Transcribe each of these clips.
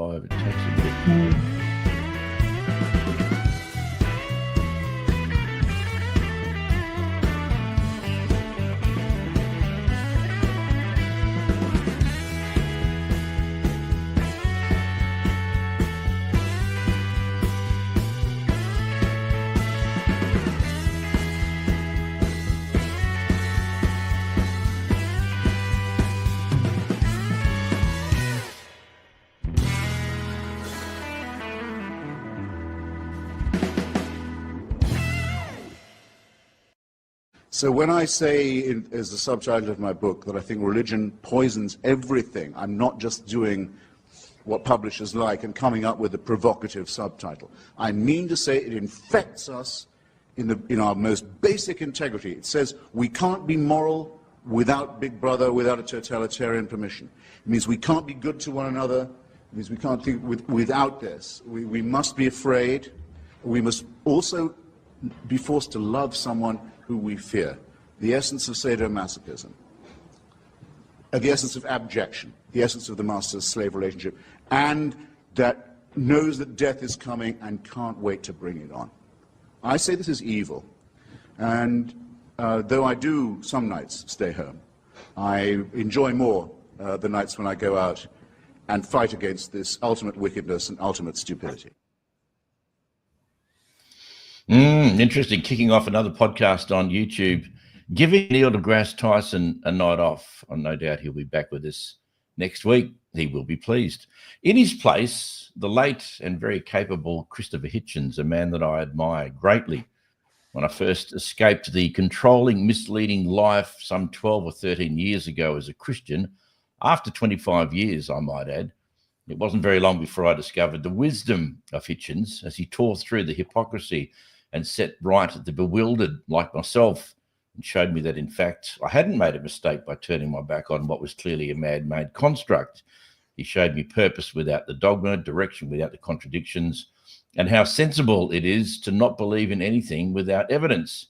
live. It takes a bit. So when I say, as the subtitle of my book, that I think religion poisons everything, I'm not just doing what publishers like and coming up with a provocative subtitle. I mean to say it infects us in our most basic integrity. It says we can't be moral without Big Brother, without a totalitarian permission. It means we can't be good to one another. It means we can't think without this. We must be afraid. We must also be forced to love someone who we fear. The essence of sadomasochism, the essence of abjection, the essence of the master-slave relationship, and that knows that death is coming and can't wait to bring it on. I say this is evil, and though I do some nights stay home, I enjoy more the nights when I go out and fight against this ultimate wickedness and ultimate stupidity. Interesting. Kicking off another podcast on YouTube, giving Neil deGrasse Tyson a night off. No doubt he'll be back with us next week. He will be pleased. In his place, the late and very capable Christopher Hitchens, a man that I admire greatly. When I first escaped the controlling, misleading life some 12 or 13 years ago as a Christian, after 25 years, I might add, it wasn't very long before I discovered the wisdom of Hitchens as he tore through the hypocrisy and set right the bewildered like myself, and showed me that, in fact, I hadn't made a mistake by turning my back on what was clearly a man-made construct. He showed me purpose without the dogma, direction without the contradictions, and how sensible it is to not believe in anything without evidence.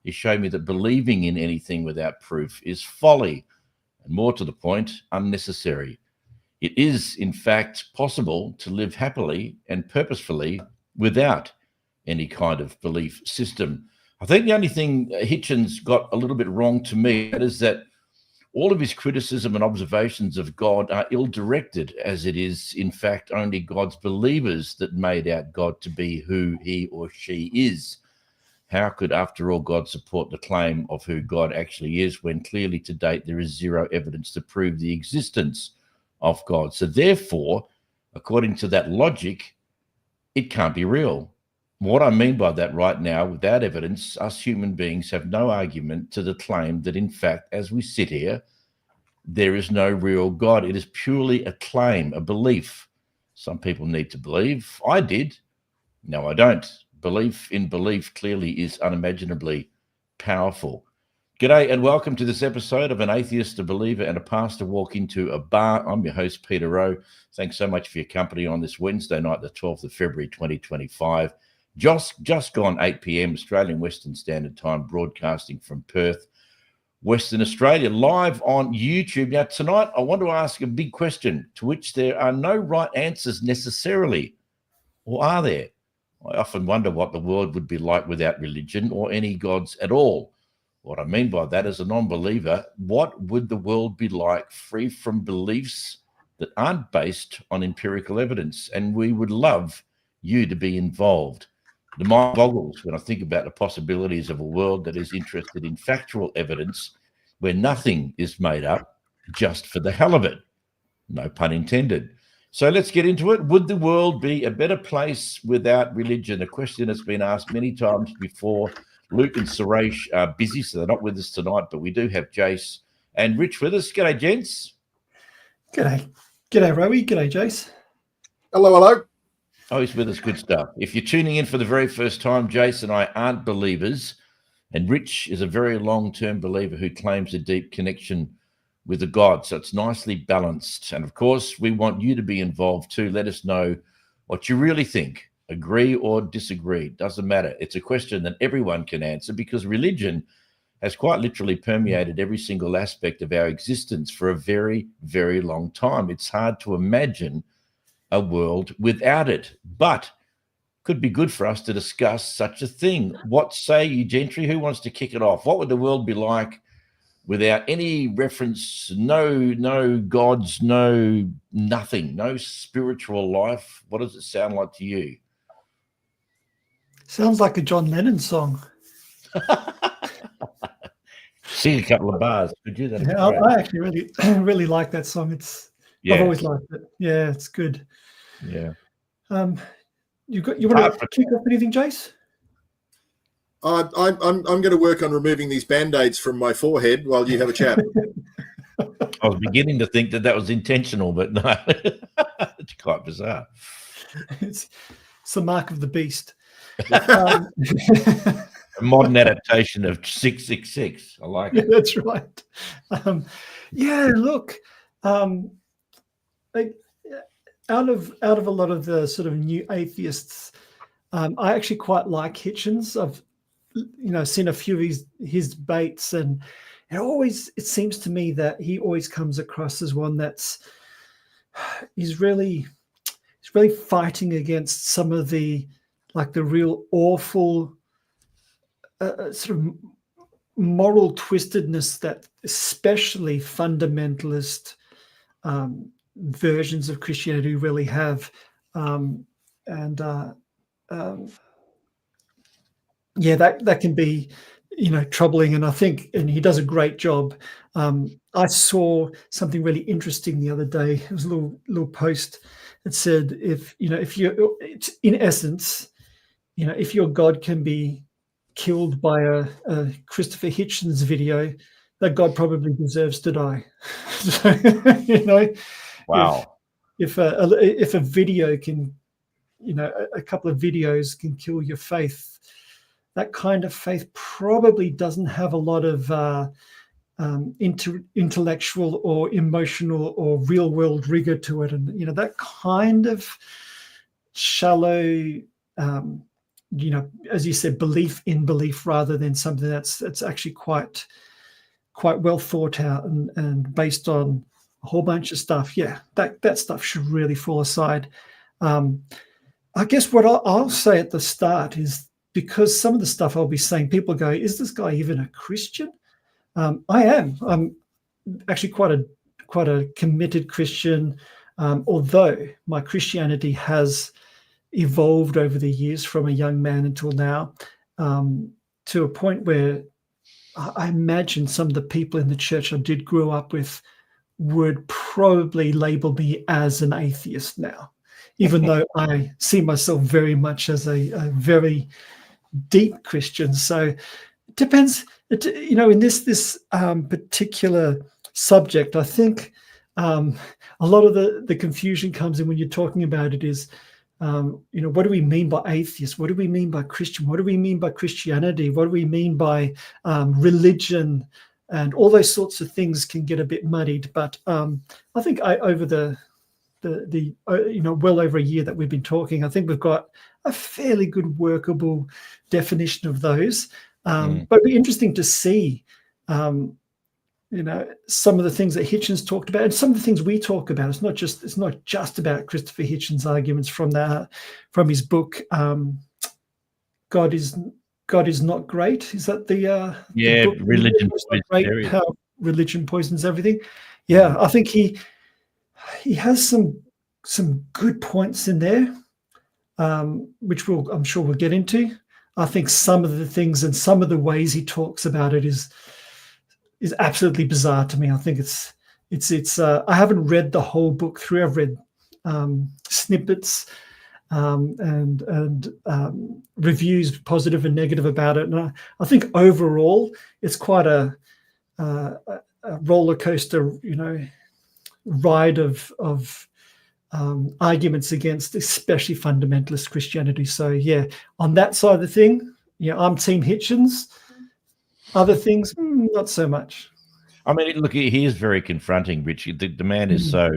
He showed me that believing in anything without proof is folly, and more to the point, unnecessary. It is, in fact, possible to live happily and purposefully without any kind of belief system. I think the only thing Hitchens got a little bit wrong to me is that all of his criticism and observations of God are ill-directed, as it is, in fact, only God's believers that made out God to be who he or she is. How could, after all, God support the claim of who God actually is when clearly to date there is zero evidence to prove the existence of God? So therefore, according to that logic, it can't be real. What I mean by that right now, without evidence, us human beings have no argument to the claim that, in fact, as we sit here, there is no real God. It is purely a claim, a belief. Some people need to believe. I did. No, I don't. Belief in belief clearly is unimaginably powerful. G'day and welcome to this episode of An Atheist, a Believer and a Pastor Walk Into a Bar. I'm your host, Peter Rowe. Thanks so much for your company on this Wednesday night, the 12th of February, 2025. Just gone 8 p.m. Australian Western Standard Time, broadcasting from Perth, Western Australia, live on YouTube. Now, tonight, I want to ask a big question to which there are no right answers necessarily, or are there? I often wonder what the world would be like without religion or any gods at all. What I mean by that, as a non-believer, what would the world be like free from beliefs that aren't based on empirical evidence? And we would love you to be involved. The mind boggles when I think about the possibilities of a world that is interested in factual evidence where nothing is made up just for the hell of it. No pun intended. So let's get into it. Would the world be a better place without religion? A question that's been asked many times before. Luke and Suresh are busy, so they're not with us tonight, but we do have Jace and Rich with us. G'day, gents. G'day. G'day, Rowie. G'day, Jace. Hello, hello. Oh, he's with us. Good stuff. If you're tuning in for the very first time, Jace and I aren't believers, and Rich is a very long-term believer who claims a deep connection with the God. So it's nicely balanced. And of course, we want you to be involved too. Let us know what you really think. Agree or disagree. Doesn't matter. It's a question that everyone can answer because religion has quite literally permeated every single aspect of our existence for a very, very long time. It's hard to imagine a world without it, but could be good for us to discuss such a thing. What say you, Gentry? Who wants to kick it off? What would the world be like without any reference, no gods, no nothing, no spiritual life? What does it sound like to you? Sounds like a John Lennon song. Sing a couple of bars, could you? That'd be Yeah, great. I actually really like that song. I've always liked it. Yeah, it's good. Yeah. You want to kick off anything, Jace? I'm going to work on removing these band-aids from my forehead while you have a chat. I was beginning to think that was intentional, but no, it's quite bizarre. It's the mark of the beast. A modern adaptation of 666. I like it. That's right. Look, out of a lot of the sort of new atheists, I actually quite like Hitchens. I've seen a few of his debates, and it seems to me that he always comes across as one he's really fighting against some of the real awful sort of moral twistedness that especially fundamentalist versions of Christianity really have. That can be, troubling. And I think, and he does a great job. I saw something really interesting the other day. It was a little post that said, if in essence, if your God can be killed by a Christopher Hitchens video, that God probably deserves to die. So, Wow. If a video can, a couple of videos can kill your faith, that kind of faith probably doesn't have a lot of intellectual or emotional or real world rigor to it. And, that kind of shallow, as you said, belief in belief rather than something that's actually quite well thought out and based on a whole bunch of stuff. Yeah, that stuff should really fall aside. I guess what I'll say at the start is, because some of the stuff I'll be saying, people go, is this guy even a Christian? I am. I'm actually quite a committed Christian, although my Christianity has evolved over the years from a young man until now, to a point where I imagine some of the people in the church I did grow up with would probably label me as an atheist now, even though I see myself very much as a very deep Christian. So it depends, in this particular subject, I think a lot of the confusion comes in when you're talking about it is, what do we mean by atheist? What do we mean by Christian? What do we mean by Christianity? What do we mean by religion? And all those sorts of things can get a bit muddied. But I think over the well over a year that we've been talking, I think we've got a fairly good workable definition of those. But it'd be interesting to see, some of the things that Hitchens talked about and some of the things we talk about. It's not just about Christopher Hitchens' arguments from his book, God is not great. Is that the book? Religion is not great, how religion poisons everything. Yeah, I think he has some good points in there, which I'm sure we'll get into. I think some of the things and some of the ways he talks about it is absolutely bizarre to me. I think it's I haven't read the whole book through. I've read snippets and reviews, positive and negative, about it. And I think overall it's quite a roller coaster, ride of arguments against especially fundamentalist Christianity. So yeah, on that side of the thing, I'm Team Hitchens. Other things, not so much. I mean, look, he is very confronting, Richie. The man is so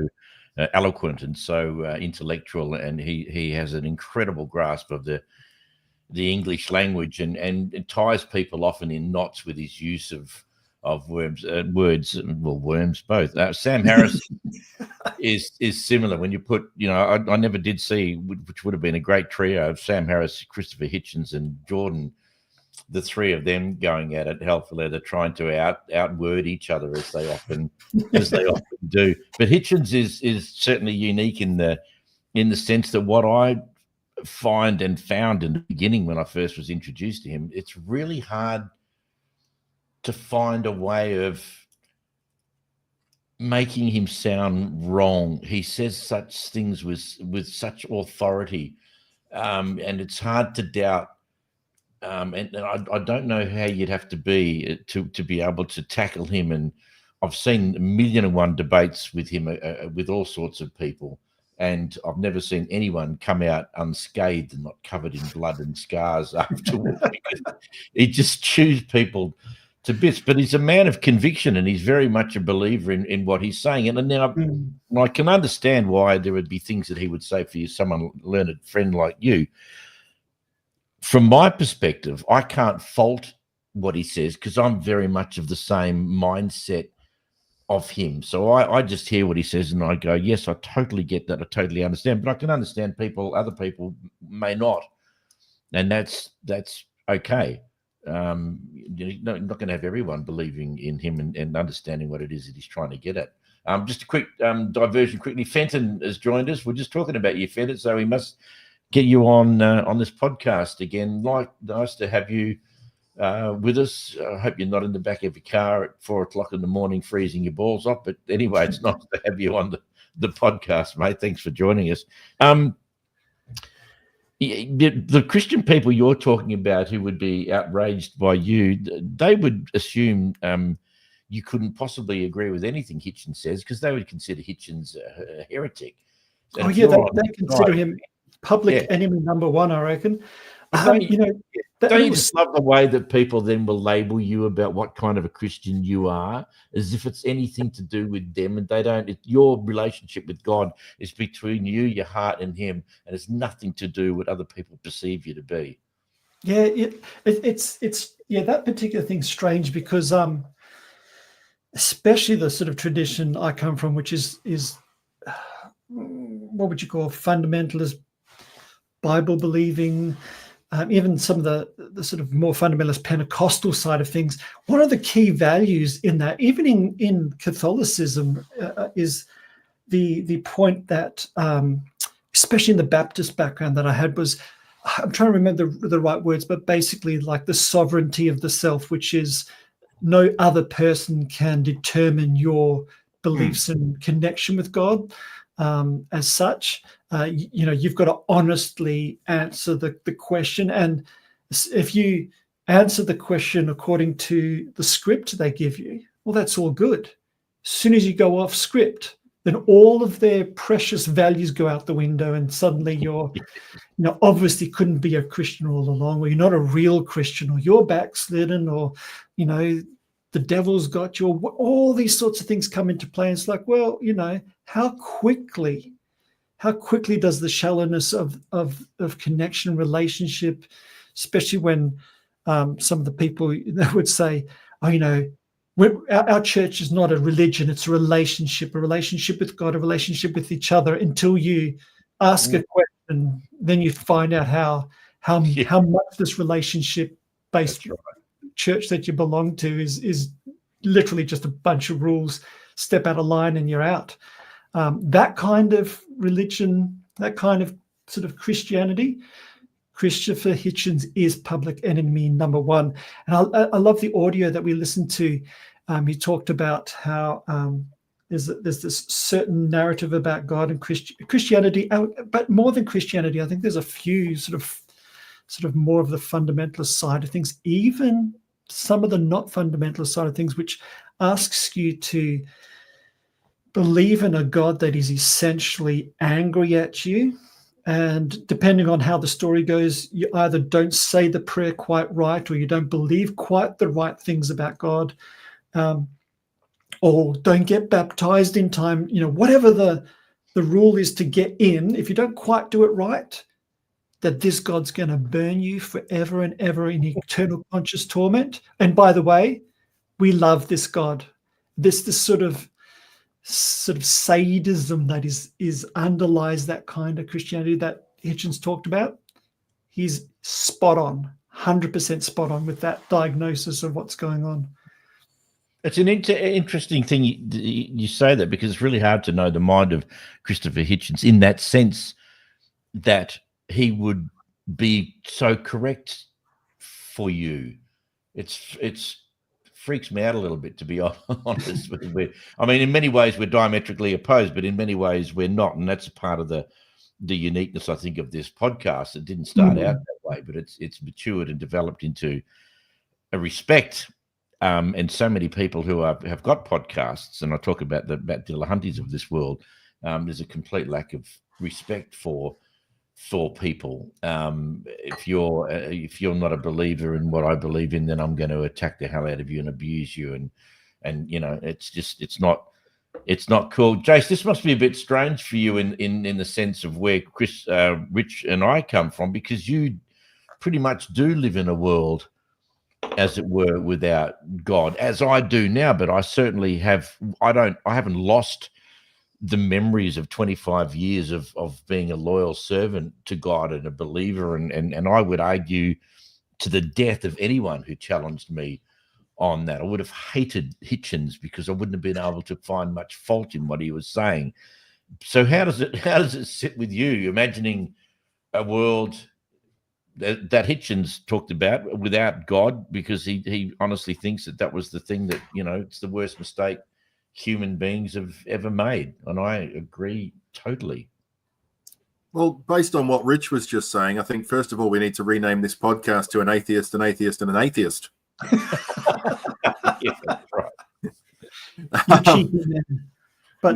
eloquent and so intellectual, and he has an incredible grasp of the English language, and ties people often in knots with his use of words. Well, worms both. Sam Harris is similar. When you put, I never did see, which would have been a great trio of Sam Harris, Christopher Hitchens, and Jordan. The three of them going at it hell for leather, trying to outword each other as they often do. But Hitchens is certainly unique in the sense that what I find and found in the beginning when I first was introduced to him, it's really hard to find a way of making him sound wrong. He says such things with such authority, and it's hard to doubt. And I don't know how you'd have to be to be able to tackle him. And I've seen 1,000,001 debates with him, with all sorts of people, and I've never seen anyone come out unscathed and not covered in blood and scars afterwards. Because he just chews people to bits. But he's a man of conviction, and he's very much a believer in what he's saying. And now I can understand why there would be things that he would say for you, someone learned friend like you. From my perspective, I can't fault what he says because I'm very much of the same mindset of him. So I just hear what he says and I go, yes, I totally get that. I totally understand. But I can understand other people may not. And that's okay. You're not going to have everyone believing in him and understanding what it is that he's trying to get at. Just a quick diversion quickly. Fenton has joined us. We're just talking about you, Fenton, so we must get you on this podcast again. Nice to have you with us. I hope you're not in the back of your car at 4:00 in the morning freezing your balls off. But anyway, it's nice to have you on the podcast, mate. Thanks for joining us. The Christian people you're talking about who would be outraged by you, they would assume you couldn't possibly agree with anything Hitchens says because they would consider Hitchens a heretic. And they consider him public enemy number one, I reckon. Don't you just love the way that people then will label you about what kind of a Christian you are, as if it's anything to do with them, and they don't. Your relationship with God is between you, your heart, and Him, and it's nothing to do with what other people perceive you to be. Yeah, it's that particular thing's strange because especially the sort of tradition I come from, which is what would you call fundamentalist, Bible believing, even some of the sort of more fundamentalist Pentecostal side of things. One of the key values in that, even in Catholicism, is the point that, especially in the Baptist background that I had, was, I'm trying to remember the right words, but basically like the sovereignty of the self, which is no other person can determine your beliefs and connection with God. As such, you've got to honestly answer the question. And if you answer the question according to the script they give you, well, that's all good. As soon as you go off script, then all of their precious values go out the window, and suddenly you're, obviously couldn't be a Christian all along, or you're not a real Christian, or you're backslidden, or, the devil's got you, or all these sorts of things come into play. And it's like, well, how quickly does the shallowness of connection, relationship, especially when some of the people that would say, our church is not a religion, it's a relationship with God, a relationship with each other, until you ask a question, then you find out how much this relationship based church that you belong to is literally just a bunch of rules. Step out of line and you're out. That kind of religion, that kind of sort of Christianity, Christopher Hitchens is public enemy number one. And I love the audio that we listened to. He talked about how there's this certain narrative about God and Christianity, but more than Christianity, I think there's a few sort of more of the fundamentalist side of things, even some of the not fundamentalist side of things, which asks you to believe in a God that is essentially angry at you. And depending on how the story goes, you either don't say the prayer quite right, or you don't believe quite the right things about God, or don't get baptized in time. Whatever the rule is to get in, if you don't quite do it right, that this God's going to burn you forever and ever in eternal conscious torment. And by the way, we love this God. This sort of sadism that is underlies that kind of Christianity that Hitchens talked about. He's spot on, 100% spot on with that diagnosis of what's going on. It's an interesting thing you say that, because it's really hard to know the mind of Christopher Hitchens in that sense, that he would be so correct for you. It's freaks me out a little bit, to be honest. I mean, in many ways we're diametrically opposed, but in many ways we're not, and that's a part of the uniqueness, I think, of this podcast. It didn't start out that way, but it's matured and developed into a respect. And so many people who have got podcasts, and I talk about the Dillahunties of this world, there's a complete lack of respect for people. If you're not a believer in what I believe in, then I'm going to attack the hell out of you and abuse you, and you know, it's not cool. Jace, this must be a bit strange for you in the sense of where Chris, Rich, and I come from, because you pretty much do live in a world, as it were, without God, as I do now. But I certainly have. I haven't lost the memories of 25 years of being a loyal servant to God and a believer, and I would argue to the death of anyone who challenged me on that. I would have hated Hitchens because I wouldn't have been able to find much fault in what he was saying. So how does it sit with you, imagining a world that Hitchens talked about without God, because he honestly thinks that was the thing that, you know, it's the worst mistake human beings have ever made, and I agree totally. Well, based on what Rich was just saying, I think first of all we need to rename this podcast to An Atheist, an Atheist, and an Atheist. Yeah, that's right.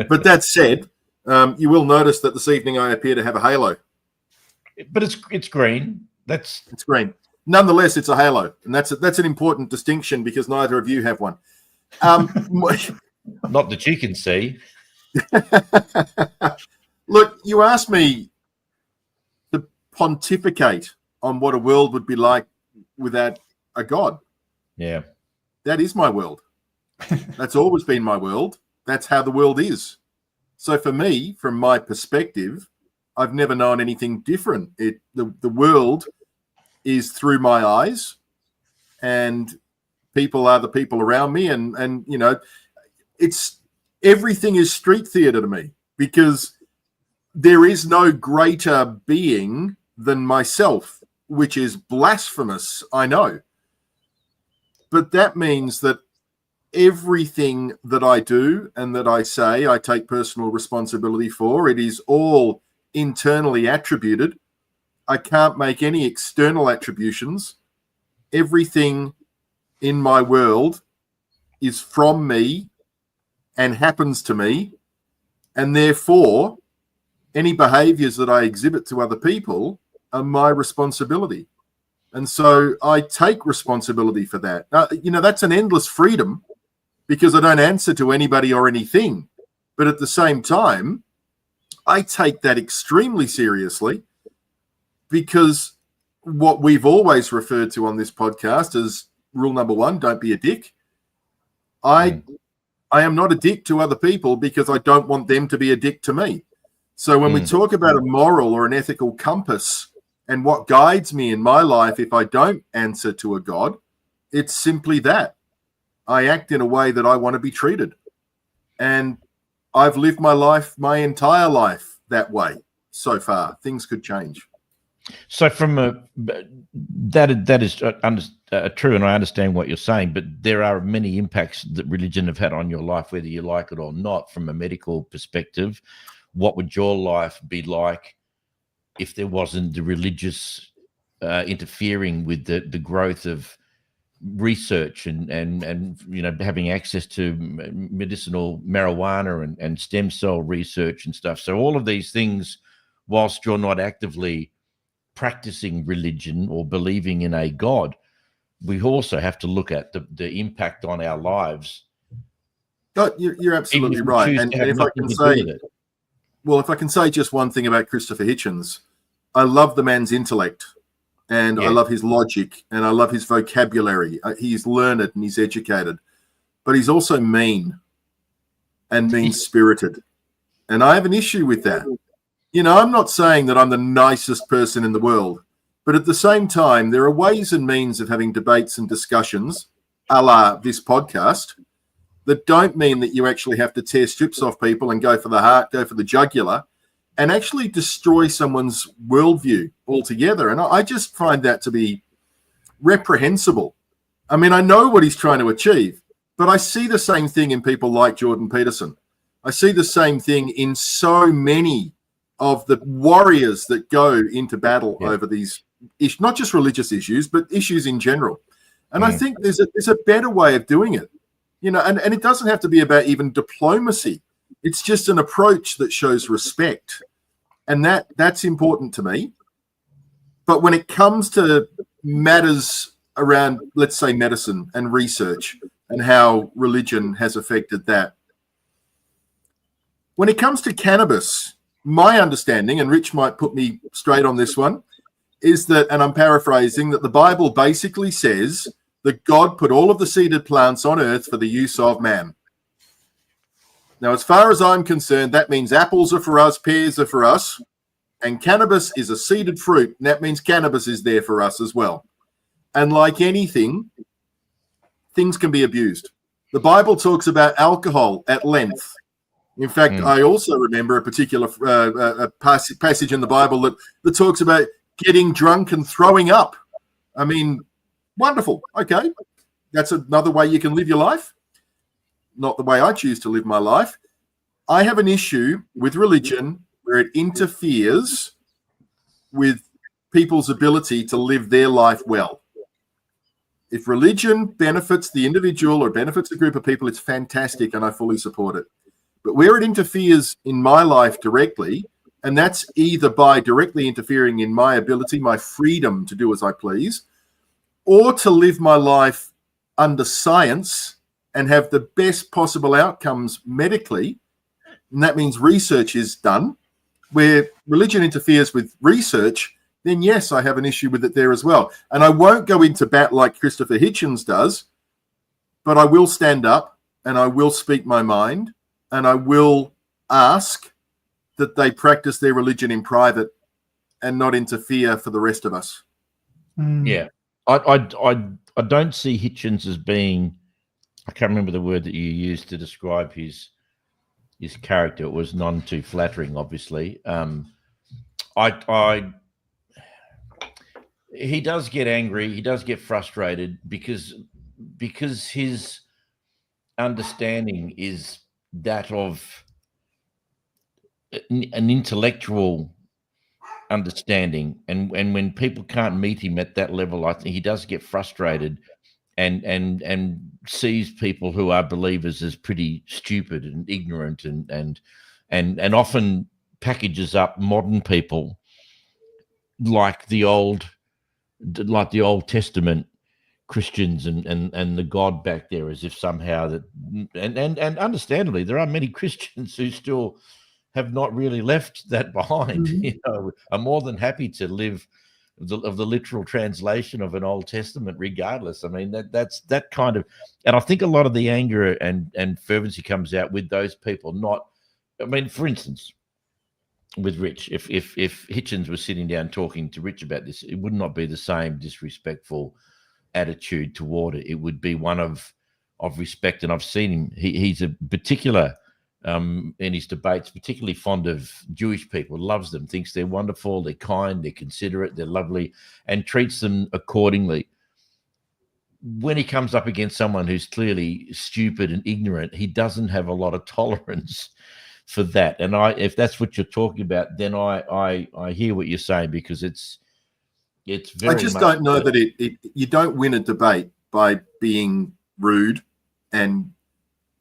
But that said, you will notice that this evening I appear to have a halo. But it's green. It's green. Nonetheless, it's a halo, and that's an important distinction, because neither of you have one. Not that you can see. Look, you asked me to pontificate on what a world would be like without a God. Yeah. That is my world. That's always been my world. That's how the world is. So for me, from my perspective, I've never known anything different. The world is through my eyes, and people are the people around me, and you know, it's everything is street theater to me, because there is no greater being than myself, which is blasphemous, I know. But that means that everything that I do and that I say, I take personal responsibility for. It is all internally attributed. I can't make any external attributions. Everything in my world is from me and happens to me, and therefore any behaviors that I exhibit to other people are my responsibility. And so I take responsibility for that. You know, that's an endless freedom, because I don't answer to anybody or anything. But at the same time, I take that extremely seriously, because what we've always referred to on this podcast as rule number one, don't be a dick. I am not a dick to other people because I don't want them to be a dick to me. So when we talk about a moral or an ethical compass and what guides me in my life if I don't answer to a God, it's simply that. I act in a way that I want to be treated. And I've lived my life, my entire life, that way so far. Things could change. So from that is true, and I understand what you're saying, but there are many impacts that religion have had on your life, whether you like it or not. From a medical perspective, what would your life be like if there wasn't the religious interfering with the growth of research and you know, having access to medicinal marijuana and stem cell research and stuff? So all of these things, whilst you're not actively practicing religion or believing in a God, we also have to look at the impact on our lives. No, you're absolutely right. And if I can say, well, if I can say just one thing about Christopher Hitchens, I love the man's intellect, and I love his logic, and I love his vocabulary. He's learned and he's educated. but he's also mean and mean-spirited. And I have an issue with that. You know, I'm not saying that I'm the nicest person in the world, but at the same time, there are ways and means of having debates and discussions, a la this podcast, that don't mean that you actually have to tear strips off people and go for the heart, go for the jugular, and actually destroy someone's worldview altogether. And I just find that to be reprehensible. I mean, I know what he's trying to achieve, but I see the same thing in people like Jordan Peterson. I see the same thing in so many of the warriors that go into battle over these issues, not just religious issues, but issues in general. And I think there's a better way of doing it, you know, and it doesn't have to be about even diplomacy. It's just an approach that shows respect. And that's important to me. But when it comes to matters around, let's say, medicine and research and how religion has affected that, when it comes to cannabis, my understanding, and Rich might put me straight on this one, is that, and I'm paraphrasing, that the Bible basically says that God put all of the seeded plants on earth for the use of man. Now, as far as I'm concerned, that means apples are for us, pears are for us, and cannabis is a seeded fruit, and that means cannabis is there for us as well. And like anything, things can be abused. The Bible talks about alcohol at length. In fact, I also remember a particular passage in the Bible that talks about getting drunk and throwing up. I mean, wonderful. Okay, that's another way you can live your life. Not the way I choose to live my life. I have an issue with religion where it interferes with people's ability to live their life well. If religion benefits the individual or benefits a group of people, it's fantastic and I fully support it. But where it interferes in my life directly, and that's either by directly interfering in my ability, my freedom to do as I please, or to live my life under science and have the best possible outcomes medically, and that means research is done, where religion interferes with research, then yes, I have an issue with it there as well. And I won't go into bat like Christopher Hitchens does, but I will stand up and I will speak my mind and I will ask that they practice their religion in private and not interfere for the rest of us. Yeah. I don't see Hitchens as being, I can't remember the word that you used to describe his character. It was none too flattering, obviously. He does get angry. He does get frustrated because his understanding is that of an intellectual understanding, and when people can't meet him at that level, I think he does get frustrated and sees people who are believers as pretty stupid and ignorant and often packages up modern people like the Old Testament Christians and the God back there, as if somehow that and understandably there are many Christians who still have not really left that behind. You know, are more than happy to live of the literal translation of an Old Testament regardless. I mean, that's that kind of, and I think a lot of the anger and fervency comes out with those people. Not, I mean, for instance, with Rich, if Hitchens was sitting down talking to Rich about this, it would not be the same disrespectful attitude toward it. It would be one of respect. And I've seen him, he's a particular in his debates, particularly fond of Jewish people, loves them, thinks they're wonderful, they're kind, they're considerate, they're lovely, and treats them accordingly. When he comes up against someone who's clearly stupid and ignorant, he doesn't have a lot of tolerance for that. And if that's what you're talking about, then I hear what you're saying, because it's very. I just don't know that you don't win a debate by being rude and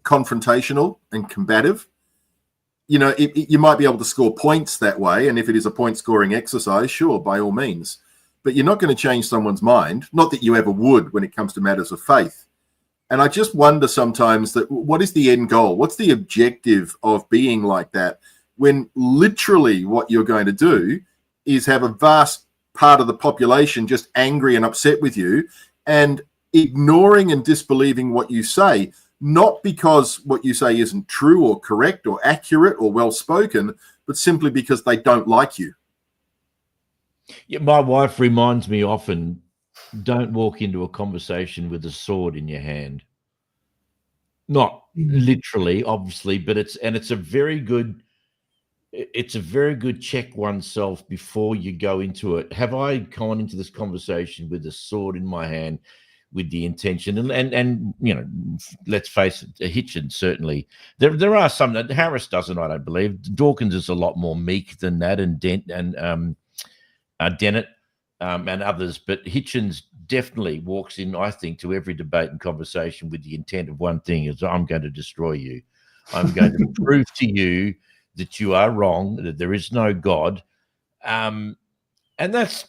confrontational and combative. You know, you might be able to score points that way, and if it is a point scoring exercise, sure, by all means, but you're not going to change someone's mind, not that you ever would when it comes to matters of faith. And I just wonder sometimes that what is the end goal? What's the objective of being like that, when literally what you're going to do is have a vast part of the population just angry and upset with you and ignoring and disbelieving what you say, not because what you say isn't true or correct or accurate or well spoken, but simply because they don't like you. Yeah, my wife reminds me often, don't walk into a conversation with a sword in your hand. Not literally, obviously, but it's a very good check oneself before you go into it. Have I gone into this conversation with a sword in my hand with the intention? And you know, let's face it, Hitchens certainly. There are some that Harris doesn't, I don't believe. Dawkins is a lot more meek than that, and Dennett and others, but Hitchens definitely walks in, I think, to every debate and conversation with the intent of one thing: is I'm going to destroy you. I'm going to prove to you that you are wrong, that there is no God. And that's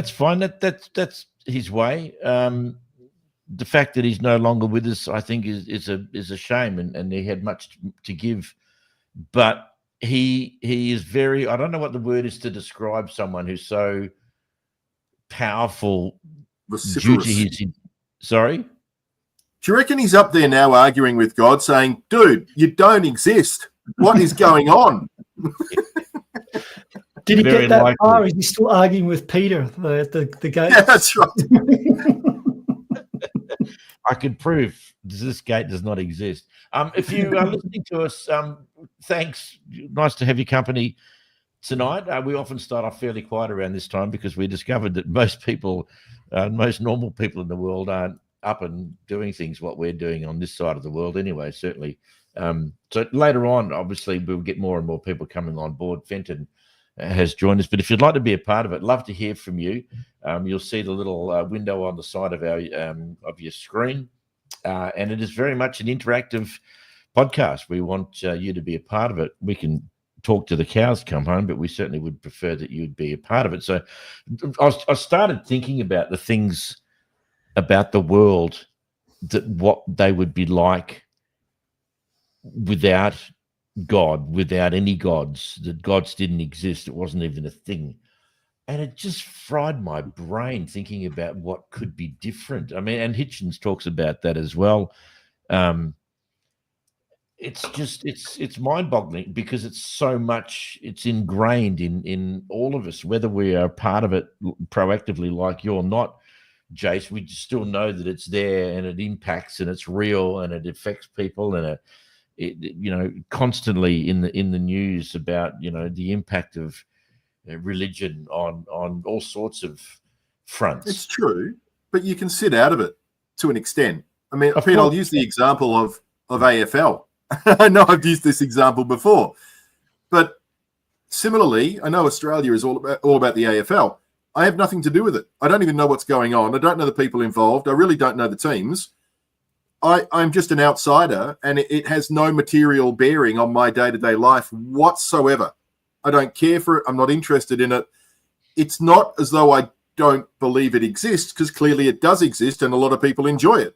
fine. That's his way. The fact that he's no longer with us, I think, is a shame, and he had much to give. But he is very, I don't know what the word is to describe someone who's so powerful due to his, sorry? Do you reckon he's up there now arguing with God saying, dude, you don't exist? What is going on? Did he Very get that likely. far? Is he still arguing with Peter, the gate? Yeah, that's right. I could prove this gate does not exist. If you are listening to us, thanks. Nice to have your company tonight. We often start off fairly quiet around this time because we discovered that most people, most normal people in the world aren't up and doing things what we're doing on this side of the world anyway, certainly. So later on, obviously, we'll get more and more people coming on board. Fenton has joined us, but if you'd like to be a part of it, love to hear from you. You'll see the little window on the side of our of your screen, and it is very much an interactive podcast. We want you to be a part of it. We can talk to the cows come home, but we certainly would prefer that you'd be a part of it. So I started thinking about the things about the world, that what they would be like without God, without any gods, that gods didn't exist. It wasn't even a thing. And it just fried my brain thinking about what could be different. I mean, and Hitchens talks about that as well. It's mind-boggling because it's so much, it's ingrained in all of us, whether we are part of it proactively like you're not, Jace. We still know that it's there and it impacts and it's real and it affects people, and it constantly in the news about the impact of religion on all sorts of fronts. It's true, but you can sit out of it to an extent. I mean, Pete, I'll use the example of AFL. I know I've used this example before, but similarly, I know Australia is all about the AFL. I have nothing to do with it. I don't even know what's going on. I don't know the people involved. I really don't know the teams. I'm just an outsider, and it has no material bearing on my day-to-day life whatsoever. I don't care for it. I'm not interested in it. It's not as though I don't believe it exists, because clearly it does exist and a lot of people enjoy it.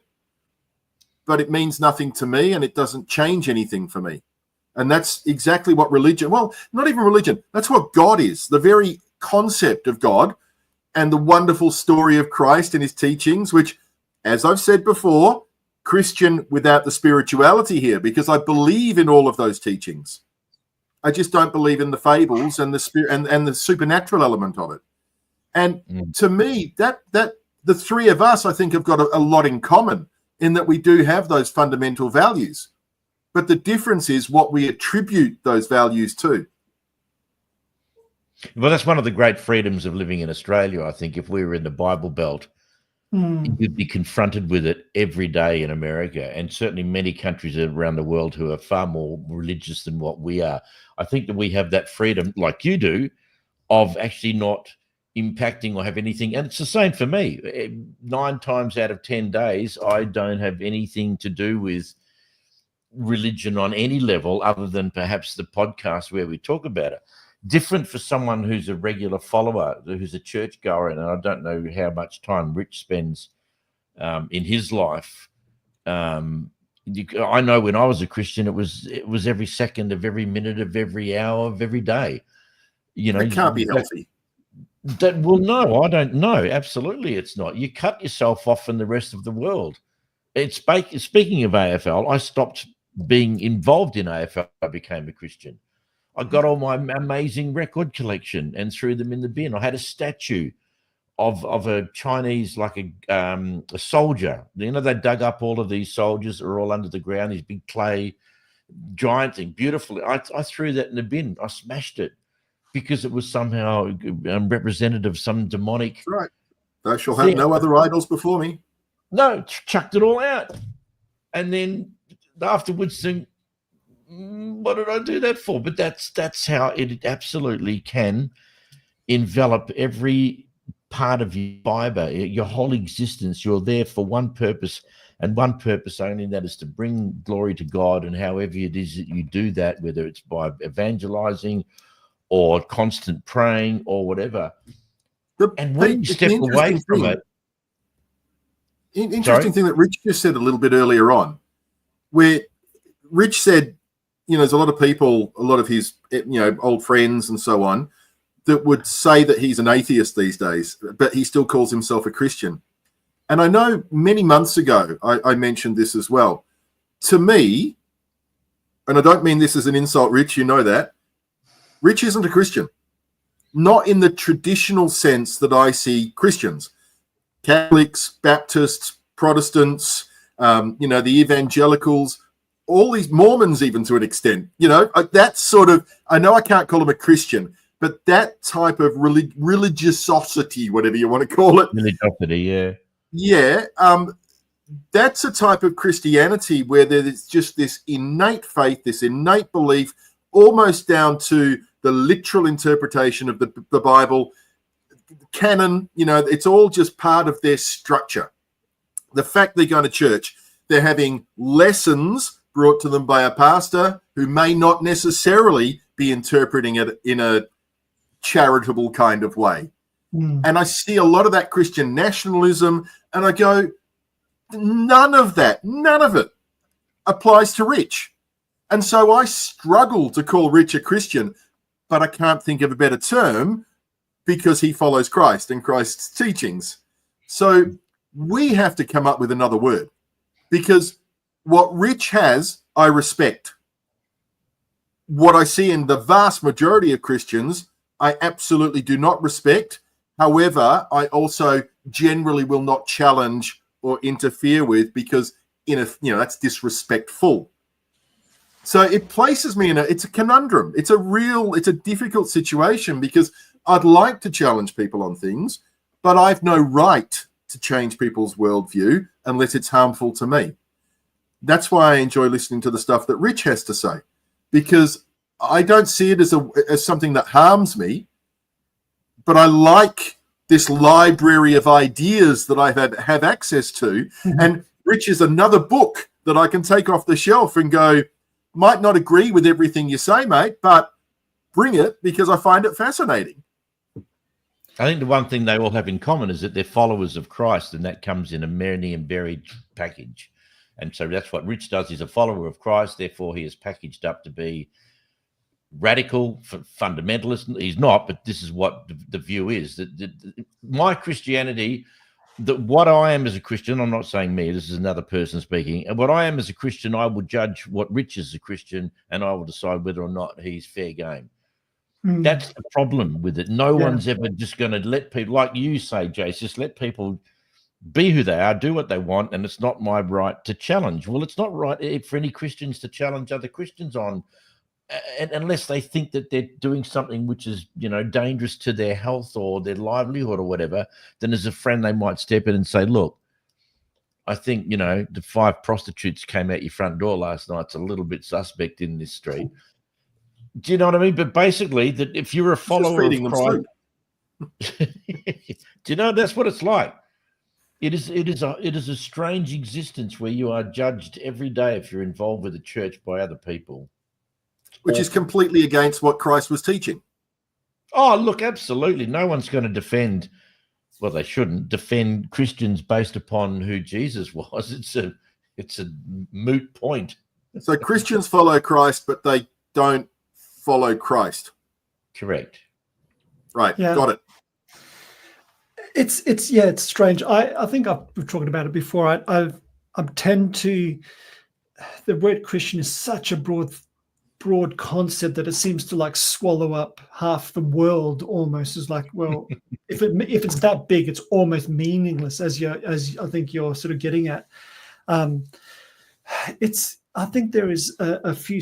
But it means nothing to me, and it doesn't change anything for me. And that's exactly what religion, well, not even religion, that's what God is. The very concept of God and the wonderful story of Christ and his teachings, which, as I've said before, Christian without the spirituality here, because I believe in all of those teachings. I just don't believe in the fables and the spirit and the supernatural element of it. And to me, that the three of us, I think, have got a lot in common, in that we do have those fundamental values. But the difference is what we attribute those values to. Well, that's one of the great freedoms of living in Australia. I think if we were in the Bible Belt, you'd be confronted with it every day in America, and certainly many countries around the world who are far more religious than what we are. I think that we have that freedom, like you do, of actually not impacting or have anything. And it's the same for me. 9 times out of 10 days, I don't have anything to do with religion on any level other than perhaps the podcast where we talk about it. Different for someone who's a regular follower, who's a churchgoer, and I don't know how much time Rich spends in his life. I know when I was a Christian, it was every second of every minute of every hour of every day. It can't be healthy. Well, no, I don't know. Absolutely, it's not. You cut yourself off from the rest of the world. speaking of AFL, I stopped being involved in AFL. I became a Christian. I got all my amazing record collection and threw them in the bin. I had a statue of a Chinese, like a soldier. You know, they dug up all of these soldiers that are all under the ground, these big clay giant thing, beautifully. I threw that in the bin. I smashed it because it was somehow representative of some demonic. That's right. Thou shalt have no other idols before me. No, chucked it all out. And then afterwards think, what did I do that for? But that's how it absolutely can envelop every part of your fiber, your whole existence. You're there for one purpose and one purpose only, and that is to bring glory to God. And however it is that you do that, whether it's by evangelizing or constant praying or whatever. And when you step away from it, interesting thing that Rich just said a little bit earlier on, where Rich said, there's a lot of people, a lot of his, old friends and so on, that would say that he's an atheist these days, but he still calls himself a Christian. And I know many months ago, I mentioned this as well. To me, and I don't mean this as an insult, Rich, you know that, Rich isn't a Christian. Not in the traditional sense that I see Christians. Catholics, Baptists, Protestants, the evangelicals, all these Mormons even to an extent. That sort of, I know I can't call him a Christian, but that type of religiosity, whatever you want to call it. Religiosity, yeah. Yeah, that's a type of Christianity where there's just this innate faith, this innate belief, almost down to the literal interpretation of the Bible, canon, it's all just part of their structure. The fact they're going to church, they're having lessons brought to them by a pastor who may not necessarily be interpreting it in a charitable kind of way. And I see a lot of that Christian nationalism, and I go, none of it applies to Rich. And so I struggle to call Rich a Christian, but I can't think of a better term because he follows Christ and Christ's teachings. So we have to come up with another word, because what Rich has, I respect. What I see in the vast majority of Christians, I absolutely do not respect. However, I also generally will not challenge or interfere with, because that's disrespectful. So it places me it's a conundrum. It's a difficult situation, because I'd like to challenge people on things, but I've no right to change people's worldview unless it's harmful to me. That's why I enjoy listening to the stuff that Rich has to say, because I don't see it as something that harms me, but I like this library of ideas that I have access to. Mm-hmm. And Rich is another book that I can take off the shelf and go, might not agree with everything you say, mate, but bring it, because I find it fascinating. I think the one thing they all have in common is that they're followers of Christ, and that comes in a many and varied package. And so that's what Rich does. He's a follower of Christ. Therefore, he is packaged up to be radical, fundamentalist. He's not, but this is what the view is. That my Christianity, that what I am as a Christian, I'm not saying me, this is another person speaking, and what I am as a Christian, I will judge what Rich is a Christian, and I will decide whether or not he's fair game. That's the problem with it. No one's ever just going to let people, like you say, Jace, just let people be who they are, do what they want, and it's not my right to challenge. Well, it's not right for any Christians to challenge other Christians on, and unless they think that they're doing something which is, dangerous to their health or their livelihood or whatever. Then as a friend, they might step in and say, look, I think, the 5 prostitutes came out your front door last night. It's a little bit suspect in this street. Do you know what I mean? But basically, that if you're a follower of Christ, do you know that's what it's like? It is a strange existence where you are judged every day if you're involved with the church by other people. Which is completely against what Christ was teaching. Oh, look, absolutely. No one's going to defend, well, they shouldn't defend Christians based upon who Jesus was. It's a moot point. So Christians follow Christ, but they don't follow Christ. Correct. Right. Yeah. Got it. It's strange. I think we've talked about it before. tend to, the word Christian is such a broad concept that it seems to like swallow up half the world almost. Is like, well, if it's that big, it's almost meaningless, as I think you're sort of getting at. I think there is a few,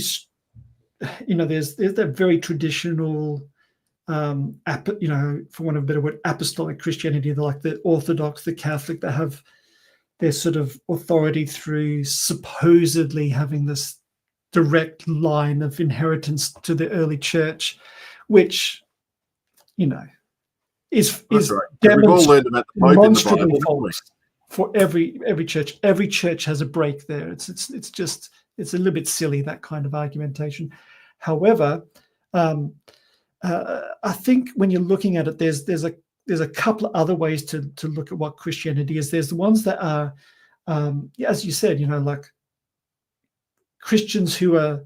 there's that very traditional, for want of a better word, apostolic Christianity, like the Orthodox, the Catholic, that have their sort of authority through supposedly having this direct line of inheritance to the early church, which, is right. We've all learned about the Pope in the Bible, false for every church. Every church has a break there. It's a little bit silly, that kind of argumentation. However, I think when you're looking at it, there's a couple of other ways to look at what Christianity is. There's the ones that are, as you said, like Christians who are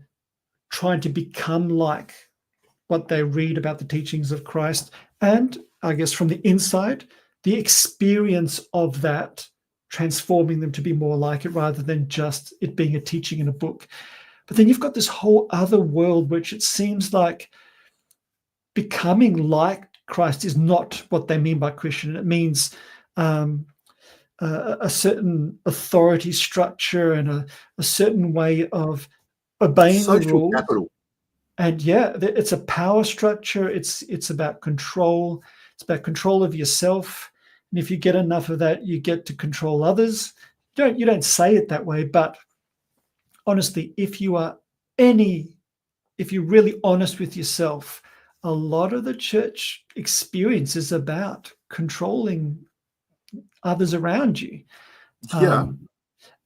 trying to become like what they read about the teachings of Christ, and I guess from the inside, the experience of that transforming them to be more like it, rather than just it being a teaching in a book. But then you've got this whole other world, which it seems like becoming like Christ is not what they mean by Christian. It means a certain authority structure and a certain way of obeying the rules. Capital. And it's a power structure. It's about control. It's about control of yourself. And if you get enough of that, you get to control others. You don't say it that way, but honestly, if you're really honest with yourself, a lot of the church experience is about controlling others around you.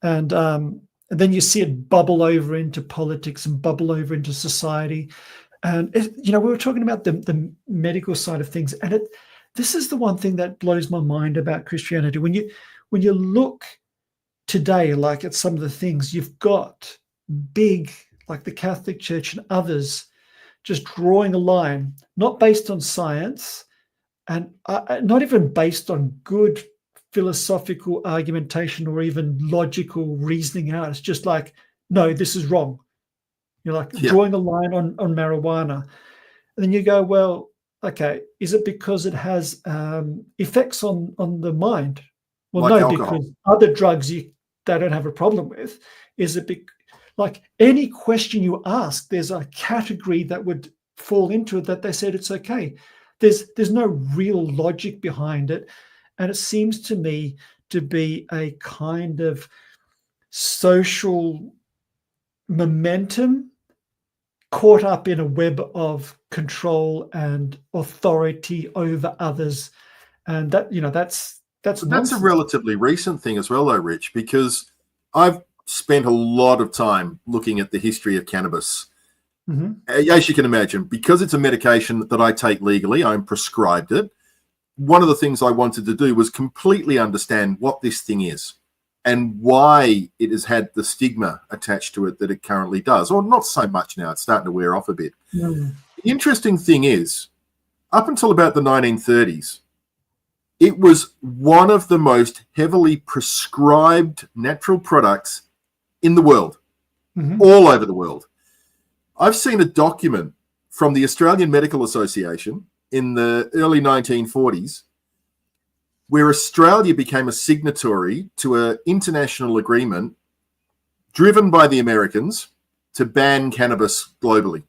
And then you see it bubble over into politics and bubble over into society. And, we were talking about the medical side of things. And this is the one thing that blows my mind about Christianity. When you look today, like at some of the things, you've got big, like the Catholic Church and others, just drawing a line, not based on science and not even based on good philosophical argumentation or even logical reasoning out. It's just like, no, this is wrong. You're like drawing a line on marijuana. And then you go, well, okay, is it because it has effects on the mind? Well, like no, alcohol. because other drugs they don't have a problem with. Is it like any question you ask, there's a category that would fall into it that they said it's okay. There's no real logic behind it. And it seems to me to be a kind of social momentum caught up in a web of control and authority over others. And that's a relatively recent thing as well, though, Rich, because I've spent a lot of time looking at the history of cannabis. Mm-hmm. As you can imagine, because it's a medication that I take legally, I'm prescribed it. One of the things I wanted to do was completely understand what this thing is and why it has had the stigma attached to it that it currently does. Or not so much now, it's starting to wear off a bit. Mm. The interesting thing is, up until about the 1930s, it was one of the most heavily prescribed natural products in the world, all over the world. I've seen a document from the Australian Medical Association in the early 1940s where Australia became a signatory to an international agreement driven by the Americans to ban cannabis globally.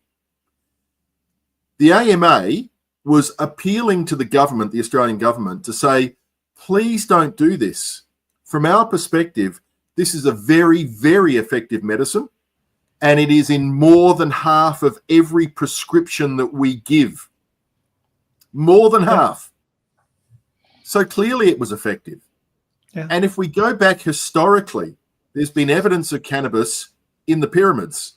The AMA was appealing to the government, the Australian government, to say, please don't do this. From our perspective, this is a very, very effective medicine, and it is in more than half of every prescription that we give. More than half. So clearly it was effective. Yeah. And if we go back historically, there's been evidence of cannabis in the pyramids.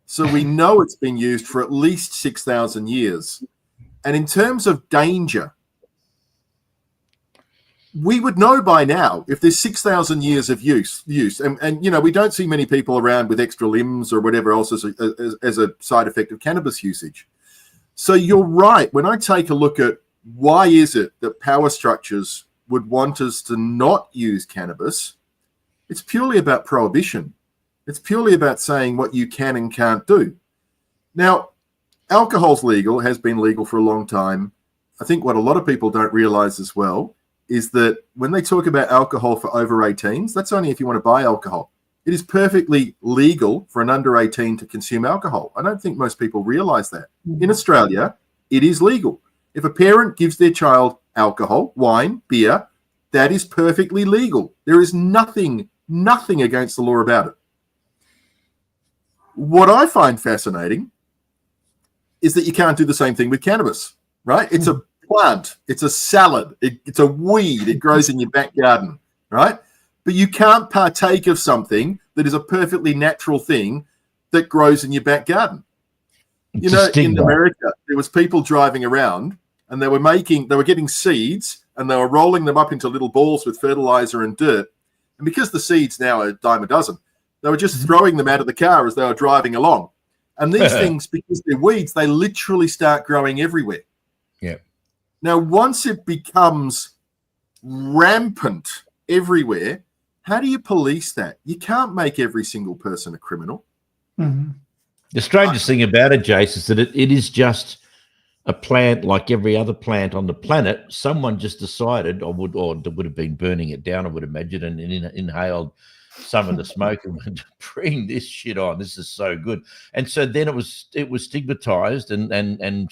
So we know it's been used for at least 6,000 years. And in terms of danger, we would know by now if there's 6,000 years of use, and we don't see many people around with extra limbs or whatever else as a side effect of cannabis usage. So you're right. When I take a look at why is it that power structures would want us to not use cannabis, It's purely about prohibition. It's purely about saying what you can and can't do. Now, alcohol's legal, has been legal for a long time. I think what a lot of people don't realize as well is that when they talk about alcohol for over 18s, that's only if you want to buy alcohol. It is perfectly legal for an under 18 to consume alcohol. I don't think most people realize that. In Australia, it is legal. If a parent gives their child alcohol, wine, beer, that is perfectly legal. There is nothing against the law about it. What I find fascinating is that you can't do the same thing with cannabis, right? It's a plant, it's a salad, it's a weed, it grows in your back garden, right? But you can't partake of something that is a perfectly natural thing that grows in your back garden. You know, in America, there was people driving around and they were getting seeds and they were rolling them up into little balls with fertilizer and dirt. And because the seeds now are a dime a dozen, they were just throwing them out of the car as they were driving along. And these things, because they're weeds, they literally start growing everywhere. Yeah. Now, once it becomes rampant everywhere, how do you police that? You can't make every single person a criminal. Mm-hmm. The strangest thing about it, Jace, is that it is just a plant like every other plant on the planet. Someone just decided, or would have been burning it down, I would imagine, and inhaled some of the smoke and went, bring this shit on. This is so good. And so then it was stigmatized and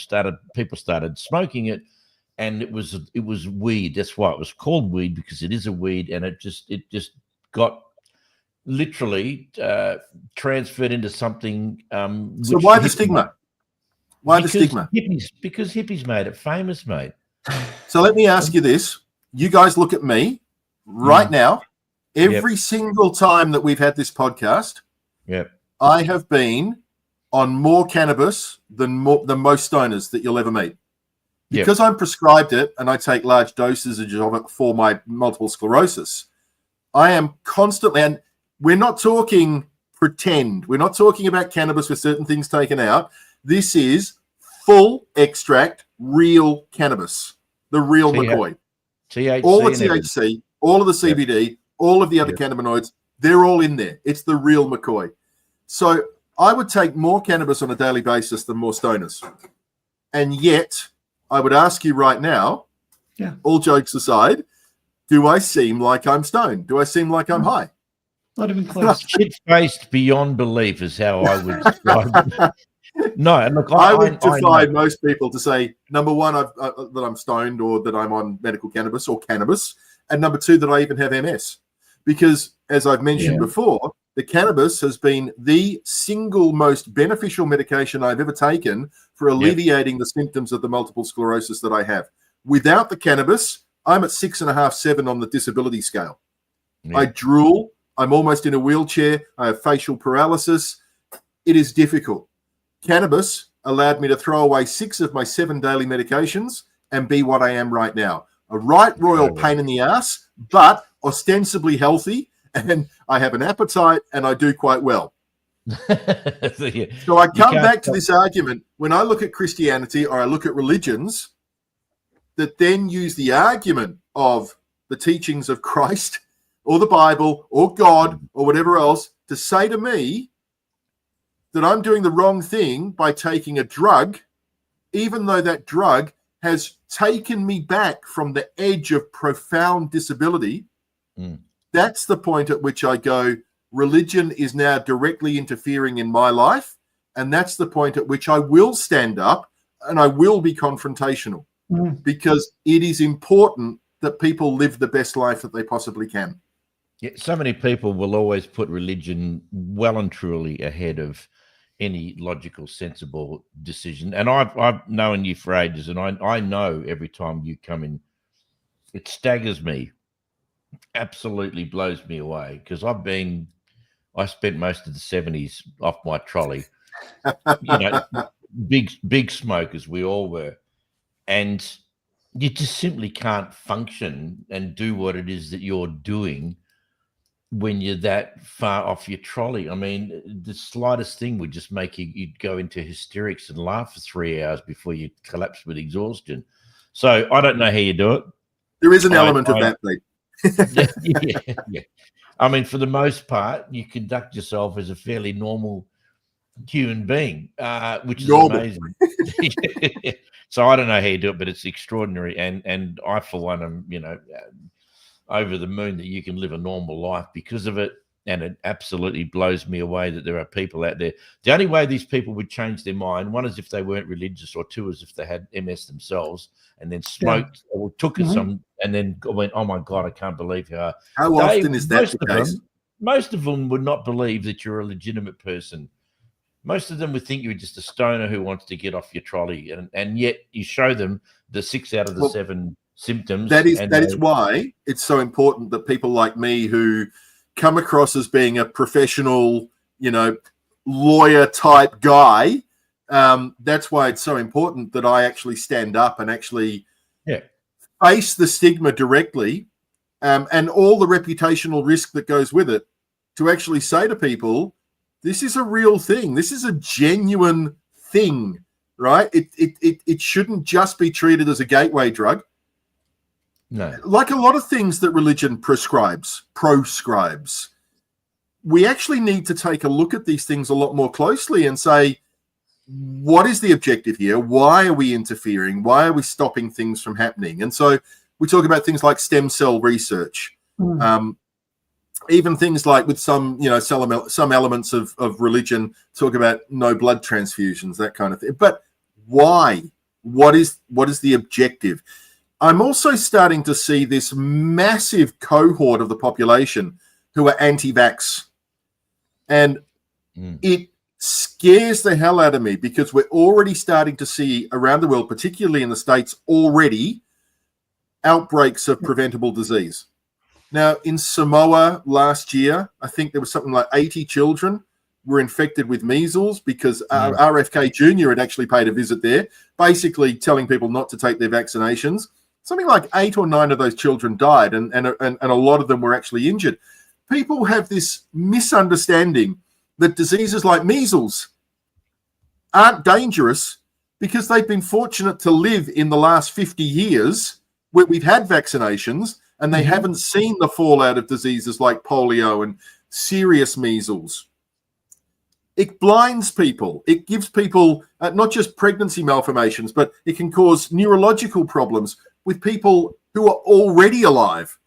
people started smoking it, and it was weed. That's why it was called weed, because it is a weed, and it just got literally transferred into something. So why the stigma? Why the stigma? Because hippies made it famous, mate. So let me ask you this. You guys look at me right now. Every single time that we've had this podcast, I have been on more cannabis than most stoners that you'll ever meet. Because I'm prescribed it and I take large dosages of it for my multiple sclerosis, I am constantly, and we're not talking pretend. We're not talking about cannabis with certain things taken out. This is full extract, real cannabis, the real McCoy. THC, all the THC, all of the CBD, all of the other cannabinoids, they're all in there. It's the real McCoy. So I would take more cannabis on a daily basis than more stoners. And yet, I would ask you right now, all jokes aside, do I seem like I'm stoned? Do I seem like I'm high? Not even close. Shit-faced beyond belief is how I would describe it. No, look, I would defy most people to say, number one, that I'm stoned or that I'm on medical cannabis or cannabis, and number two, that I even have MS. Because, as I've mentioned before, the cannabis has been the single most beneficial medication I've ever taken for alleviating the symptoms of the multiple sclerosis that I have. Without the cannabis, I'm at 6.5, 7 on the disability scale. I drool. I'm almost in a wheelchair. I have facial paralysis. It is difficult. Cannabis allowed me to throw away 6 of my 7 daily medications and be what I am right now. A right royal pain in the ass, but ostensibly healthy, and I have an appetite and I do quite well. So I come back to this argument. When I look at Christianity or I look at religions that then use the argument of the teachings of Christ or the Bible or God or whatever else to say to me that I'm doing the wrong thing by taking a drug, even though that drug has taken me back from the edge of profound disability, that's the point at which I go, religion is now directly interfering in my life, and that's the point at which I will stand up and I will be confrontational, because it is important that people live the best life that they possibly can. Yeah, so many people will always put religion well and truly ahead of any logical, sensible decision. And I've known you for ages, and I know every time you come in, it staggers me, absolutely blows me away, because I spent most of the 70s off my trolley, big smokers, we all were. And you just simply can't function and do what it is that you're doing when you're that far off your trolley. I mean, the slightest thing would just make you'd go into hysterics and laugh for 3 hours before you collapse with exhaustion. So I don't know how you do it. There is an element of that, Pete. Yeah. I mean, for the most part, you conduct yourself as a fairly normal human being, which is Normal. amazing. So I don't know how you do it, but it's extraordinary. And I, for one, am, over the moon that you can live a normal life because of it. And it absolutely blows me away that there are people out there. The only way these people would change their mind, one is if they weren't religious, or two is if they had MS themselves and then smoked or took some and then went, oh my God, I can't believe how often is that the case? Most of them would not believe that you're a legitimate person. Most of them would think you're just a stoner who wants to get off your trolley, and yet you show them the 6 out of the 7 symptoms. That is why it's so important that people like me, who come across as being a professional, lawyer type guy, that's why it's so important that I actually stand up and actually face the stigma directly, and all the reputational risk that goes with it, to actually say to people, this is a real thing. This is a genuine thing, right? It shouldn't just be treated as a gateway drug. No. Like a lot of things that religion proscribes, we actually need to take a look at these things a lot more closely and say, what is the objective here? Why are we interfering? Why are we stopping things from happening? And so we talk about things like stem cell research, even things like with some elements of religion talk about no blood transfusions, that kind of thing. But why? What is the objective? I'm also starting to see this massive cohort of the population who are anti-vax. And it scares the hell out of me, because we're already starting to see around the world, particularly in the States, already outbreaks of preventable disease. Now, in Samoa last year, I think there was something like 80 children were infected with measles because RFK Jr. had actually paid a visit there, basically telling people not to take their vaccinations. Something like 8 or 9 of those children died, and a lot of them were actually injured. People have this misunderstanding that diseases like measles aren't dangerous because they've been fortunate to live in the last 50 years where we've had vaccinations, and they haven't seen the fallout of diseases like polio and serious measles. It blinds people. It gives people not just pregnancy malformations, but it can cause neurological problems with people who are already alive.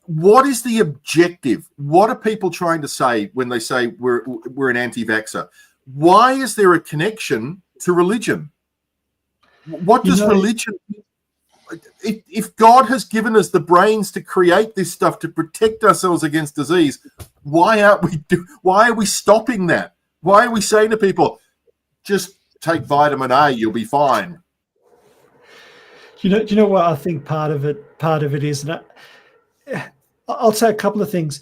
What is the objective? What are people trying to say when they say we're an anti-vaxxer? Why is there a connection to religion? What does religion... If God has given us the brains to create this stuff to protect ourselves against disease, why are we stopping that? Why are we saying to people, just take vitamin A, you'll be fine? Do you know what I think part of it is? And I'll say a couple of things.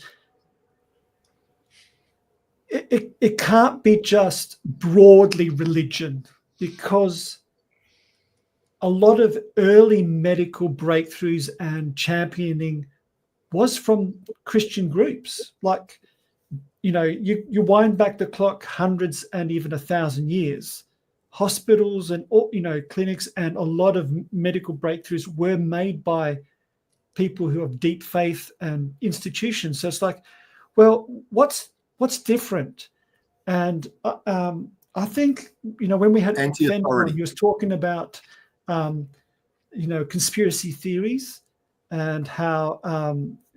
It can't be just broadly religion, because a lot of early medical breakthroughs and championing was from Christian groups. Like, you wind back the clock hundreds and even 1,000 years. Hospitals and clinics and a lot of medical breakthroughs were made by people who have deep faith and institutions. So it's like, well, what's different? And I think when we had anti-authority, he was talking about conspiracy theories, and how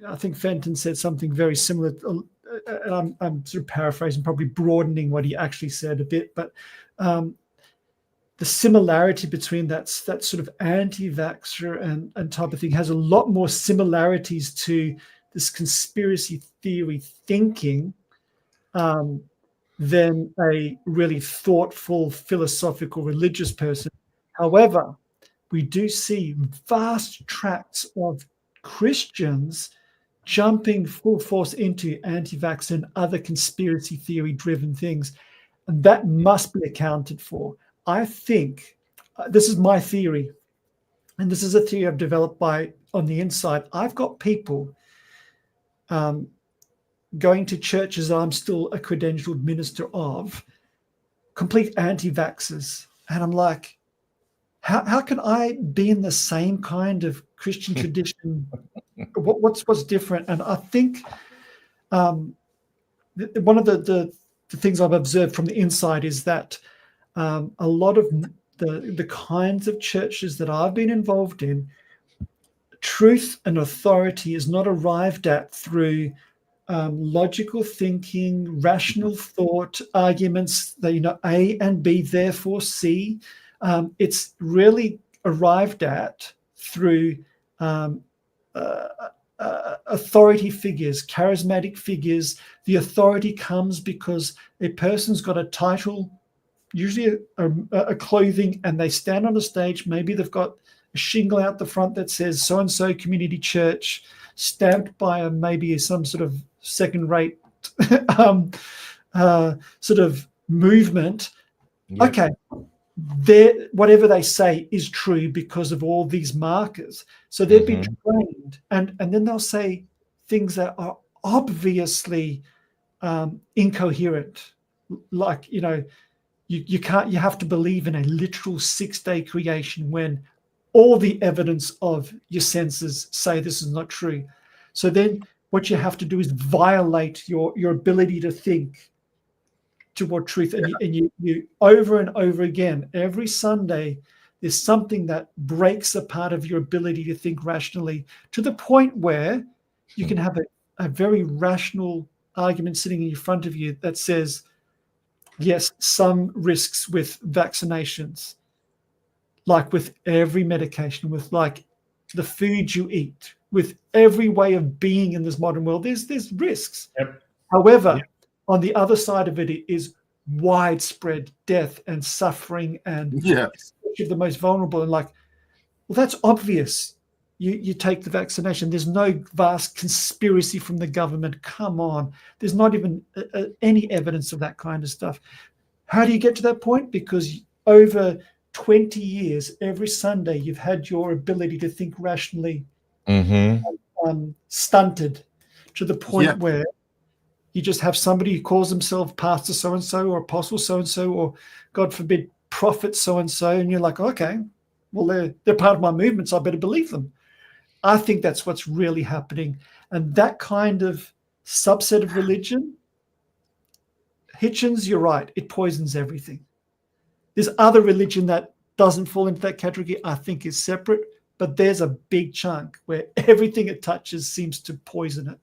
I think Fenton said something very similar. And I'm sort of paraphrasing, probably broadening what he actually said a bit, but the similarity between that sort of anti-vaxxer and type of thing has a lot more similarities to this conspiracy theory thinking than a really thoughtful, philosophical, religious person. However, we do see vast tracts of Christians jumping full force into anti-vax and other conspiracy theory driven things. And that must be accounted for. I think this is my theory, and this is a theory I've developed on the inside. I've got people going to churches that I'm still a credentialed minister of, complete anti-vaxxers. And I'm like, how can I be in the same kind of Christian tradition what's different? And I think one of the things I've observed from the inside is that a lot of the kinds of churches that I've been involved in, truth and authority is not arrived at through logical thinking, rational thought, arguments that, A and B, therefore C. It's really arrived at through authority figures, charismatic figures. The authority comes because a person's got a title, usually a clothing, and they stand on a stage. Maybe they've got a shingle out the front that says so-and-so community church, stamped by maybe some sort of second-rate sort of movement. Yep. Okay, whatever they say is true because of all these markers. So they've been trained, and then they'll say things that are obviously incoherent, like, you have to believe in a literal 6-day creation when all the evidence of your senses say this is not true. So then what you have to do is violate your ability to think toward truth. And you over and over again, every Sunday, there's something that breaks a part of your ability to think rationally, to the point where you can have a very rational argument sitting in front of you that says, yes, some risks with vaccinations, like with every medication, with like the food you eat, with every way of being in this modern world, there's risks. Yep. However, on the other side of it is widespread death and suffering, and especially the most vulnerable. And like, well, that's obvious. You take the vaccination. There's no vast conspiracy from the government. Come on. There's not even any evidence of that kind of stuff. How do you get to that point? Because over 20 years, every Sunday, you've had your ability to think rationally stunted to the point where you just have somebody who calls themselves pastor so-and-so or apostle so-and-so or, God forbid, prophet so-and-so, and you're like, okay, well, they're part of my movement, so I better believe them. I think that's what's really happening. And that kind of subset of religion, Hitchens, you're right, it poisons everything. There's other religion that doesn't fall into that category, I think is separate, but there's a big chunk where everything it touches seems to poison it.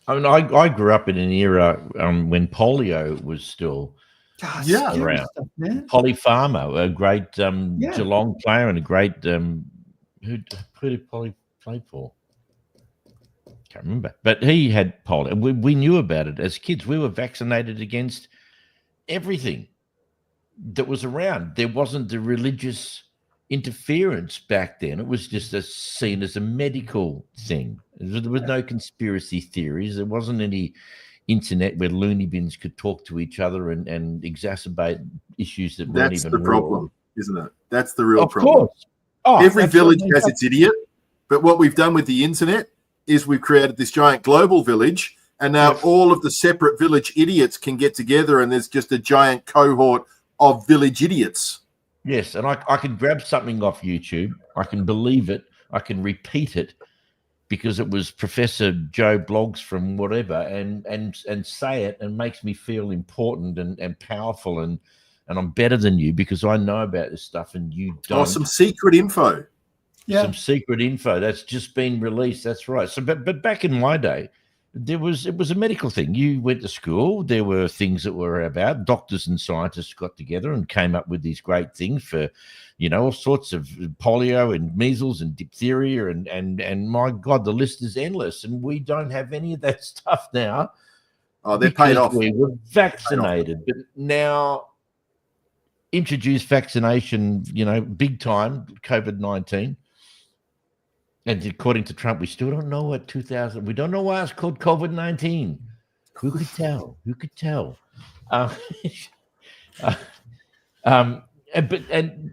I mean, I grew up in an era when polio was still around. Stuff, man. Polly Farmer, a great Geelong player and a great who did Polly play for? Can't remember, but he had polio. We knew about it as kids. We were vaccinated against everything that was around. There wasn't the religious interference back then. It was just seen as a medical thing. There was no conspiracy theories. There wasn't any internet where loony bins could talk to each other and exacerbate issues that weren't even real. That's the problem, isn't it? That's the real problem. Of course. Every village has its idiot, but what we've done with the internet is we've created this giant global village, and now all of the separate village idiots can get together, and there's just a giant cohort of village idiots. Yes, and I can grab something off YouTube. I can believe it. I can repeat it because it was Professor Joe Bloggs from whatever, and say it, and makes me feel important and powerful, and I'm better than you because I know about this stuff and you don't. Oh, some secret info. Yeah. Some secret info that's just been released. That's right. So, but back in my day, it was a medical thing. You went to school. There were things that were about. Doctors and scientists got together and came up with these great things for, all sorts of polio and measles and diphtheria and my God, the list is endless. And we don't have any of that stuff now. Oh, they're paid off. We were vaccinated, but now introduce vaccination, big time, COVID-19. And according to Trump, we still don't know what 2000. We don't know why it's called COVID-19. Who could tell? Who could tell? And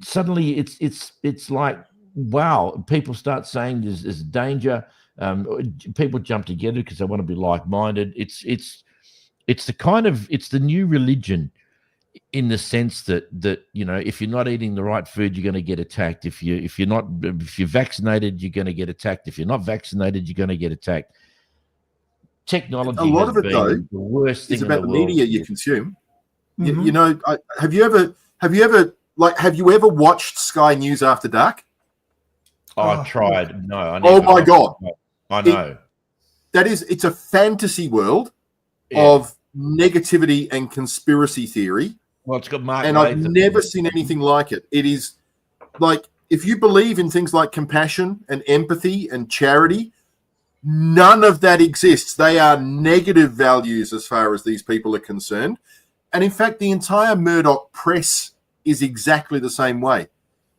suddenly it's like, wow. People start saying there's danger. People jump together because they want to be like-minded. It's the new religion in the sense that if you're not eating the right food, you're going to get attacked. If you're vaccinated, you're going to get attacked. If you're not vaccinated, you're going to get attacked. Technology A lot has of it, been though, the worst thing is in about the the world. media you consume. Mhm. You know, have you ever watched Sky News After Dark? I tried. No, I Oh never my got- God. I know. It's a fantasy world Yeah. of negativity and conspiracy theory. Well, it's got Mark And I've Latham. never seen anything like it. It is like, if you believe in things like compassion and empathy and charity, none of that exists. They are negative values as far as these people are concerned. And in fact, the entire Murdoch press is exactly the same way.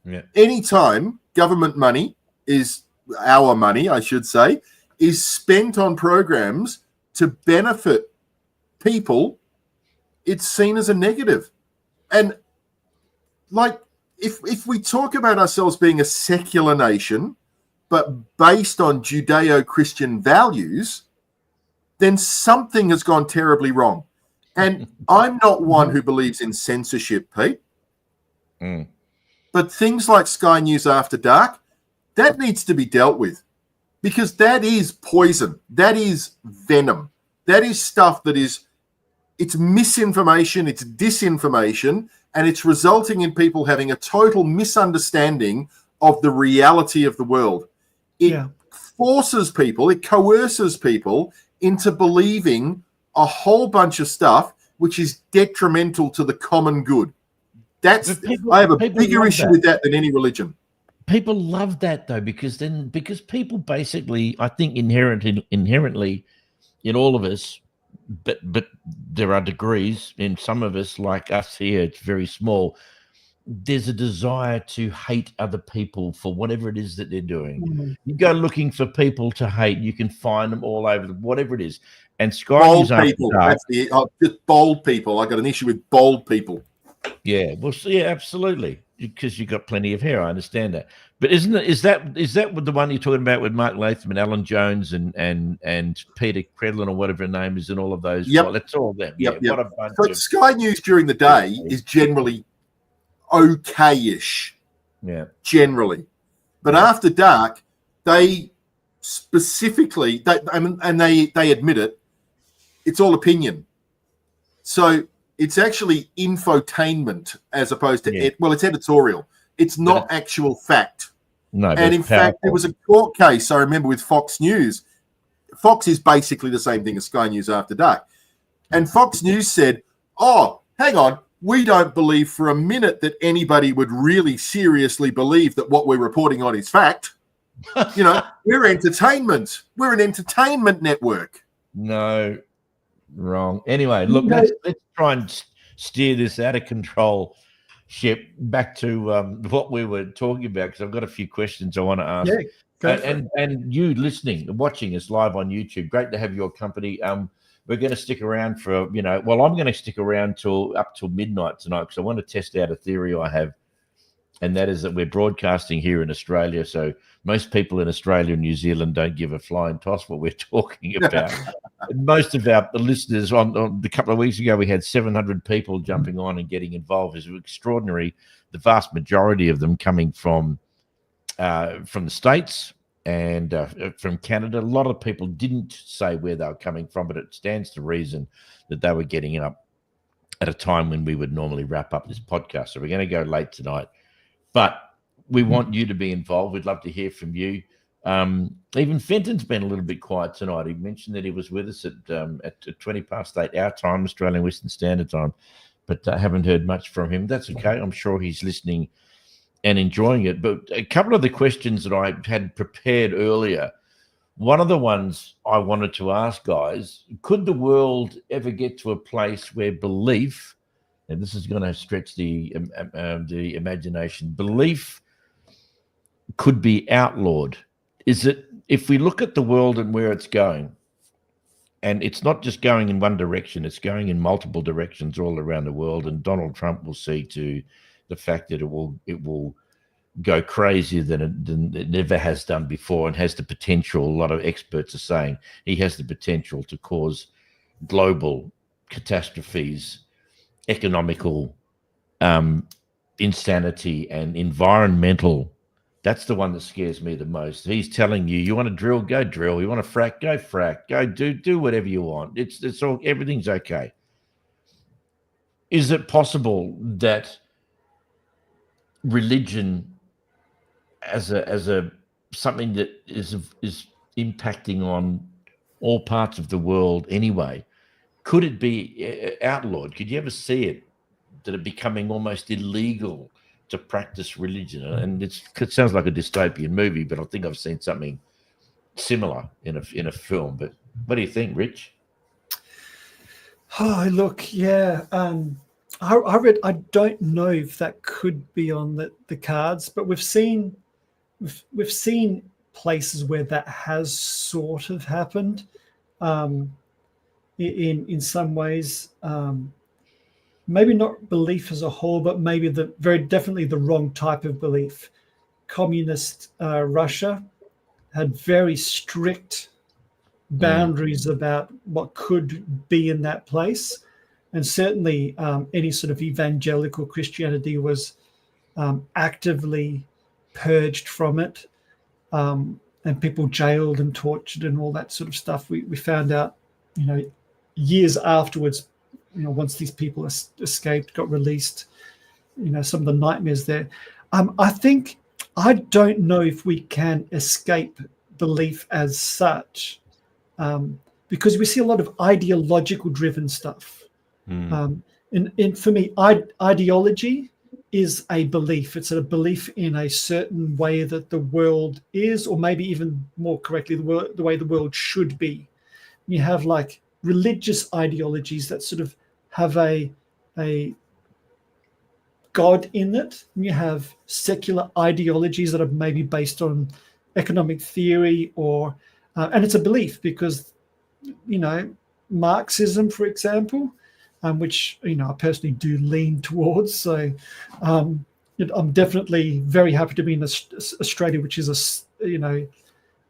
Yeah. Anytime government money is, our money, I should say, is spent on programs to benefit people, it's seen as a negative. And like, if we talk about ourselves being a secular nation, but based on Judeo-Christian values, then something has gone terribly wrong. And I'm not one who believes in censorship, Pete. Mm. But things like Sky News After Dark, that needs to be dealt with, because that is poison. That is venom. That is stuff that is, it's misinformation, it's disinformation, and it's resulting in people having a total misunderstanding of the reality of the world. It forces people, it coerces people into believing a whole bunch of stuff which is detrimental to the common good. I have a bigger issue with that than any religion. People love that, though, because people basically, I think, inherently in all of us, but there are degrees in some of us, like us here, it's very small. There's a desire to hate other people for whatever it is that they're doing. Mm-hmm. You go looking for people to hate, you can find them all over, whatever it is. And Sky Bold News people. After Dark, Just bold people. I got an issue with bold people. yeah, well, yeah, absolutely, because you've got plenty of hair. I understand that, but is that the one you're talking about with Mark Latham and Alan Jones and Peter Credlin or whatever her name is, and all of those? Yep. Well, that's all them. Yep, Yeah, yep. what a bunch But of Sky News during the day is generally okay-ish. yeah. Generally. But after dark, they specifically, they admit it, it's all opinion. So it's actually infotainment as opposed to, it's editorial. It's not actual fact. No, but and in it's powerful. fact, there was a court case, I remember, with Fox News. Fox is basically the same thing as Sky News After Dark. And Fox News said, oh, hang on, we don't believe for a minute that anybody would really seriously believe that what we're reporting on is fact. You know, we're entertainment. We're an entertainment network. No, wrong. Anyway, look, let's try and steer this out of control ship back to what we were talking about, because I've got a few questions I want to ask. Yeah, and you listening, watching us live on YouTube, great to have your company. We're going to stick around for, I'm going to stick around up till midnight tonight, because I want to test out a theory I have, and that is that we're broadcasting here in Australia. So most people in Australia and New Zealand don't give a flying toss what we're talking about. Most of our listeners, on a couple of weeks ago, we had 700 people jumping on and getting involved. It's extraordinary. The vast majority of them coming from the States and from Canada. A lot of people didn't say where they were coming from, but it stands to reason that they were getting up at a time when we would normally wrap up this podcast. So we're going to go late tonight, but we want you to be involved. We'd love to hear from you. Even Fenton's been a little bit quiet tonight. He mentioned that he was with us at 8:20 our time, Australian Western Standard Time, but I haven't heard much from him. That's okay. I'm sure he's listening and enjoying it. But a couple of the questions that I had prepared earlier, one of the ones I wanted to ask, guys, could the world ever get to a place where belief, and this is going to stretch the imagination, belief could be outlawed? Is it, if we look at the world and where it's going, and it's not just going in one direction, it's going in multiple directions all around the world, and Donald Trump will see to the fact that it will go crazier than it never has done before, and has the potential, a lot of experts are saying, he has the potential to cause global catastrophes economical insanity and environmental. That's the one that scares me the most. He's telling you, you want to drill, go drill. You want to frack, go do whatever you want. It's all, everything's okay. Is it possible that religion as a something that is impacting on all parts of the world anyway, could it be outlawed? Could you ever see it, that it becoming almost illegal to practice religion? And it sounds like a dystopian movie, but I think I've seen something similar in a film. But what do you think, Rich? Oh, look, yeah. I read. I don't know if that could be on the cards, but we've seen places where that has sort of happened. In some ways, maybe not belief as a whole, but maybe very definitely the wrong type of belief. Communist Russia had very strict boundaries about what could be in that place, and certainly any sort of evangelical Christianity was actively purged from it, and people jailed and tortured and all that sort of stuff. We found out, years afterwards, once these people escaped, got released, some of the nightmares there. I don't know if we can escape belief as such, because we see a lot of ideological driven stuff. And for me, ideology is a belief. It's a belief in a certain way that the world is, or maybe even more correctly, the way the world should be. You have like religious ideologies that sort of have a God in it. And you have secular ideologies that are maybe based on economic theory, or and it's a belief because, Marxism, for example, which I personally do lean towards. So I'm definitely very happy to be in Australia, which is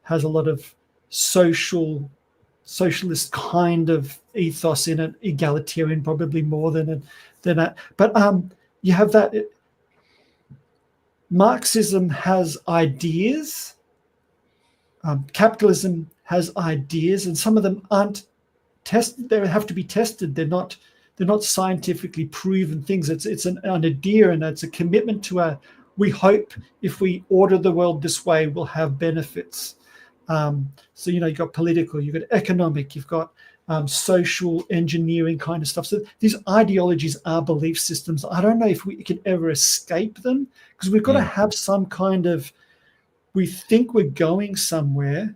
has a lot of socialist kind of ethos in it, egalitarian probably more than that. But you have that. Marxism has ideas. Capitalism has ideas, and some of them aren't tested. They have to be tested. They're not scientifically proven things. It's an idea, and it's a commitment to we hope if we order the world this way, we'll have benefits. So you've got political, you've got economic, you've got social engineering kind of stuff. So these ideologies are belief systems. I don't know if we can ever escape them, because we've got to have some kind of, we think we're going somewhere,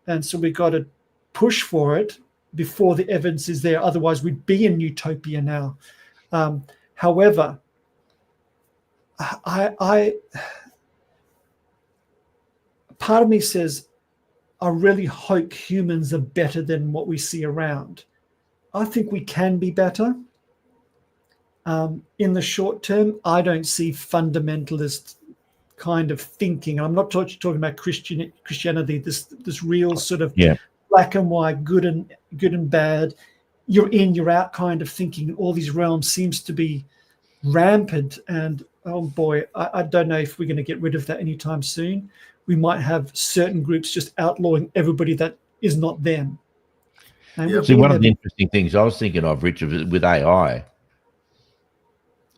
and so we've got to push for it before the evidence is there. Otherwise, we'd be in utopia now. However, I part of me says, I really hope humans are better than what we see around. I think we can be better. In the short term, I don't see fundamentalist kind of thinking. I'm not talking about Christianity, this real sort of black and white, good and bad, you're in, you're out kind of thinking. All these realms seems to be rampant, and oh boy, I don't know if we're going to get rid of that anytime soon. We might have certain groups just outlawing everybody that is not them. And see, one of the interesting things I was thinking of, Richard, with AI,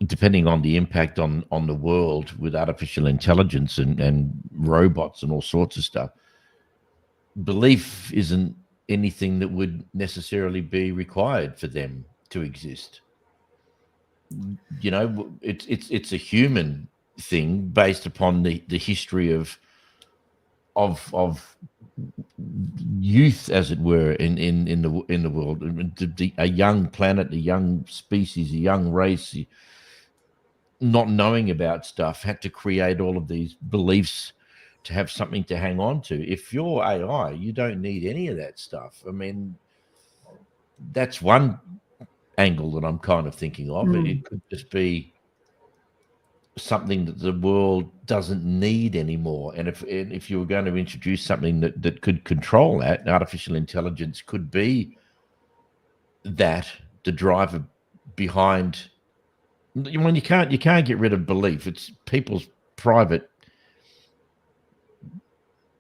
depending on the impact on the world with artificial intelligence and robots and all sorts of stuff, belief isn't anything that would necessarily be required for them to exist. It's a human thing based upon the history of youth, as it were, in the world. A young planet, a young species, a young race, not knowing about stuff, had to create all of these beliefs to have something to hang on to. If you're AI, you don't need any of that stuff. I mean, that's one angle that I'm kind of thinking of. It could just be something that the world doesn't need anymore. And if you were going to introduce something that could control that, artificial intelligence could be that, the driver behind. When you can't get rid of belief. It's people's private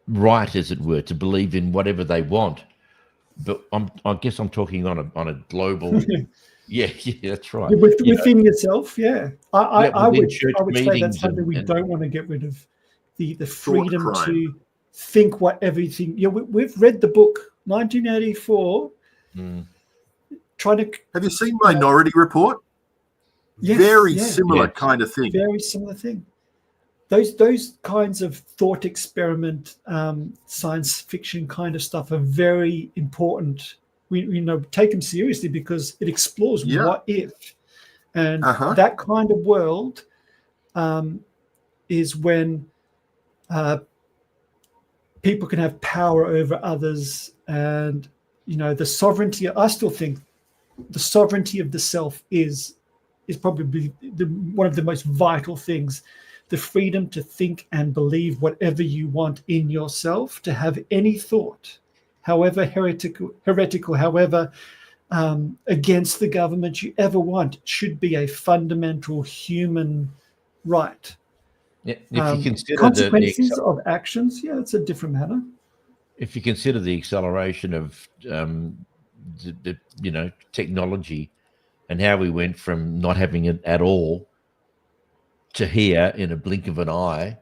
right, as it were, to believe in whatever they want. But I guess I'm talking on a global. Yeah, that's right. Within yourself, yeah. I would say that's something we and don't want to get rid of, the freedom to think whatever you think. Yeah, we've read the book 1984. Trying to. Have you seen Minority Report? Yes, very similar kind of thing. Very similar thing. Those kinds of thought experiment, science fiction kind of stuff are very important. We take them seriously because it explores what if, and that kind of world is when people can have power over others, and the sovereignty. I still think the sovereignty of the self is probably one of the most vital things. The freedom to think and believe whatever you want in yourself, to have any thought, however heretical, however against the government you ever want, should be a fundamental human right. Yeah, if you consider consequences of actions, it's a different matter. If you consider the acceleration of the technology and how we went from not having it at all to here in a blink of an eye,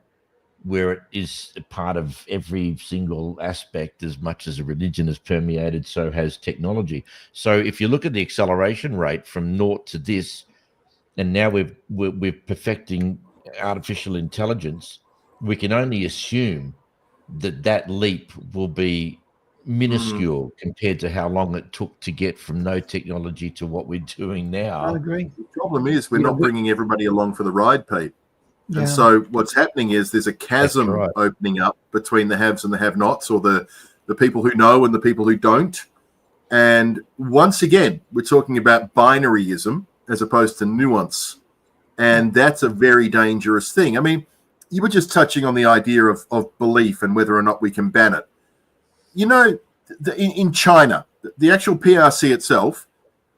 where it is a part of every single aspect, as much as a religion has permeated, so has technology. So if you look at the acceleration rate from naught to this, and now we're perfecting artificial intelligence, we can only assume that leap will be minuscule compared to how long it took to get from no technology to what we're doing now. I agree. The problem is we're not bringing everybody along for the ride, Pete. And so what's happening is there's a chasm opening up between the haves and the have-nots, or the people who know and the people who don't. And once again, we're talking about binaryism as opposed to nuance. And that's a very dangerous thing. I mean, you were just touching on the idea of belief and whether or not we can ban it. In China, the actual PRC itself,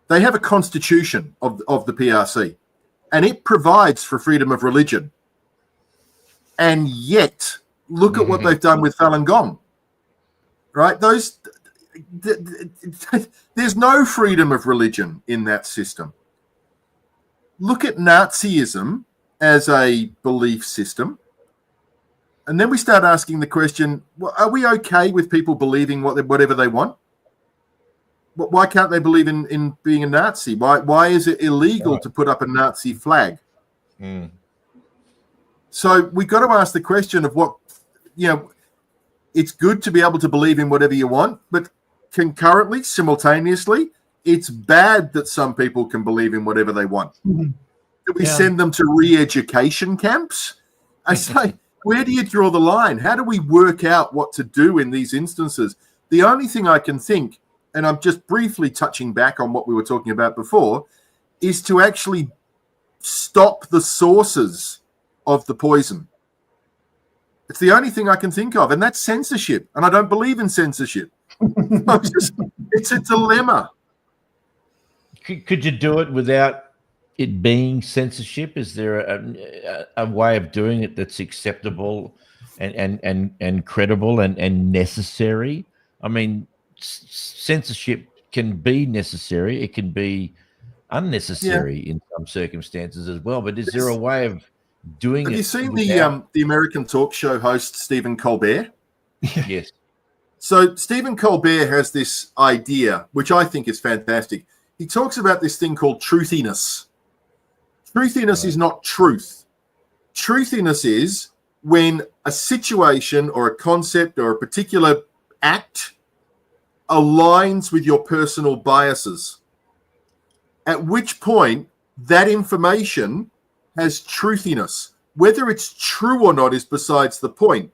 they have a constitution of the PRC, and it provides for freedom of religion. And yet, look at what they've done with Falun Gong, right? There's no freedom of religion in that system. Look at Nazism as a belief system. And then we start asking the question, well, are we okay with people believing whatever they want? Why can't they believe in being a Nazi? Why is it illegal to put up a Nazi flag? So we got to ask the question of it's good to be able to believe in whatever you want, but concurrently, simultaneously, it's bad that some people can believe in whatever they want. Do we send them to re-education camps? I say, where do you draw the line? How do we work out what to do in these instances? The only thing I can think, and I'm just briefly touching back on what we were talking about before, is to actually stop the sources of the poison. It's the only thing I can think of, and that's censorship. And I don't believe in censorship. It's a dilemma. Could you do it without it being censorship? Is there a way of doing it that's acceptable and credible and necessary? I mean, censorship can be necessary. It can be unnecessary in some circumstances as well. But is there a way of doing it? Have you seen the American talk show host Stephen Colbert? Yes. So Stephen Colbert has this idea, which I think is fantastic. He talks about this thing called truthiness. Truthiness is not truth. Truthiness is when a situation or a concept or a particular act aligns with your personal biases, at which point that information has truthiness. Whether it's true or not is besides the point.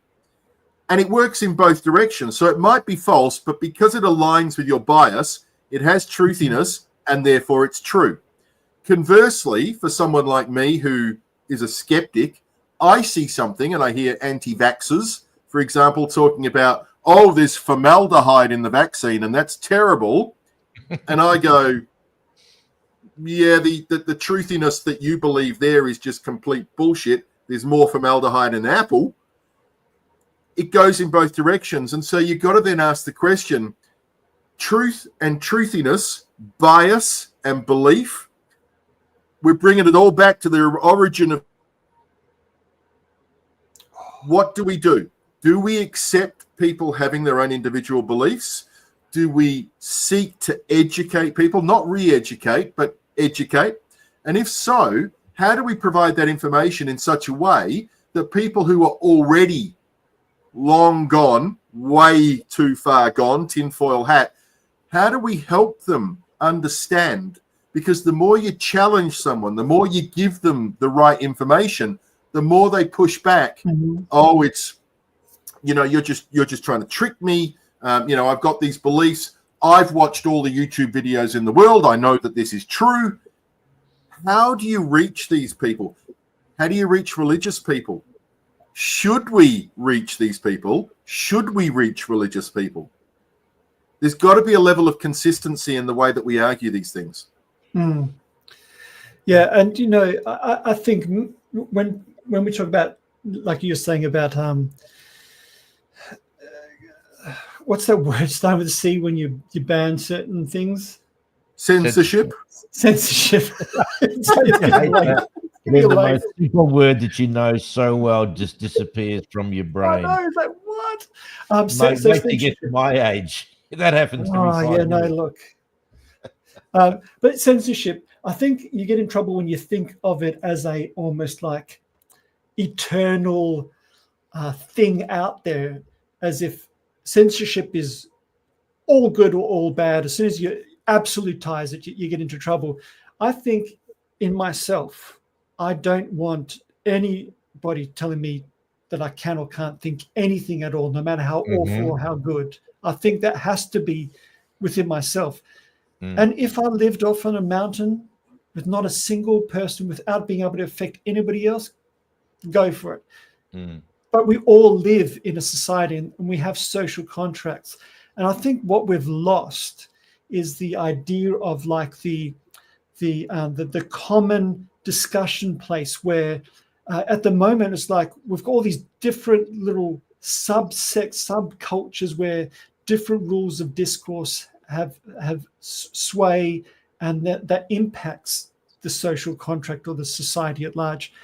And it works in both directions. So it might be false, but because it aligns with your bias, it has truthiness, and therefore it's true. Conversely, for someone like me who is a skeptic, I see something and I hear anti-vaxxers, for example, talking about, oh, there's formaldehyde in the vaccine and that's terrible. And I go, yeah, the truthiness that you believe there is just complete bullshit. There's more formaldehyde in apple. It goes in both directions. And so you've got to then ask the question, truth and truthiness, bias and belief, we're bringing it all back to the origin of what do we do? Do we accept people having their own individual beliefs? Do we seek to educate people, not re-educate, but educate? And if so, how do we provide that information in such a way that people who are already long gone, way too far gone, tinfoil hat, how do we help them understand? Because the more you challenge someone, the more you give them the right information, the more they push back. Mm-hmm. Oh, it's, you're just trying to trick me. I've got these beliefs. I've watched all the YouTube videos in the world. I know that this is true. How do you reach these people? How do you reach religious people? Should we reach these people? Should we reach religious people? There's got to be a level of consistency in the way that we argue these things. Mm. Yeah, and I think when we talk about, like you're saying about what's that word starting with a C when you ban certain things? Censorship. Censorship. The most simple word that you know so well just disappears from your brain. I know, it's like, what? Wait to get to my age. That happens to me. Oh, yeah, no, look. But censorship, I think you get in trouble when you think of it as a almost like eternal thing out there, as if censorship is all good or all bad. As soon as you absolutize it, you get into trouble. I think in myself, I don't want anybody telling me that I can or can't think anything at all, no matter how awful or how good. I think that has to be within myself. And if I lived off on a mountain with not a single person, without being able to affect anybody else, go for it. But we all live in a society and we have social contracts. And I think what we've lost is the idea of like the common discussion place where at the moment it's like we've got all these different little subcultures where different rules of discourse have sway, and that impacts the social contract or the society at large.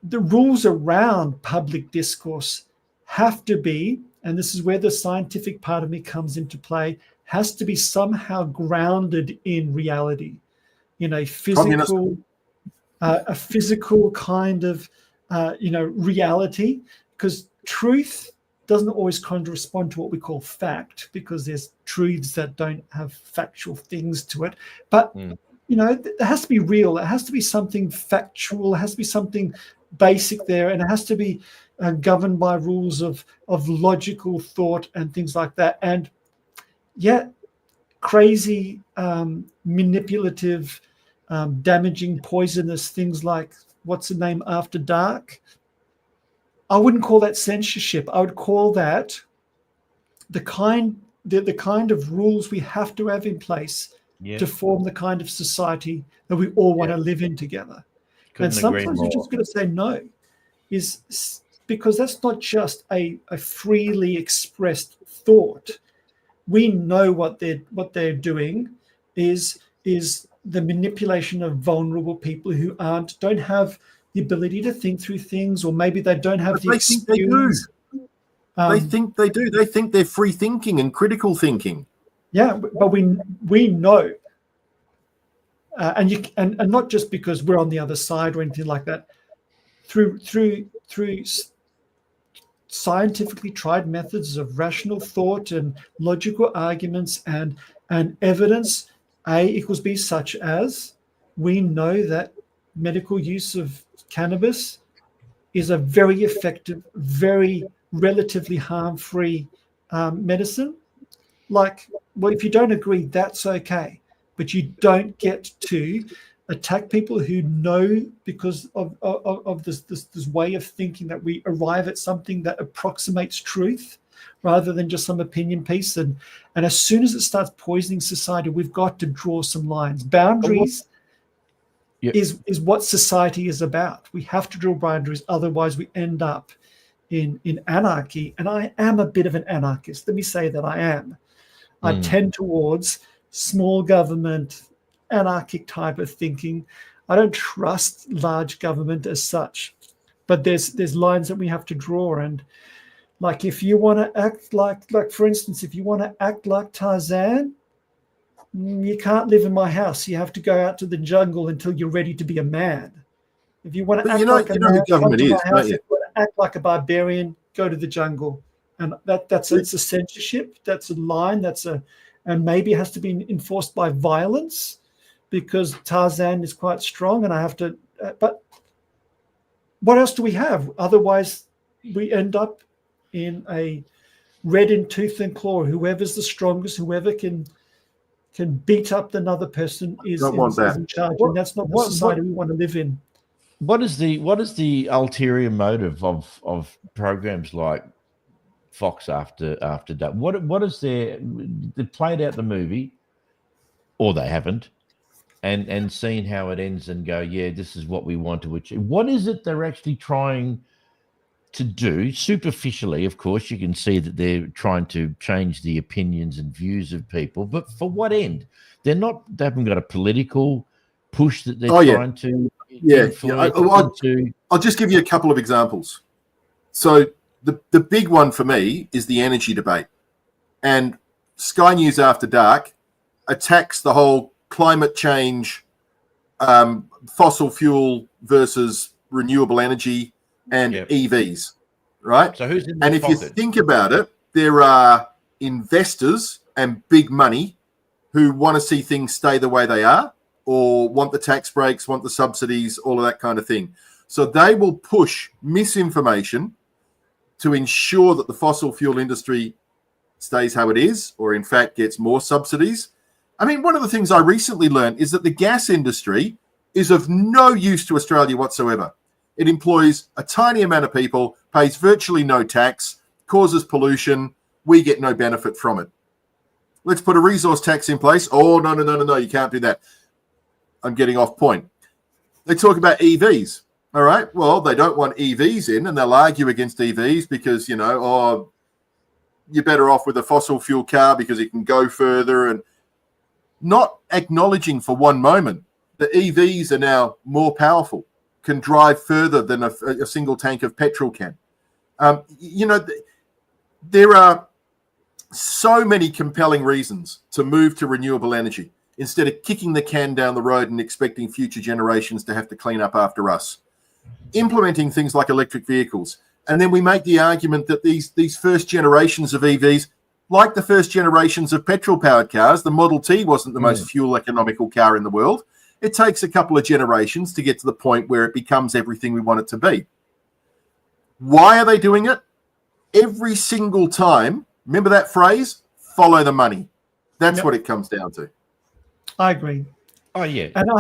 The rules around public discourse have to be, and this is where the scientific part of me comes into play, has to be somehow grounded in reality, in a physical kind of reality, because truth doesn't always correspond to what we call fact, because there's truths that don't have factual things to it. But it has to be real. It has to be something factual. It has to be something basic there, and it has to be governed by rules of logical thought and things like that. And yet, crazy, manipulative, damaging, poisonous things like what's the name After Dark. I wouldn't call that censorship. I would call that the kind of rules we have to have in place to form the kind of society that we all want to live in together. And sometimes you're just going to say no, is because that's not just a freely expressed thought. We know what they're doing is the manipulation of vulnerable people who don't have the ability to think through things, or maybe they don't have the experience. They think they do. They think they're free thinking and critical thinking. Yeah, but we know, and not just because we're on the other side or anything like that. Through scientifically tried methods of rational thought and logical arguments and evidence, A equals B, such as we know that medical use of cannabis is a very effective, very relatively harm-free medicine. Like, well, if you don't agree, that's okay, but you don't get to attack people who know, because of this way of thinking, that we arrive at something that approximates truth, rather than just some opinion piece. And as soon as it starts poisoning society, we've got to draw some lines. Boundaries is what society is about. We have to draw boundaries, otherwise we end up in anarchy. And I am a bit of an anarchist. Let me say that I am. I tend towards small government, anarchic type of thinking. I don't trust large government as such, but there's lines that we have to draw. And like, if you want to act like for instance, if you want to act like Tarzan, you can't live in my house. You have to go out to the jungle until you're ready to be a man. If you want to act like a man, the government come to is, my house. don't you? If you want to act like a barbarian, go to the jungle. And it's a censorship. That's a line. And maybe it has to be enforced by violence, because Tarzan is quite strong, and I have to. But what else do we have? Otherwise, we end up in a red in tooth and claw. Whoever's the strongest, whoever can beat up another person is in charge, and that's not the society we want to live in. What is the ulterior motive of programs like Fox After Dark? What is their? They played out the movie, or they haven't, and seen how it ends and go, yeah, this is what we want to achieve. What is it they're actually trying to do? Superficially, of course, you can see that they're trying to change the opinions and views of people, but for what end? They haven't got a political push that they're trying to influence into. I'll just give you a couple of examples. So the big one for me is the energy debate, and Sky News After Dark attacks the whole climate change, fossil fuel versus renewable energy, and EVs, right? So who's in and if pocket? You think about it, there are investors and big money who want to see things stay the way they are, or want the tax breaks, want the subsidies, all of that kind of thing. So they will push misinformation to ensure that the fossil fuel industry stays how it is, or in fact gets more subsidies. I mean, one of the things I recently learned is that the gas industry is of no use to Australia whatsoever. It employs a tiny amount of people, pays virtually no tax, causes pollution. We get no benefit from it. Let's put a resource tax in place. Oh, no, you can't do that. I'm getting off point. They talk about EVs. All right, well, they don't want EVs in, and they'll argue against EVs because, you're better off with a fossil fuel car because it can go further, and not acknowledging for one moment that EVs are now more powerful, can drive further than a single tank of petrol can. There are so many compelling reasons to move to renewable energy instead of kicking the can down the road and expecting future generations to have to clean up after us. Implementing things like electric vehicles. And then we make the argument that these first generations of EVs, like the first generations of petrol-powered cars, the Model T wasn't the most fuel economical car in the world. It takes a couple of generations to get to the point where it becomes everything we want it to be. Why are they doing it? Every single time, remember that phrase? Follow the money. That's what it comes down to. I agree. Oh, yeah. And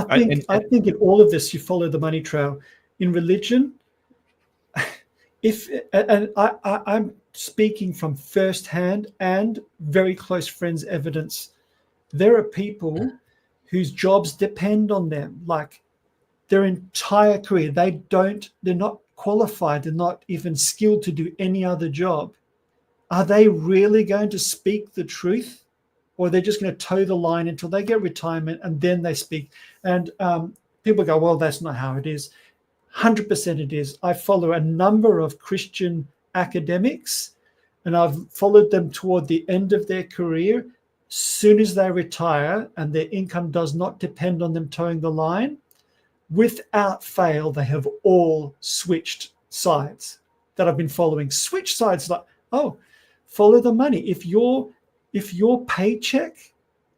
I think in all of this, you follow the money trail. In religion, I'm speaking from firsthand and very close friends' evidence. There are people whose jobs depend on them, like their entire career. They're not qualified, they're not even skilled to do any other job. Are they really going to speak the truth? Or they're just going to toe the line until they get retirement and then they speak? And people go, well, that's not how it is. 100% it is. I follow a number of Christian academics, and I've followed them toward the end of their career. Soon as they retire and their income does not depend on them towing the line, without fail, they have all switched sides that I've been following. Switch sides, like, follow the money. If your paycheck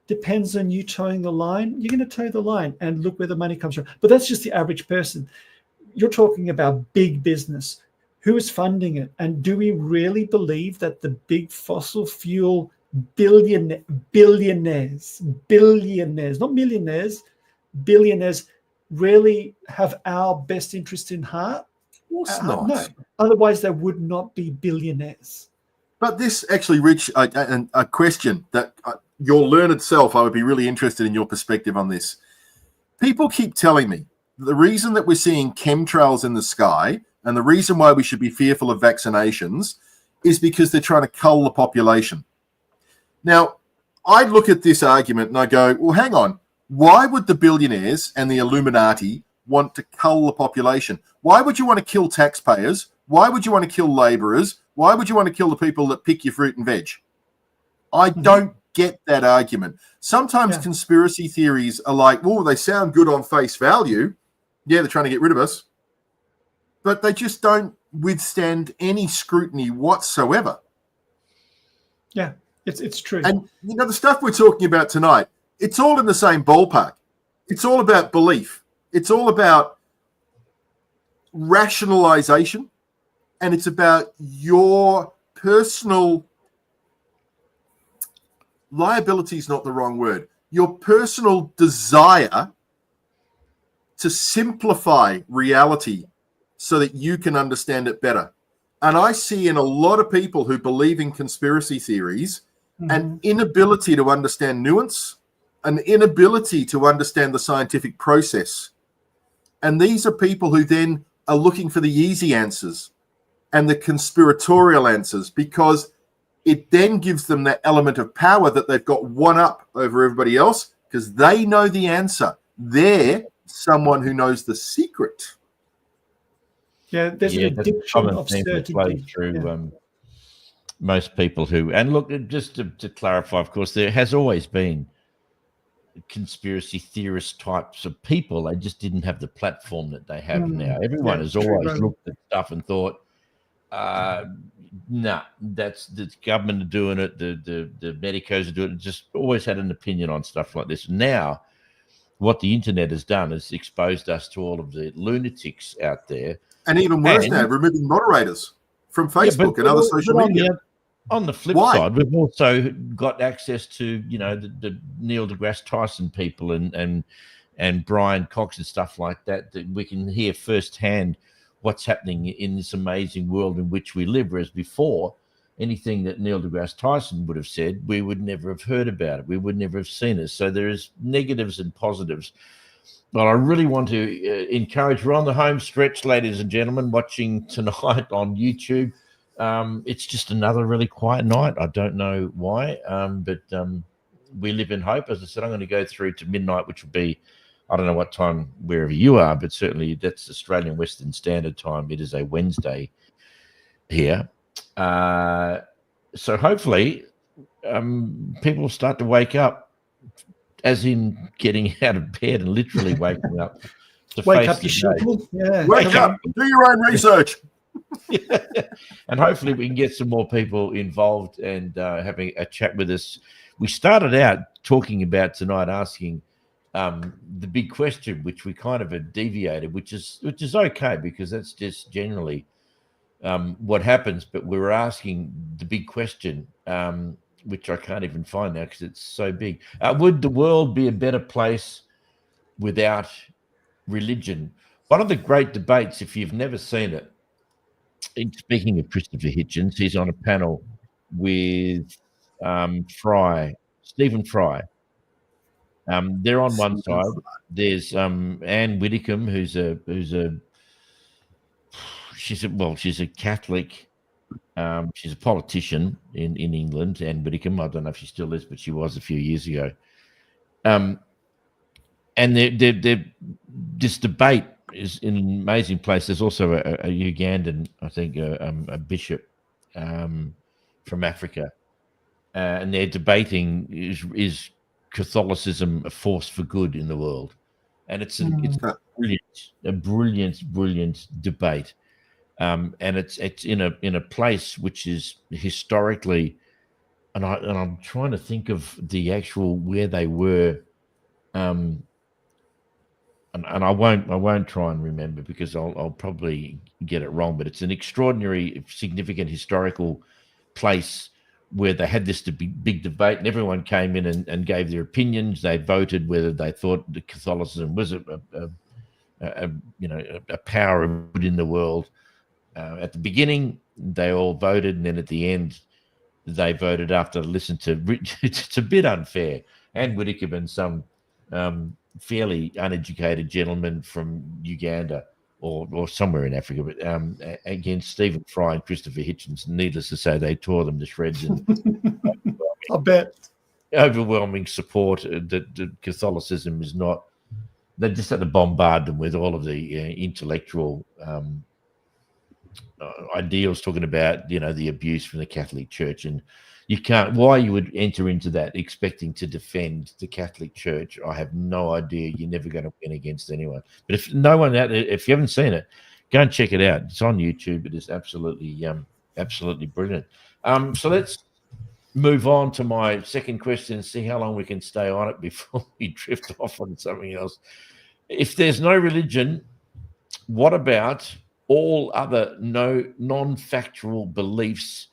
depends on you towing the line, you're going to toe the line, and look where the money comes from. But that's just the average person. You're talking about big business. Who is funding it? And do we really believe that the big fossil fuel billionaires, not millionaires, billionaires, really have our best interest in heart? Of course not. No. Otherwise, they would not be billionaires. But this actually, Rich, a question that your learned self, I would be really interested in your perspective on this. People keep telling me the reason that we're seeing chemtrails in the sky and the reason why we should be fearful of vaccinations is because they're trying to cull the population. Now, I look at this argument and I go, well, hang on. Why would the billionaires and the Illuminati want to cull the population? Why would you want to kill taxpayers? Why would you want to kill laborers? Why would you want to kill the people that pick your fruit and veg? I don't get that argument. Sometimes conspiracy theories are like, well, they sound good on face value. Yeah, they're trying to get rid of us. But they just don't withstand any scrutiny whatsoever. Yeah, it's true. And, you know, the stuff we're talking about tonight, it's all in the same ballpark. It's all about belief. It's all about rationalization. And it's about your personal liability is not the wrong word. Your personal desire to simplify reality so that you can understand it better. And I see in a lot of people who believe in conspiracy theories an inability to understand nuance, an inability to understand the scientific process. And these are people who then are looking for the easy answers and the conspiratorial answers, because it then gives them that element of power that they've got one up over everybody else because they know the answer. They're someone who knows the secret. Yeah, there's an addiction of certainty through most people who, and look, just to clarify, of course, there has always been conspiracy theorist types of people. They just didn't have the platform that they have now. Everyone has always looked at stuff and thought, no, that's the government are doing it, the medicos are doing it. Just always had an opinion on stuff like this. Now, what the internet has done is exposed us to all of the lunatics out there. And even worse now, removing moderators from Facebook and other social media. On the flip side, we've also got access to, you know, the Neil deGrasse Tyson people and Brian Cox and stuff like that, that we can hear firsthand what's happening in this amazing world in which we live. Whereas before, anything that Neil deGrasse Tyson would have said, we would never have heard about it. We would never have seen it. So there is negatives and positives. But I really want to encourage, we're on the home stretch, ladies and gentlemen, watching tonight on YouTube. It's just another really quiet night. I don't know why, but we live in hope. As I said, I'm going to go through to midnight, which will be, I don't know what time wherever you are, but certainly that's Australian Western Standard Time. It is a Wednesday here. So hopefully people will start to wake up, as in getting out of bed and literally waking up. To wake up, you sheeple. Yeah. Wake up, do your own research. And hopefully we can get some more people involved and having a chat with us. We started out talking about tonight, asking the big question, which we kind of had deviated, which is okay, because that's just generally what happens. But we were asking the big question, which I can't even find now because it's so big. Would the world be a better place without religion? One of the great debates, if you've never seen it, speaking of Christopher Hitchens, he's on a panel with Stephen Fry. They're on one side. There's Anne Widdecombe, she's a Catholic. She's a politician in England. Anne Widdecombe, I don't know if she still is, but she was a few years ago. And this debate is in an amazing place. There's also a Ugandan, I think, a bishop from Africa, and they're debating is Catholicism a force for good in the world, and it's a brilliant debate, and it's in a place which is historically, and I'm trying to think of the actual where they were. And I won't try and remember because I'll probably get it wrong, but it's an extraordinary, significant historical place where they had this big debate, and everyone came in and gave their opinions. They voted whether they thought that Catholicism was a power in the world. At the beginning, they all voted, and then at the end, they voted after listening to it's a bit unfair. And Whittaker and some fairly uneducated gentleman from Uganda or somewhere in Africa, but against Stephen Fry and Christopher Hitchens. Needless to say, they tore them to shreds. And I bet. overwhelming support that Catholicism is not. They just had to bombard them with all of the intellectual ideals, talking about the abuse from the Catholic Church, and you can't. Why you would enter into that expecting to defend the Catholic Church, I have no idea. You're never going to win against anyone. But if no one out there, if you haven't seen it, go and check it out. It's on YouTube. It is absolutely brilliant. So let's move on to my second question and see how long we can stay on it before we drift off on something else. If there's no religion, what about all other non-factual beliefs?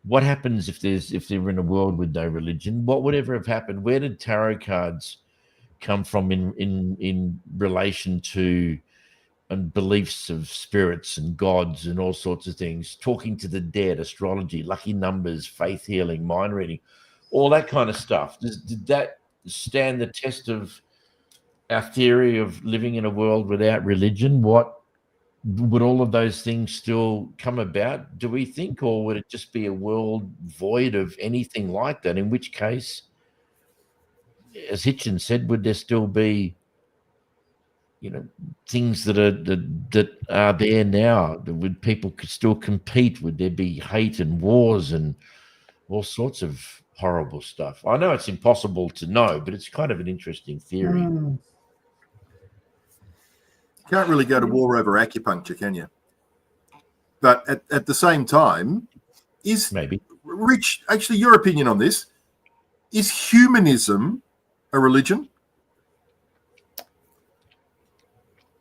What happens if they're in a world with no religion? What would ever have happened? Where did tarot cards come from in relation to beliefs of spirits and gods and all sorts of things? Talking to the dead, astrology, lucky numbers, faith healing, mind reading, all that kind of stuff. Did that stand the test of our theory of living in a world without religion? What would all of those things still come about, do we think, or would it just be a world void of anything like that? In which case, as Hitchens said, would there still be, things that are there now? Would people still compete? Would there be hate and wars and all sorts of horrible stuff? I know it's impossible to know, but it's kind of an interesting theory. Can't really go to war over acupuncture, can you? But at the same time, Maybe. Rich, actually, your opinion on this, is humanism a religion?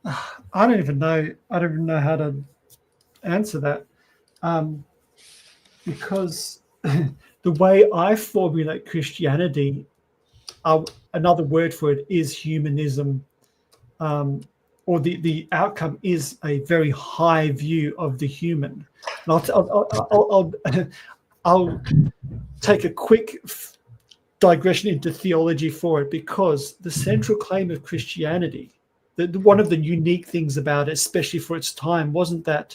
I don't even know how to answer that, because the way I formulate Christianity, another word for it is humanism, or the outcome is a very high view of the human. And I'll take a quick digression into theology for it, because the central claim of Christianity, one of the unique things about it, especially for its time, wasn't that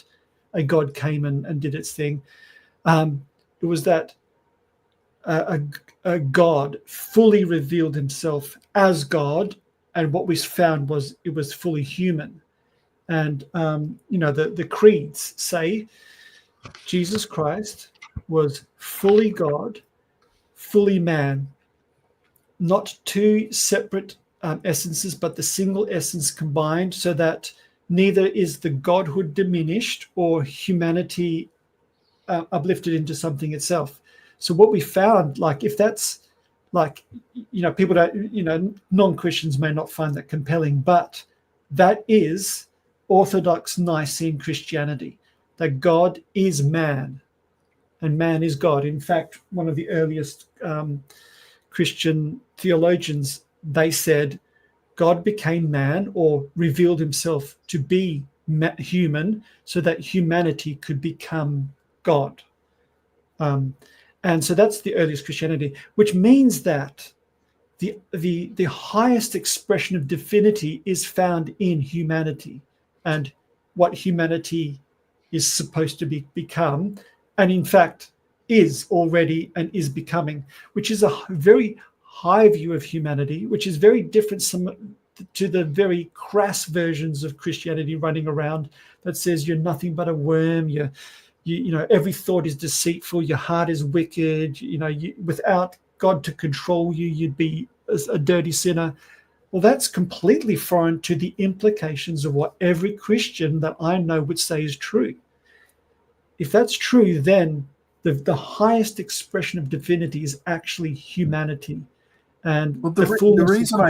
a God came and did its thing. It was that a God fully revealed himself as God, and what we found was it was fully human. And the creeds say Jesus Christ was fully God, fully man, not two separate essences, but the single essence combined, so that neither is the godhood diminished or humanity uplifted into something itself. So what we found, if that's people don't, non-Christians may not find that compelling, but that is Orthodox Nicene Christianity, that God is man and man is God. In fact, one of the earliest Christian theologians, they said God became man, or revealed himself to be human, so that humanity could become God. And so that's the earliest Christianity, which means that the highest expression of divinity is found in humanity, and what humanity is supposed to become, and in fact is already and is becoming, which is a very high view of humanity, which is very different to the very crass versions of Christianity running around that says you're nothing but a worm, every thought is deceitful, your heart is wicked, without God to control you, you'd be a dirty sinner. Well, that's completely foreign to the implications of what every Christian that I know would say is true. If that's true, then the highest expression of divinity is actually humanity. And the reason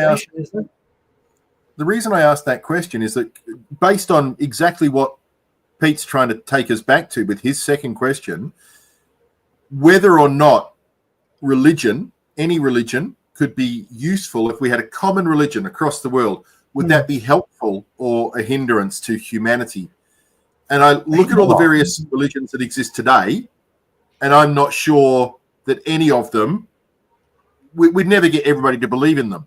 I asked that question is that, based on exactly what Pete's trying to take us back to with his second question, whether or not any religion, could be useful if we had a common religion across the world, would that be helpful or a hindrance to humanity? And I look at all the various religions that exist today, and I'm not sure that any of them, we'd never get everybody to believe in them.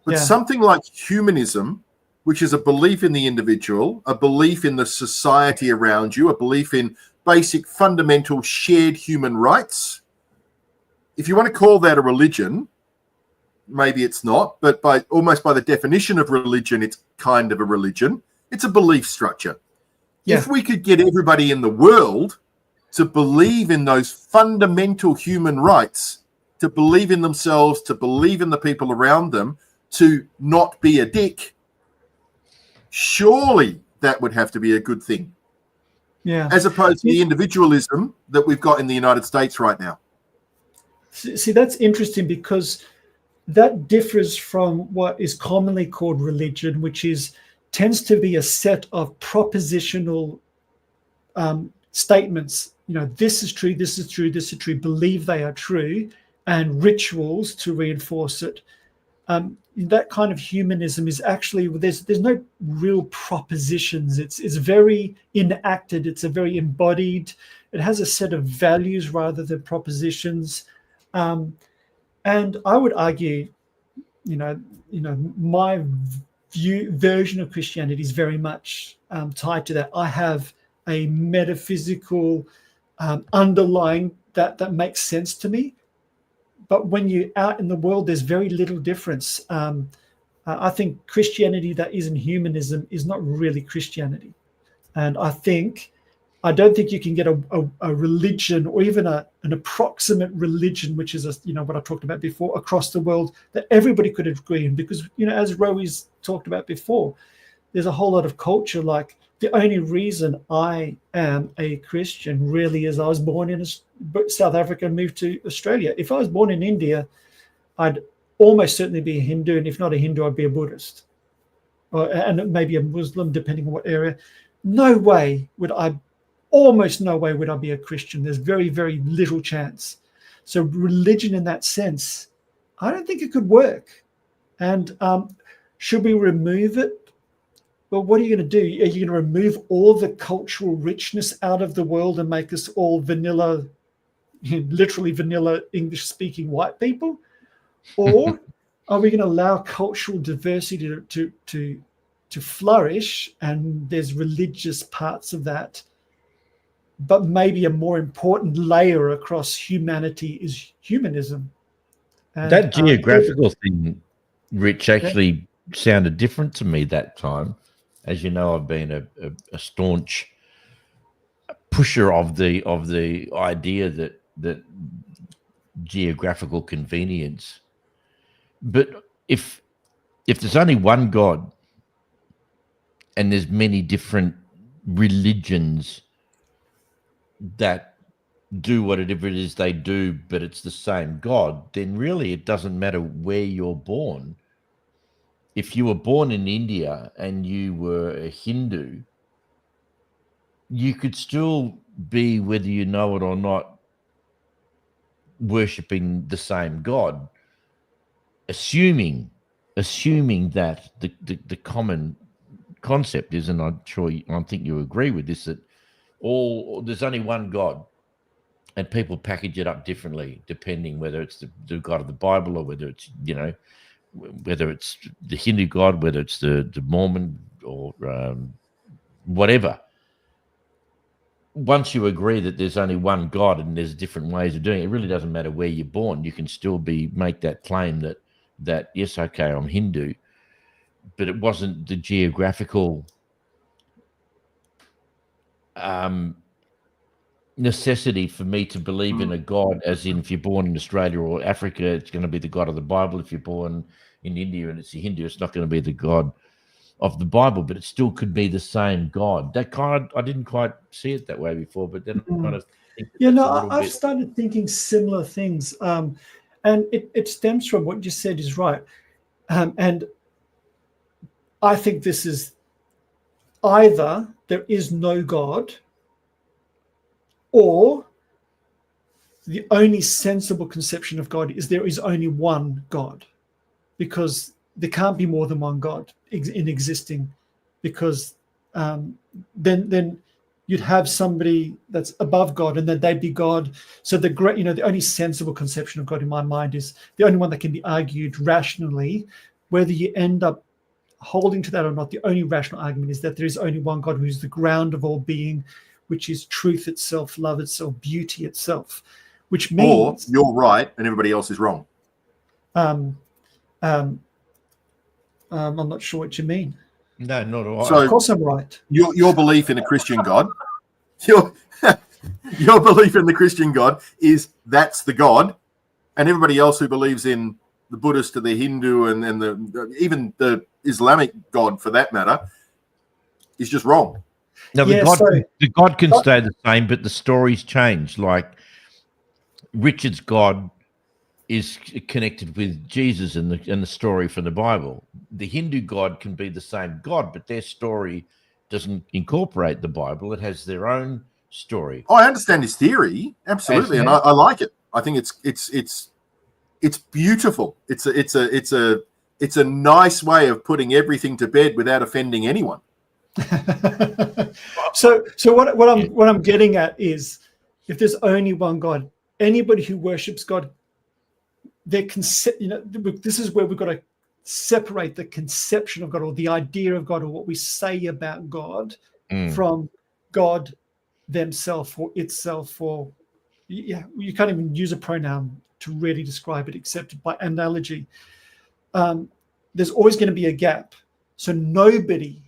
But something like humanism, which is a belief in the individual, a belief in the society around you, a belief in basic fundamental shared human rights. If you want to call that a religion, maybe it's not, but almost by the definition of religion, it's kind of a religion. It's a belief structure. Yeah. If we could get everybody in the world to believe in those fundamental human rights, to believe in themselves, to believe in the people around them, to not be a dick, surely that would have to be a good thing. Yeah. As opposed to the individualism that we've got in the United States right now. See, that's interesting because that differs from what is commonly called religion, which tends to be a set of propositional statements. This is true, this is true, this is true, believe they are true, and rituals to reinforce it. That kind of humanism is actually, there's no real propositions. It's very enacted. It's a very embodied. It has a set of values rather than propositions. And I would argue, my version of Christianity is very much tied to that. I have a metaphysical underlying that makes sense to me. But when you're out in the world, there's very little difference. I think Christianity that isn't humanism is not really Christianity. And I don't think you can get a religion or even an approximate religion, which is what I talked about before, across the world that everybody could agree on. Because, as Rowi's talked about before, there's a whole lot of culture. Like the only reason I am a Christian really is I was born in South Africa and moved to Australia. If I was born in India, I'd almost certainly be a Hindu, and if not a Hindu, I'd be a Buddhist, and maybe a Muslim, depending on what area. Almost no way would I be a Christian. There's very, very little chance. So religion in that sense, I don't think it could work. And should we remove it? Well, what are you going to do? Are you going to remove all the cultural richness out of the world and make us all vanilla, literally vanilla English-speaking white people? Or are we going to allow cultural diversity to flourish, and there's religious parts of that, but maybe a more important layer across humanity is humanism? And, that geographical thing, Rich, actually sounded different to me that time. As you know, I've been a staunch pusher of the idea that geographical convenience. But if there's only one God and there's many different religions that do whatever it is they do, but it's the same God, then really it doesn't matter where you're born. If you were born in India and you were a Hindu, you could still be, whether you know it or not, worshipping the same God, assuming that the common concept is, and I think you agree with this, that there's only one God, and people package it up differently depending whether it's the God of the Bible or whether it's whether it's the Hindu God, whether it's the Mormon or whatever. Once you agree that there's only one God and there's different ways of doing it, it really doesn't matter where you're born. You can still make that claim that yes, okay, I'm Hindu, but it wasn't the geographical necessity for me to believe in a God, as in if you're born in Australia or Africa, it's going to be the God of the Bible. If you're born in India and it's a Hindu, it's not going to be the God of the Bible, but it still could be the same God. That kind of, I didn't quite see it that way before, but then I kind of think I've started thinking similar things, and it stems from what you said is right, and I think this is either there is no God, or the only sensible conception of God is there is only one God, because there can't be more than one God in existing, because then you'd have somebody that's above God, and then they'd be God. So the great, the only sensible conception of God in my mind is the only one that can be argued rationally. Whether you end up holding to that or not, the only rational argument is that there is only one God who is the ground of all being, which is truth itself, love itself, beauty itself, which means... Or you're right and everybody else is wrong. I'm not sure what you mean. No, not at all. So Of course I'm right. your belief in a Christian God, your belief in the Christian God is that's the God, and everybody else who believes in the Buddhist or the Hindu and even the Islamic God for that matter is just wrong. Now the God can stay the same, but the stories change. Like Richard's God is connected with Jesus and the story from the Bible. The Hindu God can be the same God, but their story doesn't incorporate the Bible. It has their own story. Oh, I understand his theory, absolutely, and I like it. I think it's beautiful. It's a nice way of putting everything to bed without offending anyone. So what I'm getting at is, if there's only one God, anybody who worships God, this is where we've got to separate the conception of God or the idea of God or what we say about God from God themselves or itself, or you can't even use a pronoun to really describe it except by analogy. There's always going to be a gap. So nobody,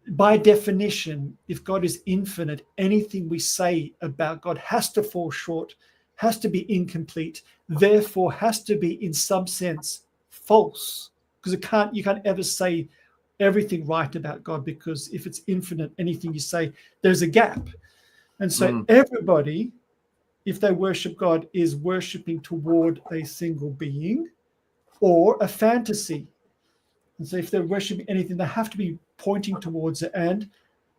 by definition, if God is infinite, anything we say about God has to fall short, has to be incomplete, therefore has to be in some sense false, because you can't ever say everything right about God, because if it's infinite, anything you say, there's a gap. And so everybody, if they worship God, is worshiping toward a single being or a fantasy. And so if they're worshiping anything, they have to be pointing towards it. And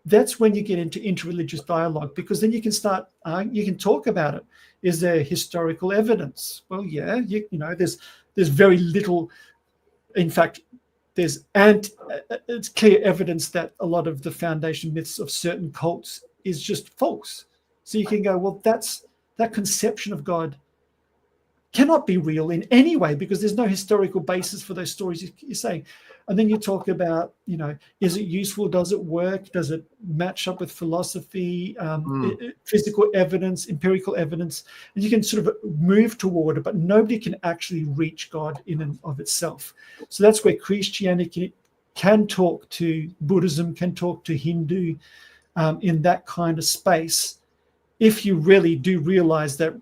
that's when you get into interreligious dialogue, because then you can start, you can talk about it. Is there historical evidence? Well, yeah, there's very little. In fact, it's clear evidence that a lot of the foundation myths of certain cults is just false. So you can go, well, that conception of God cannot be real in any way, because there's no historical basis for those stories you're saying. And then you talk about, is it useful? Does it work? Does it match up with philosophy, physical evidence, empirical evidence? And you can sort of move toward it, but nobody can actually reach God in and of itself. So that's where Christianity can talk to Buddhism, can talk to Hindu in that kind of space. If you really do realize that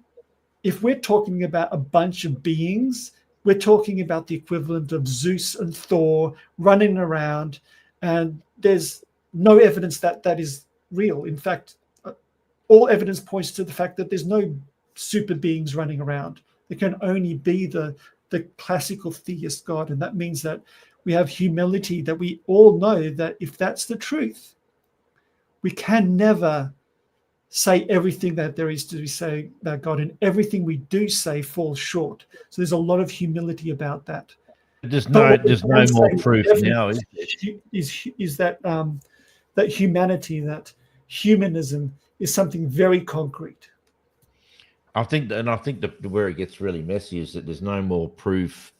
if we're talking about a bunch of beings, we're talking about the equivalent of Zeus and Thor running around, and there's no evidence that that is real. In fact, all evidence points to the fact that there's no super beings running around. There can only be the classical theist God, and that means that we have humility, that we all know that if that's the truth, we can never say everything that there is to be said about God, and everything we do say falls short. So there's a lot of humility about that. There's no more proof now, is there? Is that that humanity, that humanism is something very concrete. I think that where it gets really messy is that there's no more proof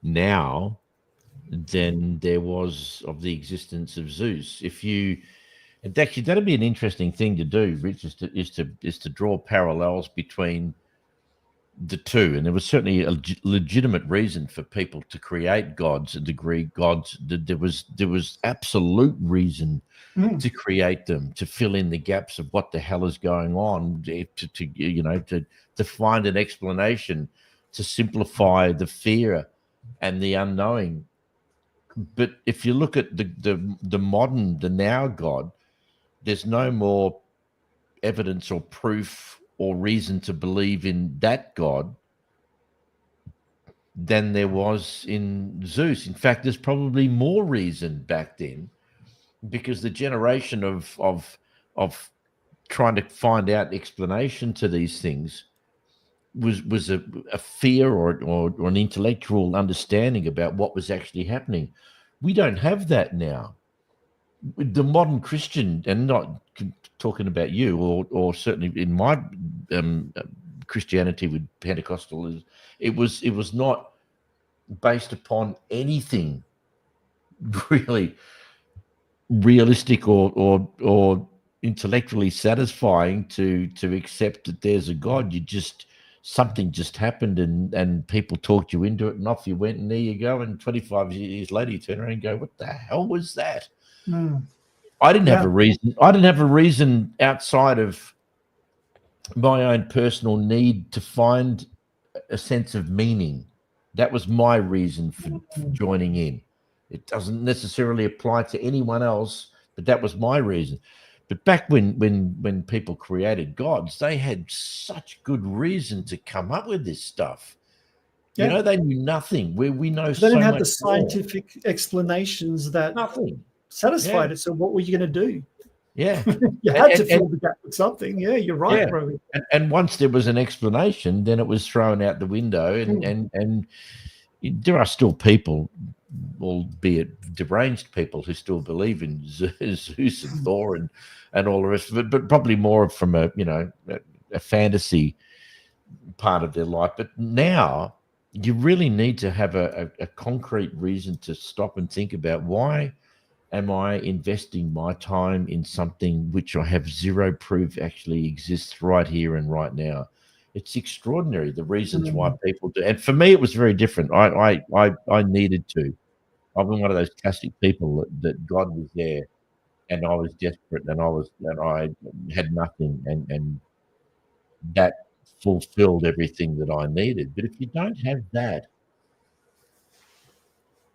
now than there was of the existence of Zeus. And actually, that'd be an interesting thing to do, Rich, is to draw parallels between the two. And there was certainly a legitimate reason for people to create gods, a degree gods. There was absolute reason to create them, to fill in the gaps of what the hell is going on, to find an explanation, to simplify the fear and the unknowing. But if you look at the modern, the now God, there's no more evidence or proof or reason to believe in that God than there was in Zeus. In fact, there's probably more reason back then, because the generation of trying to find out explanation to these things was a fear or an intellectual understanding about what was actually happening. We don't have that now. the modern Christian, and not talking about you, or certainly in my Christianity with Pentecostal, it was not based upon anything really realistic or intellectually satisfying to accept that there's a God. Something just happened, and people talked you into it, and off you went, and there you go. And 25 years later, you turn around and go, "What the hell was that?" Mm. I didn't have Yeah. a reason. I didn't have a reason outside of my own personal need to find a sense of meaning. That was my reason for joining in. It doesn't necessarily apply to anyone else, but that was my reason. But back when people created gods, they had such good reason to come up with this stuff. Yeah. You know, they knew nothing. We know They so didn't have much the scientific explanations that nothing. satisfied it. So what were you going to do? Yeah. You had to fill the gap with something. Yeah, you're right, bro. And once there was an explanation, then it was thrown out the window. And there are still people, albeit deranged people, who still believe in Zeus and Thor and all the rest of it, but probably more from a fantasy part of their life. But now you really need to have a concrete reason to stop and think about, why am I investing my time in something which I have zero proof actually exists right here and right now? It's extraordinary, the reasons why people do. And for me, it was very different. I needed to. I've been one of those classic people that God was there, and I was desperate, and I had nothing, and that fulfilled everything that I needed. But if you don't have that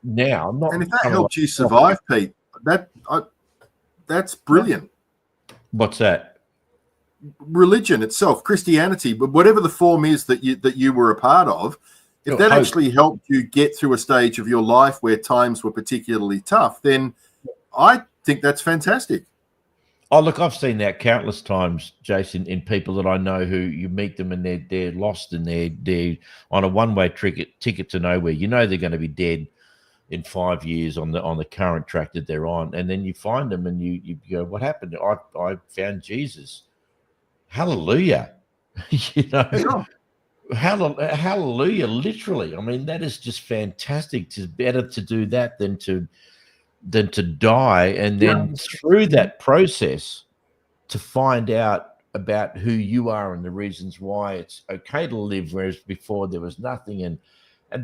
now, I'm not. And if that helped you survive, Pete, that's brilliant. What's that? Religion itself, Christianity, but whatever the form is that you were a part of, if that actually helped you get through a stage of your life where times were particularly tough, then I think that's fantastic. Oh, look, I've seen that countless times, Jason, in people that I know who you meet them and they're lost, and they're on a one-way ticket to nowhere. You know they're going to be dead in 5 years on the current track that they're on, and then you find them and you go, "What happened? I found Jesus." Hallelujah. Hallelujah, literally. I mean, that is just fantastic. It's better to do that than to die, and then through that process to find out about who you are and the reasons why it's okay to live, whereas before there was nothing. And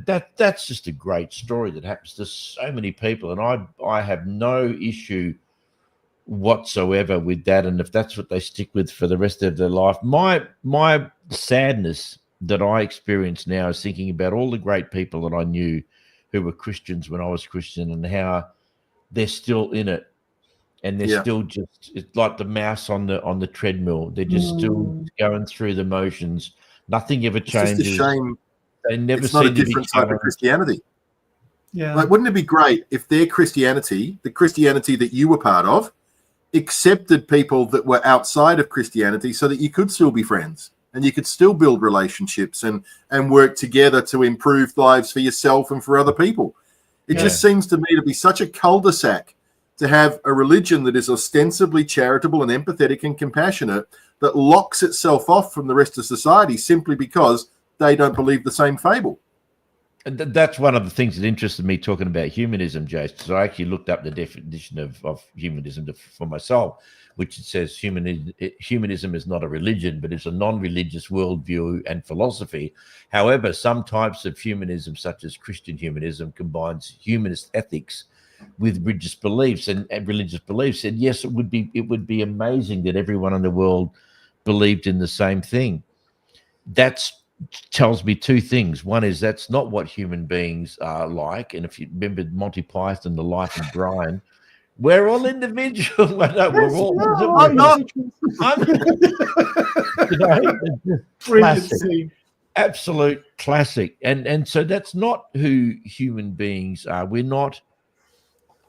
that's just a great story that happens to so many people, and I have no issue whatsoever with that. And if that's what they stick with for the rest of their life, my sadness that I experience now is thinking about all the great people that I knew who were Christians when I was Christian, and how they're still in it, and they're still just, it's like the mouse on the treadmill. They're just still going through the motions. Nothing ever changes. It's just a shame. They never it's not a seem to be different type of Christianity. Yeah. Like, wouldn't it be great if their Christianity, the Christianity that you were part of, accepted people that were outside of Christianity, so that you could still be friends and you could still build relationships and work together to improve lives for yourself and for other people? It just seems to me to be such a cul-de-sac to have a religion that is ostensibly charitable and empathetic and compassionate, that locks itself off from the rest of society simply because they don't believe the same fable. And that's one of the things that interested me talking about humanism, Jason. So I actually looked up the definition of humanism for myself, which it says humanism is not a religion, but it's a non-religious worldview and philosophy. However, some types of humanism, such as Christian humanism, combines humanist ethics with religious beliefs and religious beliefs. And yes, it would be amazing that everyone in the world believed in the same thing. That's tells me two things. One is that's not what human beings are like. And if you remember Monty Python, The Life of Brian, we're all individual. We're all. I'm not. Classic, absolute classic. And so that's not who human beings are. We're not.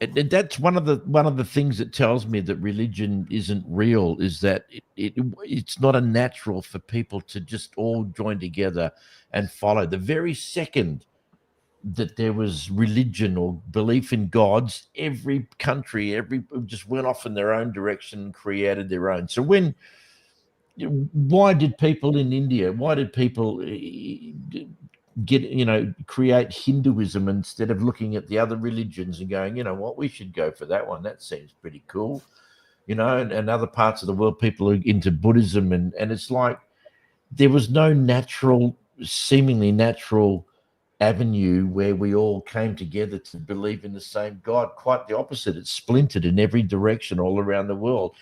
And that's one of the things that tells me that religion isn't real, is that it's not a natural for people to just all join together and follow. The very second that there was religion or belief in gods, every country, just went off in their own direction and created their own. So why did people in India, why did people create Hinduism instead of looking at the other religions and going, you know what, we should go for that one. That seems pretty cool. And other parts of the world, people are into Buddhism. And it's like there was no seemingly natural avenue where we all came together to believe in the same God. Quite the opposite. It's splintered in every direction all around the world.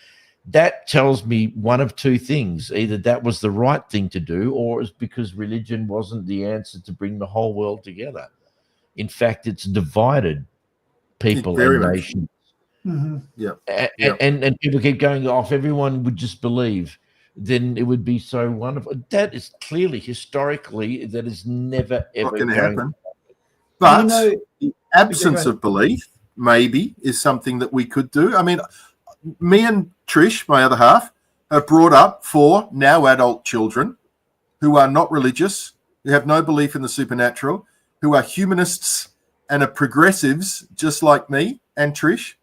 That tells me one of two things. Either that was the right thing to do, or it's because religion wasn't the answer to bring the whole world together. In fact, it's divided people and nations. Mm-hmm. Yeah. And people keep going, if everyone would just believe, then it would be so wonderful. That is clearly, historically, that is never, ever going to going happen. But the absence of belief, maybe, is something that we could do. I mean, me and Trish, my other half, have brought up 4 now adult children who are not religious, who have no belief in the supernatural, who are humanists and are progressives, just like me and Trish.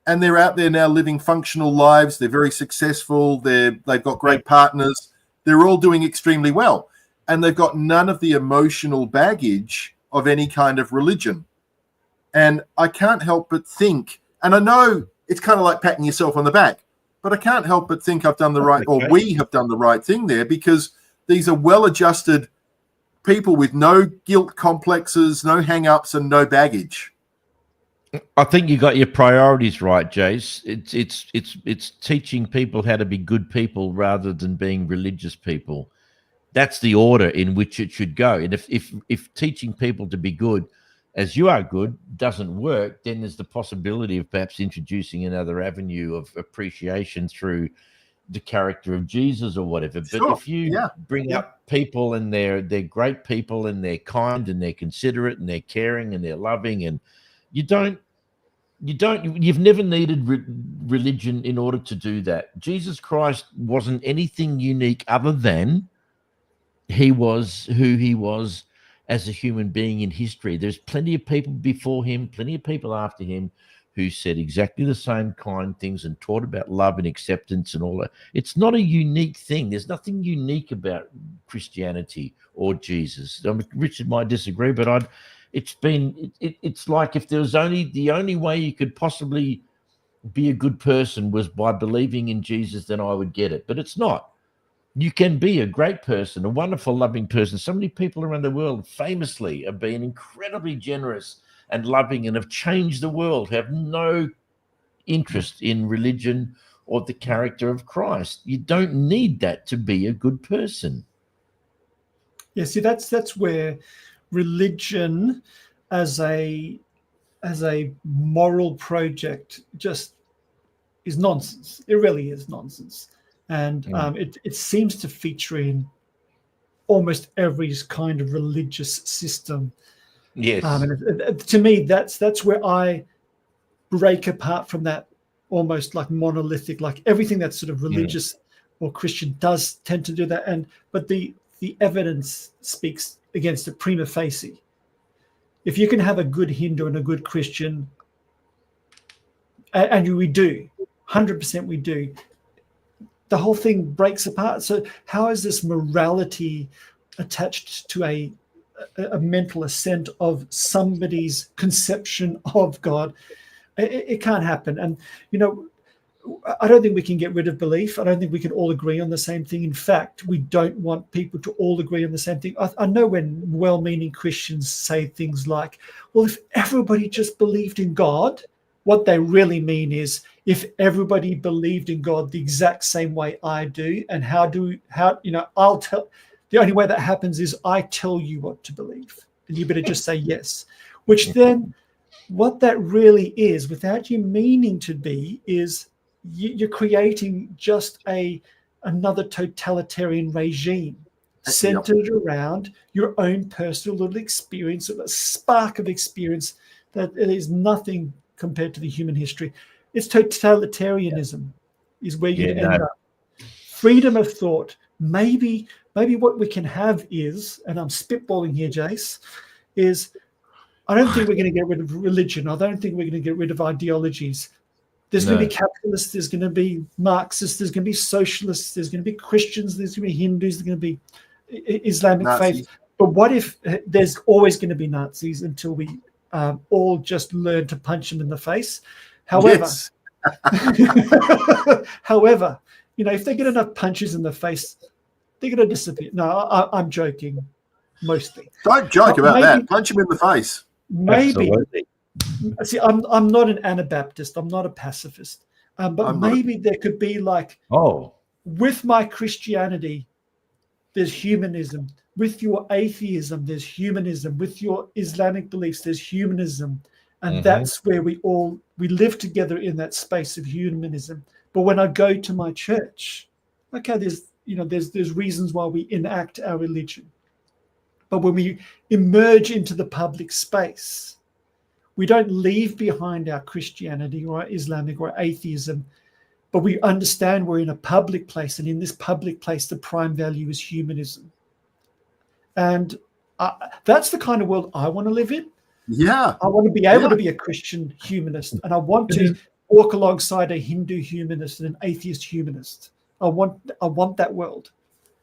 And they're out there now living functional lives. They're very successful. They've got great partners. They're all doing extremely well. And they've got none of the emotional baggage of any kind of religion. And I can't help but think, and I know it's kind of like patting yourself on the back, but I can't help but think I've done the right, or we have done the right thing there, because these are well-adjusted people with no guilt complexes, no hang-ups, and no baggage. I think you got your priorities right, Jace. It's teaching people how to be good people rather than being religious people. That's the order in which it should go. And if teaching people to be good as you are good doesn't work, then there's the possibility of perhaps introducing another avenue of appreciation through the character of Jesus or whatever. But if you bring up people and they're great people and they're kind and they're considerate and they're caring and they're loving, and you've never needed religion in order to do that. Jesus Christ wasn't anything unique other than he was who he was as a human being in history. There's plenty of people before him, plenty of people after him who said exactly the same kind things and taught about love and acceptance and all that. It's not a unique thing. There's nothing unique about Christianity or Jesus. I mean, Richard might disagree, but it's like if there was the only way you could possibly be a good person was by believing in Jesus, then I would get it. But it's not. You can be a great person, a wonderful, loving person. So many people around the world famously have been incredibly generous and loving and have changed the world, have no interest in religion or the character of Christ. You don't need that to be a good person. Yeah, see, that's where religion as a moral project just is nonsense. It really is nonsense. And it seems to feature in almost every kind of religious system. Yes. And to me, that's where I break apart from that almost like monolithic, like everything that's sort of religious or Christian does tend to do that. But the evidence speaks against it prima facie. If you can have a good Hindu and a good Christian, and we do, 100% we do, the whole thing breaks apart. So how is this morality attached to a mental assent of somebody's conception of God? It can't happen. And, I don't think we can get rid of belief. I don't think we can all agree on the same thing. In fact, we don't want people to all agree on the same thing. I know when well-meaning Christians say things like, well, if everybody just believed in God, what they really mean is if everybody believed in God the exact same way I do, and I'll tell, the only way that happens is I tell you what to believe, and you better just say yes. Which then, what that really is, without you meaning to be, is you're creating just another totalitarian regime centered around your own personal little experience, a spark of experience that is nothing compared to the human history. It's totalitarianism is where you end up. Freedom of thought. Maybe what we can have is, and I'm spitballing here, Jace, is I don't think we're going to get rid of religion. I don't think we're going to get rid of ideologies. There's going to be capitalists. There's going to be Marxists. There's going to be socialists. There's going to be Christians. There's going to be Hindus. There's going to be Islamic Nazis. faith. But what if there's always going to be Nazis until we all just learn to punch them in the face? However, Yes. however, if they get enough punches in the face, they're going to disappear. No, I'm joking, mostly. Don't joke But about maybe- that. Punch him in the face. Maybe. Absolutely. See, I'm not an Anabaptist. I'm not a pacifist. But I'm not. maybe there could be with my Christianity, there's humanism. With your atheism, there's humanism. With your Islamic beliefs, there's humanism. And that's where we live together in that space of humanism. But when I go to my church, okay, there's reasons why we enact our religion. But when we emerge into the public space, we don't leave behind our Christianity or our Islamic or atheism, but we understand we're in a public place. And in this public place, the prime value is humanism. And that's the kind of world I want to live in. Yeah. I want to be able to be a Christian humanist, and I want to walk alongside a Hindu humanist and an atheist humanist. I want that world.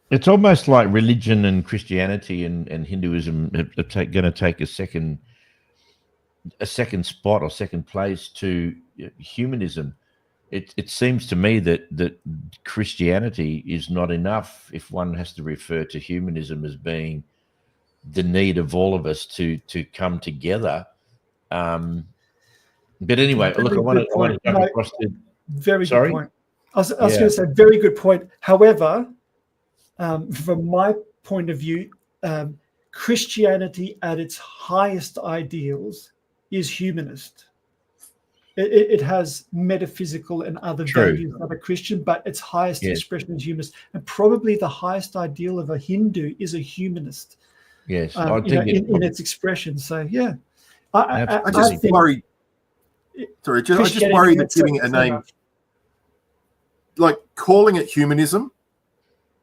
It's almost like religion and Christianity and Hinduism are going to take a second spot or second place to humanism. It seems to me that Christianity is not enough if one has to refer to humanism as being the need of all of us to come together. But anyway, look, I want to jump across to very good point. I was going to say very good point. However, from my point of view, Christianity at its highest ideals is humanist. It has metaphysical and other values that are Christian, but its highest expression is humanist. And probably the highest ideal of a Hindu is a humanist. Yes, in its expression. So I just worry. Sorry, I just worry that giving it a name, like calling it humanism,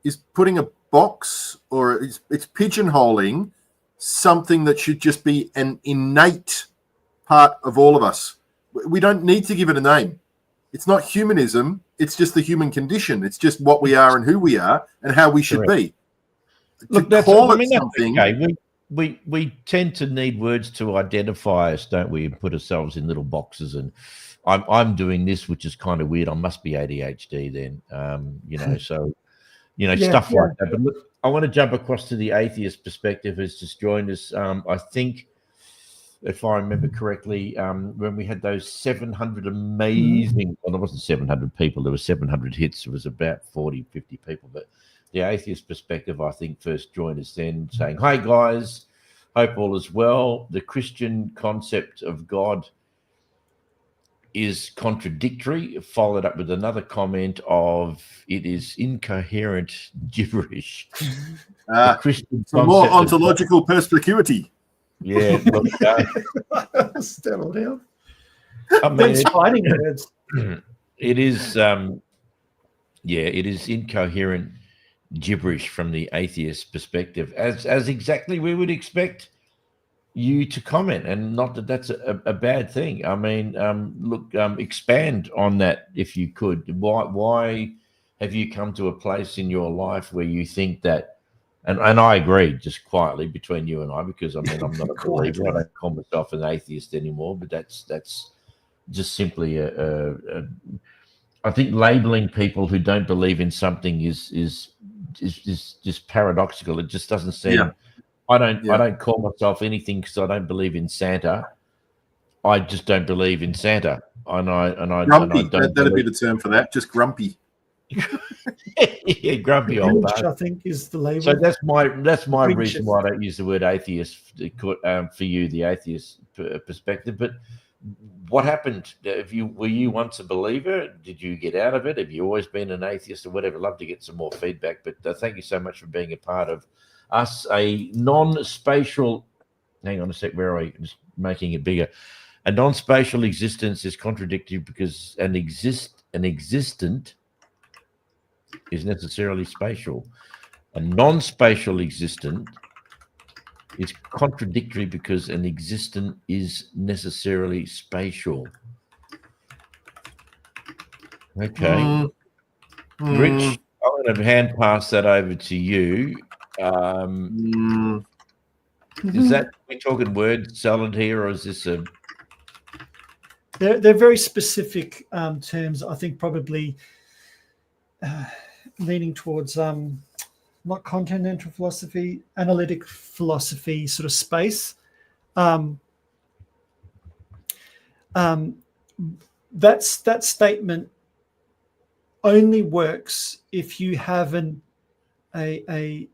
is putting a box, or it's pigeonholing something that should just be an innate part of all of us. We don't need to give it a name. It's not humanism. It's just the human condition. It's just what we are and who we are and how we should be. Look, that's okay. We tend to need words to identify us, don't we? And put ourselves in little boxes. And I'm doing this, which is kind of weird. I must be ADHD then, So, stuff like that. But look, I want to jump across to the atheist perspective who's just joined us. I think, if I remember correctly, when we had those 700 amazing, well, there wasn't 700 people, there were 700 hits. It was about 40, 50 people. But the atheist perspective, I think, first joined us then saying, "Hi, guys, hope all is well. The Christian concept of God is contradictory," followed up with another comment of, "It is incoherent gibberish." Some more ontological perspicuity. Yeah, look, settle down. I mean, fighting words. It is, it is incoherent gibberish from the atheist perspective, as exactly we would expect you to comment, and not that that's a bad thing. I mean, look, expand on that if you could. Why have you come to a place in your life where you think that? And I agree, just quietly between you and I, because I mean I'm not a believer. I don't call myself an atheist anymore. But that's just simply I think labeling people who don't believe in something is just paradoxical. It just doesn't seem. Yeah. I don't call myself anything because I don't believe in Santa. I just don't believe in Santa, and I grumpy. And I don't that'd be the term for that. Just grumpy. Yeah, grumpy old bastard. I think is the label. So that's my reason why I don't use the word atheist for you, the atheist perspective. But what happened? Were you once a believer? Did you get out of it? Have you always been an atheist or whatever? I'd love to get some more feedback. But thank you so much for being a part of us. A non-spatial. Hang on a sec. Where are you? Just making it bigger. A non-spatial existence is contradictory because an existent is necessarily spatial. A non-spatial existent is contradictory because an existent is necessarily spatial. Okay. Rich, I'm going to hand pass that over to you. Is that, we talking word salad here, or is this a... They're very specific terms, I think, probably leaning towards not continental philosophy, analytic philosophy sort of space. That statement only works if you have a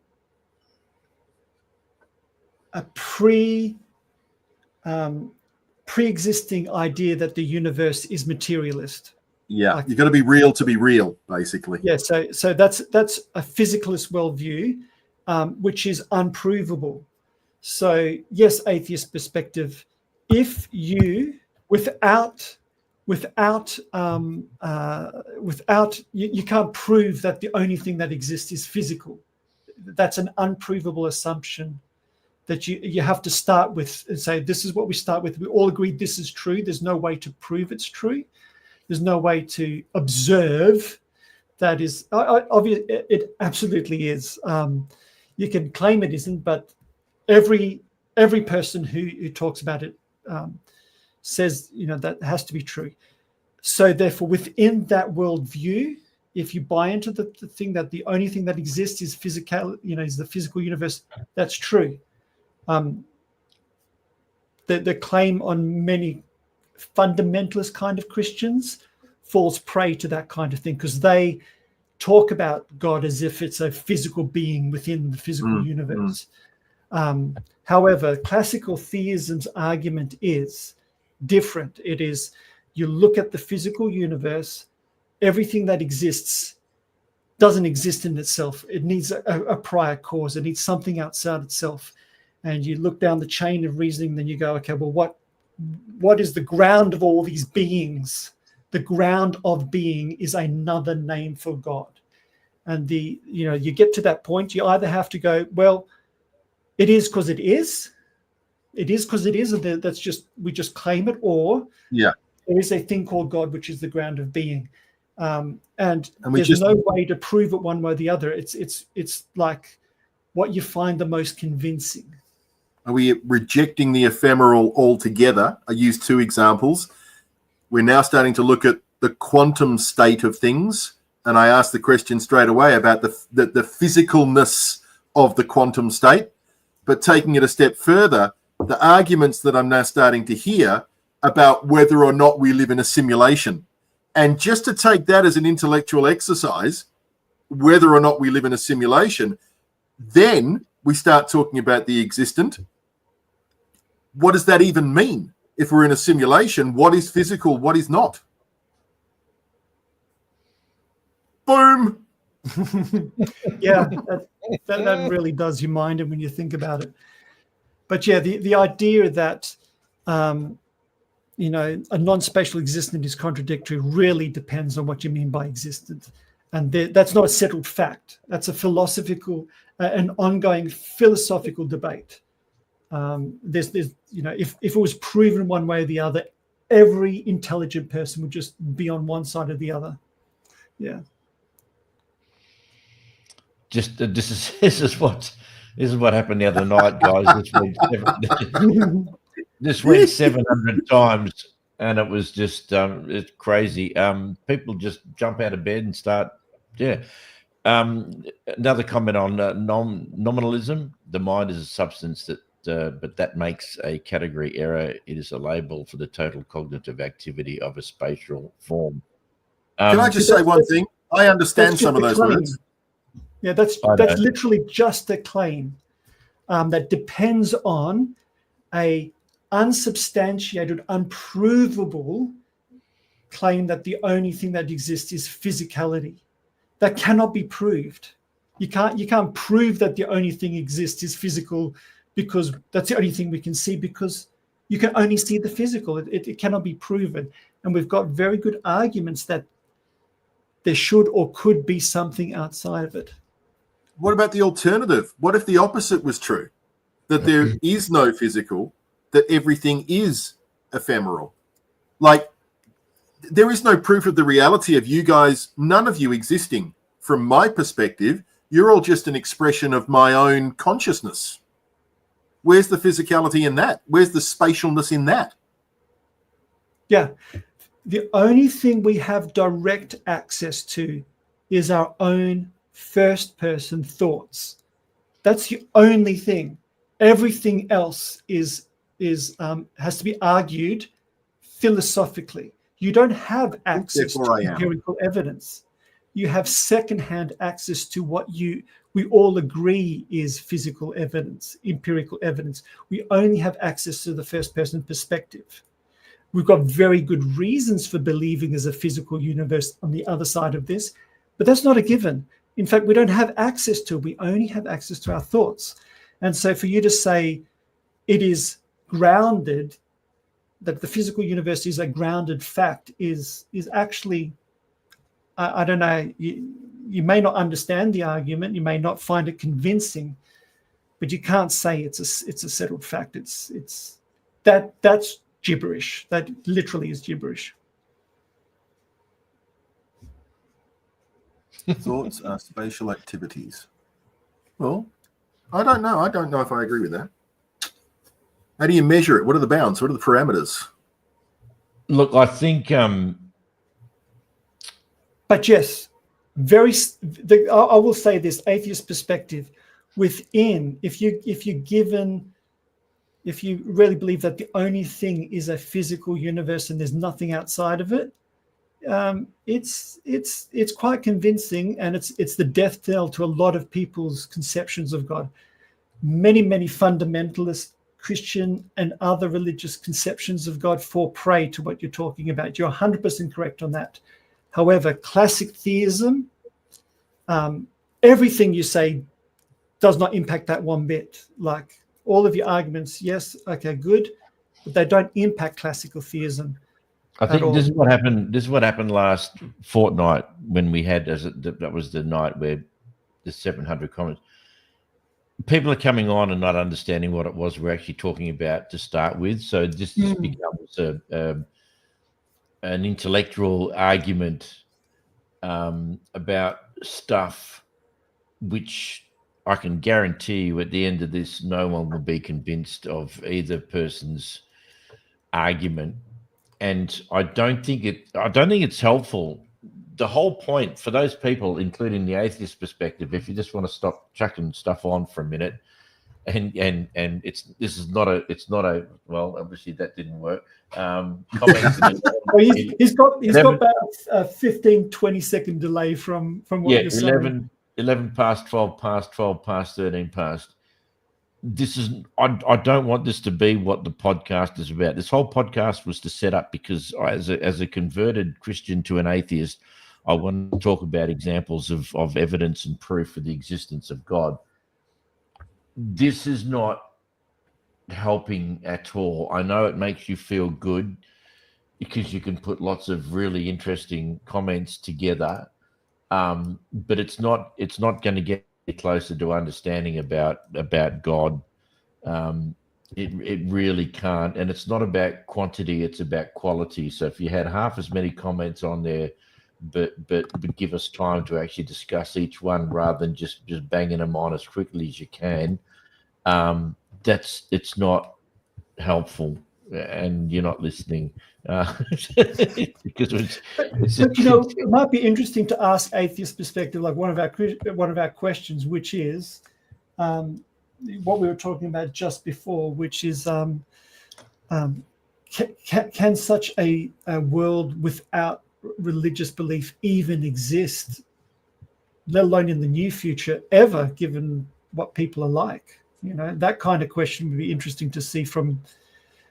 pre-existing idea that the universe is materialist. Yeah, like, you've got to be real to be real, basically. Yeah, so that's a physicalist worldview, which is unprovable. So yes, atheist perspective. If you without you can't prove that the only thing that exists is physical. That's an unprovable assumption that you have to start with and say, this is what we start with. We all agree this is true. There's no way to prove it's true. There's no way to observe that is obvious. It absolutely is. You can claim it isn't, but every person who talks about it says, that has to be true. So therefore, within that worldview, if you buy into the thing that the only thing that exists is physical, is the physical universe, that's true. The claim on many fundamentalist kind of Christians falls prey to that kind of thing, because they talk about God as if it's a physical being within the physical universe. However, classical theism's argument is different. It is, you look at the physical universe, everything that exists doesn't exist in itself. It needs a prior cause. It needs something outside itself. And you look down the chain of reasoning, then you go, okay, well, what is the ground of all these beings? The ground of being is another name for God. And you get to that point, you either have to go, well, it is because it is. It is because it is, and we just claim it, or there is a thing called God, which is the ground of being. And there's no way to prove it one way or the other. It's like what you find the most convincing. Are we rejecting the ephemeral altogether? I used two examples. We're now starting to look at the quantum state of things. And I asked the question straight away about the physicalness of the quantum state. But taking it a step further, the arguments that I'm now starting to hear about whether or not we live in a simulation. And just to take that as an intellectual exercise, whether or not we live in a simulation, then we start talking about the existent. What does that even mean? If we're in a simulation, what is physical, what is not? Boom. Yeah, that really does your mind in when you think about it. But yeah, the idea that a non-spatial existent is contradictory really depends on what you mean by existent. And that's not a settled fact. That's a philosophical, an ongoing philosophical debate. If it was proven one way or the other, every intelligent person would just be on one side or the other. Yeah. Just this is what happened the other night, guys. This went 700 times, and it was just it's crazy. People just jump out of bed and start. Yeah. Another comment on nominalism. The mind is a substance but that makes a category error. It is a label for the total cognitive activity of a spatial form. Can I just say one thing? I understand some of those words. Yeah, that's literally just a claim that depends on a unsubstantiated, unprovable claim that the only thing that exists is physicality. That cannot be proved. You can't prove that the only thing exists is physical, because that's the only thing we can see, because you can only see the physical. It cannot be proven. And we've got very good arguments that there should or could be something outside of it. What about the alternative? What if the opposite was true? that there is no physical, that everything is ephemeral. Like, there is no proof of the reality of you guys, none of you existing. From my perspective, you're all just an expression of my own consciousness. Where's the physicality in that? Where's the spatialness in that? Yeah. The only thing we have direct access to is our own first-person thoughts. That's the only thing. Everything else has to be argued philosophically. You don't have access to empirical evidence. You have second-hand access to what we all agree is physical evidence, empirical evidence. We only have access to the first-person perspective. We've got very good reasons for believing there's a physical universe on the other side of this, but that's not a given. In fact, we don't have access to it. We only have access to our thoughts. And so for you to say it is grounded, that the physical universe is a grounded fact is actually, I don't know, you may not understand the argument, you may not find it convincing, but you can't say it's a settled fact. That's gibberish. That literally is gibberish. Thoughts are spatial activities. Well, I don't know. I don't know if I agree with that. How do you measure it? What are the bounds? What are the parameters? Look, I think... But yes, I will say this, atheist perspective, within, if you really believe that the only thing is a physical universe and there's nothing outside of it, it's quite convincing, and it's the death knell to a lot of people's conceptions of God. Many fundamentalist Christian and other religious conceptions of God fall prey to what you're talking about. You're 100% correct on that. However, classic theism, everything you say does not impact that one bit. Like all of your arguments, yes, okay, good, but they don't impact classical theism. I think this is what happened. This is what happened last fortnight when we had, that was the night where the 700 comments. People are coming on and not understanding what it was we're actually talking about to start with. So this becomes an intellectual argument about stuff which I can guarantee you at the end of this, no one will be convinced of either person's argument. And I don't think it's helpful. The whole point for those people, including the atheist perspective, if you just want to stop chucking stuff on for a minute, and it's not a well, obviously that didn't work. Comments. Well, he's got about a 15-20 second delay from what you're saying. 11 past 12 past 12 past 13 past. This is I don't want this to be what the podcast is about. This whole podcast was to set up because as a converted Christian to an atheist, I want to talk about examples of evidence and proof for the existence of God. This is not helping at all. I know it makes you feel good because you can put lots of really interesting comments together, but it's not going to get closer to understanding about God. It really can't, and it's not about quantity, it's about quality. So if you had half as many comments on there, but give us time to actually discuss each one rather than just banging them on as quickly as you can, it's not helpful, and you're not listening. Because it might be interesting to ask atheist perspective, like one of our questions, which is what we were talking about just before, which is can such a world without religious belief even exist, let alone in the near future ever, given what people are like? That kind of question would be interesting to see from.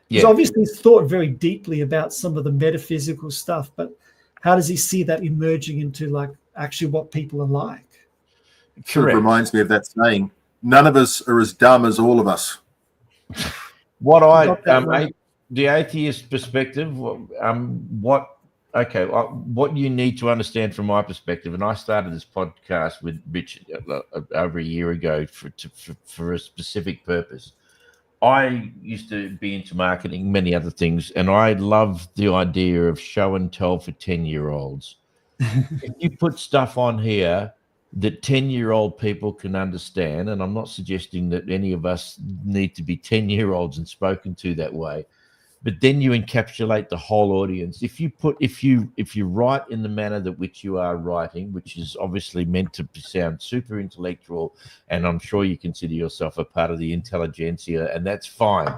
He's obviously thought very deeply about some of the metaphysical stuff, but how does he see that emerging into like actually what people are like? Sure, it reminds me of that saying, none of us are as dumb as all of us. The atheist perspective, what you need to understand from my perspective, and I started this podcast with Rich over a year ago for a specific purpose. I used to be into marketing, many other things, and I love the idea of show and tell for 10-year-olds. If you put stuff on here that 10-year-old people can understand, and I'm not suggesting that any of us need to be 10-year-olds and spoken to that way, but then you encapsulate the whole audience. If you write in the manner that which you are writing, which is obviously meant to sound super intellectual, and I'm sure you consider yourself a part of the intelligentsia, and that's fine.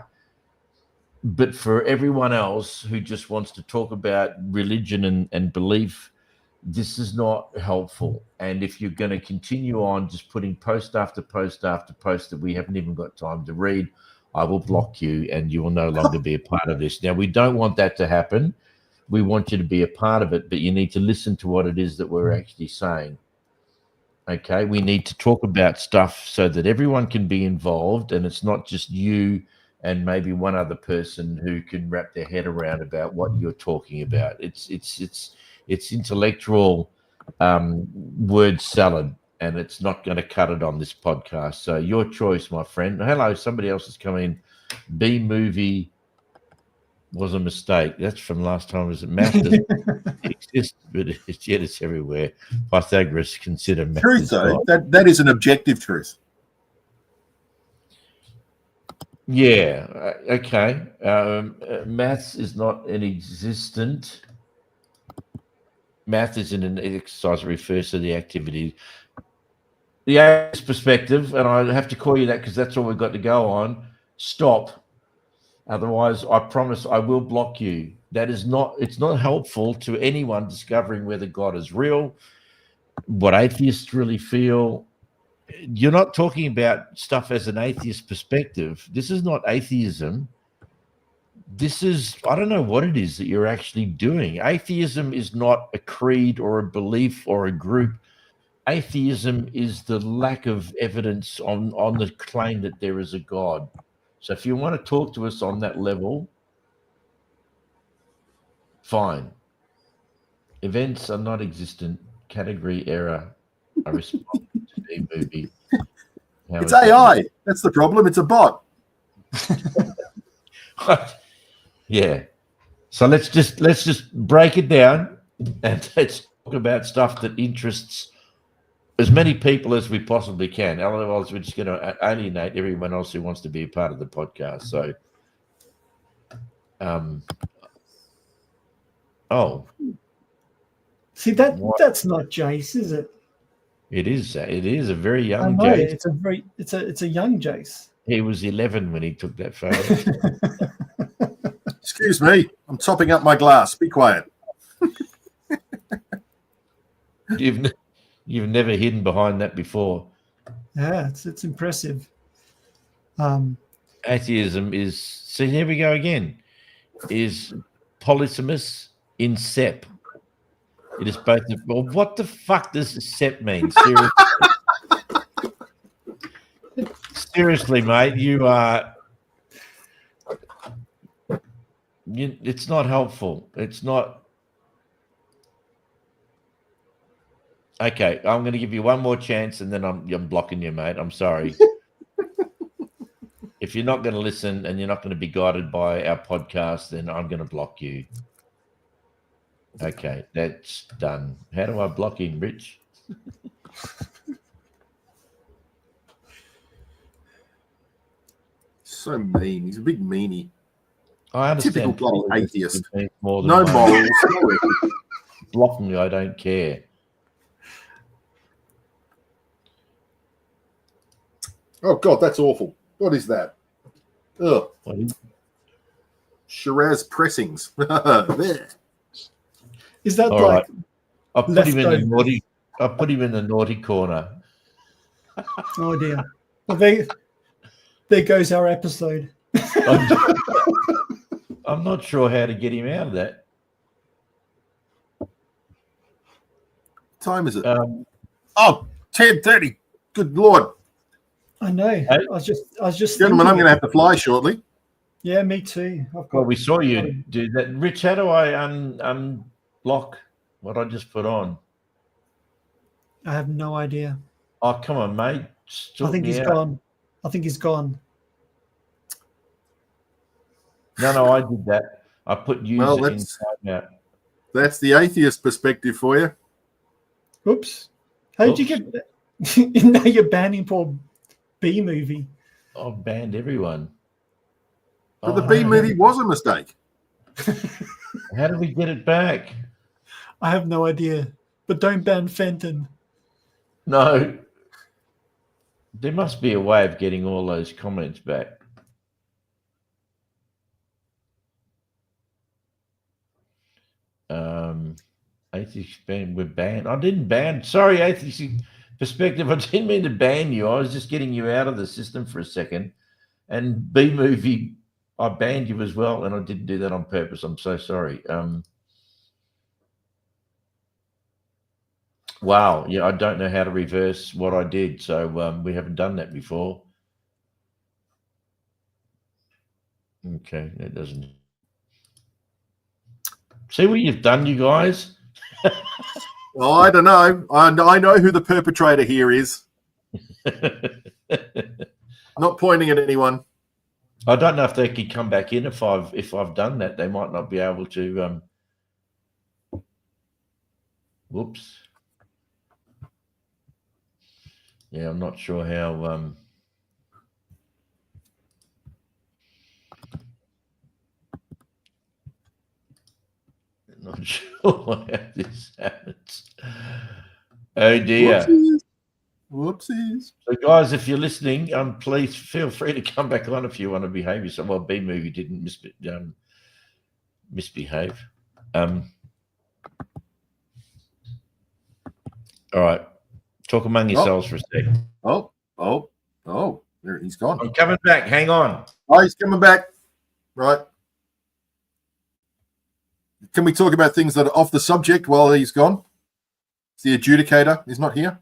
But for everyone else who just wants to talk about religion and belief, this is not helpful. And if you're going to continue on just putting post after post after post that we haven't even got time to read, I will block you and you will no longer be a part of this. Now, we don't want that to happen. We want you to be a part of it, but you need to listen to what it is that we're actually saying. Okay, we need to talk about stuff so that everyone can be involved, and it's not just you and maybe one other person who can wrap their head around about what you're talking about. It's intellectual word salad, and it's not going to cut it on this podcast. So your choice, my friend. Hello, somebody else has come in. B movie was a mistake. That's from last time. Was it math doesn't exist, but it's everywhere. Pythagoras consider math Truth, though, that is an objective truth. Yeah. Okay. Maths is not an existent. Math is in an exercise that refers to the activity. The atheist perspective, and I have to call you that because that's all we've got to go on. Stop. Otherwise, I promise I will block you. It's not helpful to anyone discovering whether God is real, what atheists really feel. You're not talking about stuff as an atheist perspective. This is not atheism. This is, I don't know what it is that you're actually doing. Atheism is not a creed or a belief or a group. Atheism is the lack of evidence on the claim that there is a God. So if you want to talk to us on that level, fine. Events are not existent. Category error. I respond to the movie. It's AI. That's the problem. It's a bot. Yeah. So let's just break it down and let's talk about stuff that interests as many people as we possibly can. Otherwise, we're just going to alienate everyone else who wants to be a part of the podcast. So, see that's not Jace, is it? It is. It is a very young I know, Jace. It's a young Jace. He was 11 when he took that photo. Excuse me, I'm topping up my glass. Be quiet. You've never hidden behind that before. Yeah, it's impressive. Atheism is, see, here we go again, is polysemous in sep. It is both. Well, what the fuck does sep mean? Seriously, mate, it's not helpful. It's not. Okay, I'm going to give you one more chance, and then I'm blocking you, mate. I'm sorry. If you're not going to listen and you're not going to be guided by our podcast, then I'm going to block you. Okay, that's done. How do I block him, Rich? So mean. He's a big meanie. I understand. Typical bloody atheist. More than No morals. Blocking me, I don't care. Oh, God, that's awful. What is that? Ugh. Shiraz pressings. Is that all like? Right. I put him in the naughty corner. Oh dear. Well, there goes our episode. I'm not sure how to get him out of that. What time is it? 10:30. Good Lord. I know. Hey. I was just Gentlemen, I'm thinking going to have to fly shortly. Yeah, me too. Well, we saw you do that. Rich, how do I unblock what I just put on? I have no idea. Oh, come on, mate. I think he's gone. No, I did that. I put user Well, in timeout. that's the atheist perspective for you. Oops. How did you get? Now you're banning poor B movie. I've banned everyone. But the B movie was a mistake. How do we get it back? I have no idea. But don't ban Fenton. No. There must be a way of getting all those comments back. Atheist ban, we're banned. I didn't ban. Sorry, atheist perspective. I didn't mean to ban you. I was just getting you out of the system for a second. And B movie, I banned you as well, and I didn't do that on purpose. I'm so sorry. Wow. Yeah, I don't know how to reverse what I did. So we haven't done that before. Okay, that doesn't. See what you've done, you guys? Well, I don't know. I know who the perpetrator here is. Not pointing at anyone. I don't know if they could come back in if I've done that. They might not be able to. Whoops. Yeah, I'm not sure how. Not sure how this happens. Oh dear. Whoopsies. So, guys, if you're listening, please feel free to come back on if you want to behave yourself. Well, B movie didn't misbehave. All right. Talk among yourselves for a sec. Oh, there he's gone. I'm coming back. Hang on. Oh, he's coming back. Right. Can we talk about things that are off the subject while he's gone? The adjudicator is not here.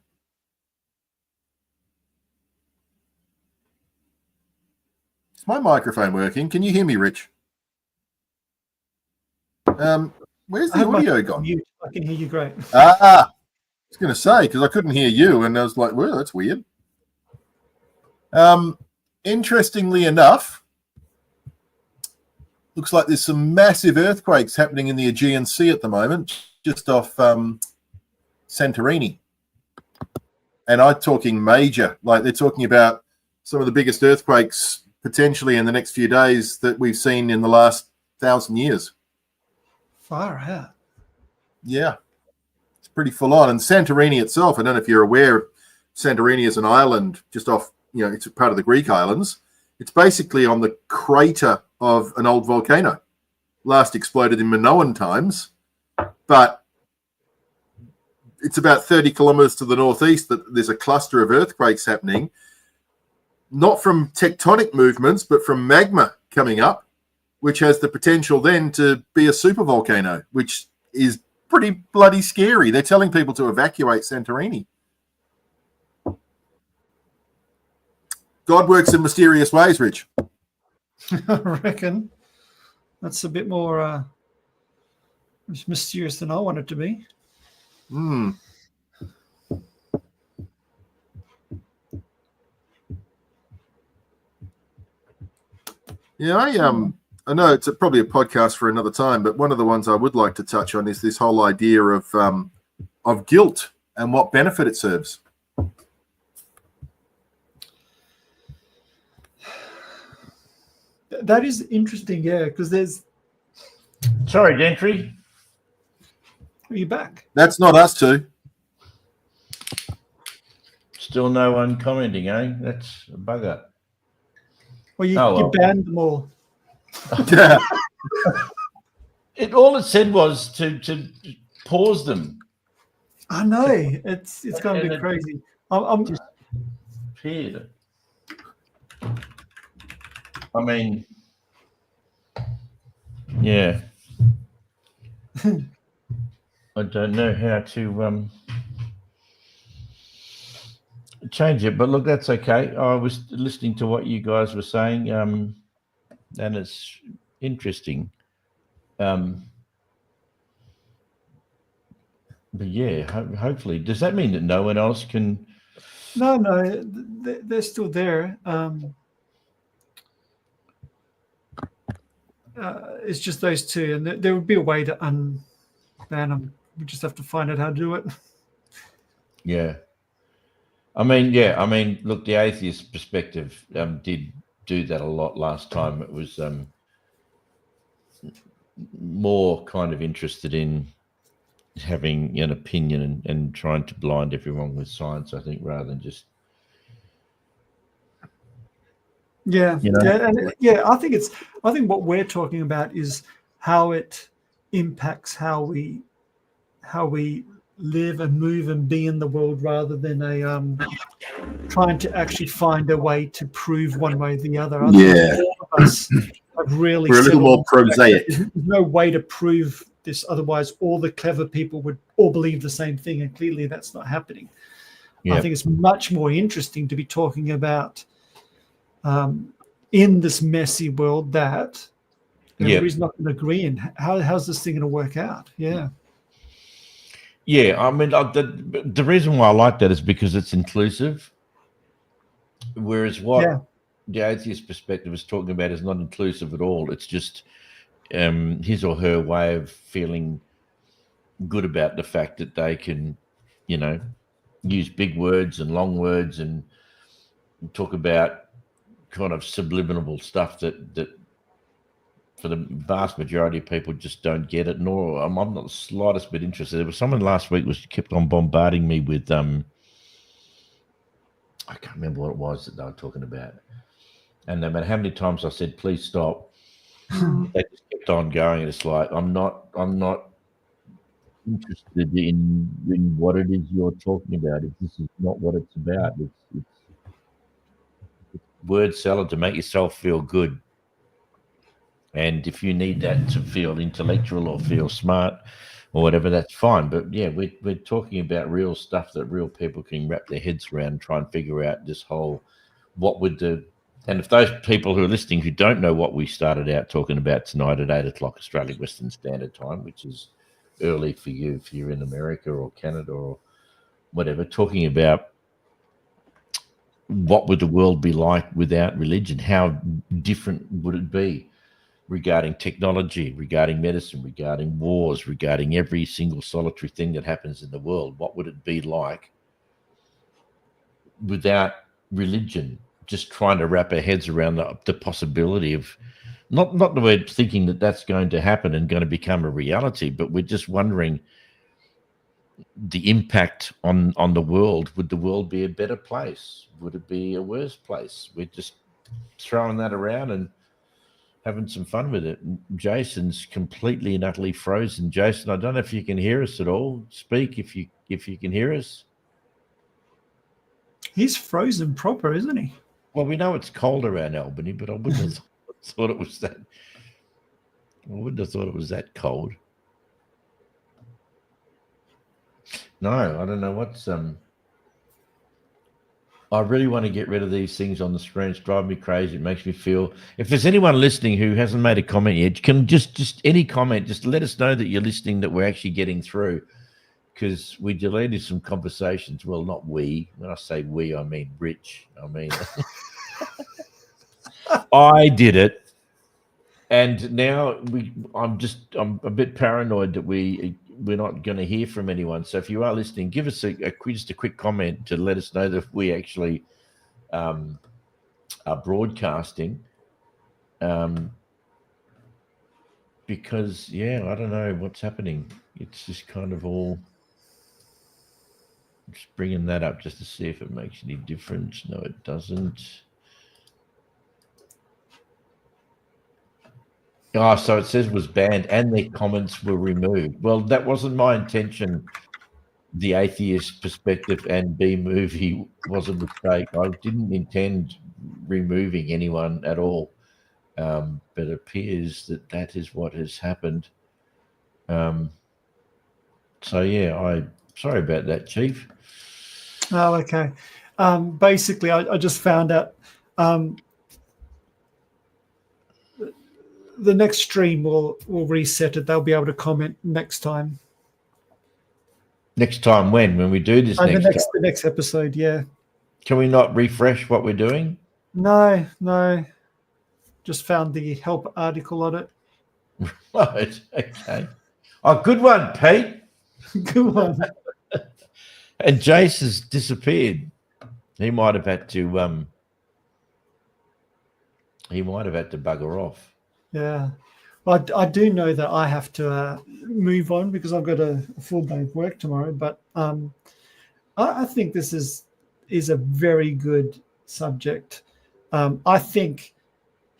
Is my microphone working? Can you hear me, Rich? Where's the audio gone? I can hear you great. I was going to say, because I couldn't hear you, and I was like, well, that's weird. Interestingly enough, looks like there's some massive earthquakes happening in the Aegean Sea at the moment, just off Santorini. And I'm talking major, like they're talking about some of the biggest earthquakes potentially in the next few days that we've seen in the last 1,000 years. Far out. Yeah, it's pretty full on. And Santorini itself, I don't know if you're aware, Santorini is an island just off, it's a part of the Greek islands. It's basically on the crater of an old volcano, last exploded in Minoan times, but it's about 30 kilometers to the northeast that there's a cluster of earthquakes happening, not from tectonic movements, but from magma coming up, which has the potential then to be a supervolcano, which is pretty bloody scary. They're telling people to evacuate Santorini. God works in mysterious ways, Rich. I reckon that's a bit more mysterious than I want it to be. Yeah, I know it's probably a podcast for another time, but one of the ones I would like to touch on is this whole idea of guilt and what benefit it serves. That is interesting, yeah, because there's... Sorry, Gentry. Are you back? That's not us two. Still no one commenting, eh? That's a bugger. Well, you banned them all. Yeah. All it said was to pause them. I know. It's going to be crazy. I'm just appeared. I mean, yeah. I don't know how to change it, but look, that's okay. I was listening to what you guys were saying, and it's interesting. But yeah, hopefully, does that mean that no one else can? No, they're still there. It's just those two, and there would be a way to unban them. We just have to find out how to do it. Yeah. I mean, look, the atheist perspective did do that a lot last time. It was more kind of interested in having an opinion and trying to blind everyone with science, I think, rather than just Yeah, you know. I think what we're talking about is how it impacts how we live and move and be in the world, rather than trying to actually find a way to prove one way or the other. I think all of us have really We're a little more prosaic. There's no way to prove this, otherwise all the clever people would all believe the same thing, and clearly that's not happening. Yeah. I think it's much more interesting to be talking about in this messy world that everybody's not going to agree in. How's this thing going to work out? Yeah. Yeah, I mean, the reason why I like that is because it's inclusive, whereas what the atheist perspective is talking about is not inclusive at all. It's just his or her way of feeling good about the fact that they can, use big words and long words and talk about kind of subliminal stuff that for the vast majority of people just don't get it, nor I'm not the slightest bit interested. There was someone last week was kept on bombarding me with I can't remember what it was that they were talking about, and no matter how many times I said please stop, they just kept on going. And it's like I'm not interested in what it is you're talking about. If this is not what it's about, it's word salad to make yourself feel good. And if you need that to feel intellectual or feel smart or whatever, that's fine. But yeah, we're talking about real stuff that real people can wrap their heads around and try and figure out this whole and if those people who are listening who don't know what we started out talking about tonight at 8 o'clock Australian Western Standard Time, which is early for you if you're in America or Canada or whatever, talking about what would the world be like without religion? How different would it be? Regarding technology, regarding medicine, regarding wars, regarding every single solitary thing that happens in the world. What would it be like without religion? Just trying to wrap our heads around the possibility of, not that we're thinking that that's going to happen and going to become a reality, but we're just wondering the impact on the world. Would the world be a better place? Would it be a worse place? We're just throwing that around and having some fun with it. Jason's completely and utterly frozen. Jason, I don't know if you can hear us at all. Speak if you can hear us. He's frozen proper, isn't he? Well, we know it's cold around Albany, but I wouldn't have thought it was that. I wouldn't have thought it was that cold. No, I don't know what's I really want to get rid of these things on the screen. It's driving me crazy. It makes me feel. If there's anyone listening who hasn't made a comment yet, can just any comment, just let us know that you're listening, that we're actually getting through. Because we deleted some conversations. Well, not we. When I say we, I mean Rich. I mean, I did it, and now I'm a bit paranoid that we're not going to hear from anyone. So if you are listening, give us just a quick comment to let us know that we actually are broadcasting. Because I don't know what's happening. It's just kind of all. Just bringing that up just to see if it makes any difference. No, it doesn't. Oh, so it says it was banned and their comments were removed. Well, that wasn't my intention. The atheist perspective and B movie was a mistake. I didn't intend removing anyone at all. But it appears that is what has happened. So I'm sorry about that, Chief. Oh, okay. Basically, I just found out the next stream will reset it. They'll be able to comment next time. Next time when we do this the time? The next episode, yeah. Can we not refresh what we're doing? No. Just found the help article on it. Right. Okay. Oh, good one, Pete. Good one. And Jace has disappeared. He might have had to bugger off. Yeah. Well, I do know that I have to move on because I've got a full day of work tomorrow. But I think this is a very good subject. I think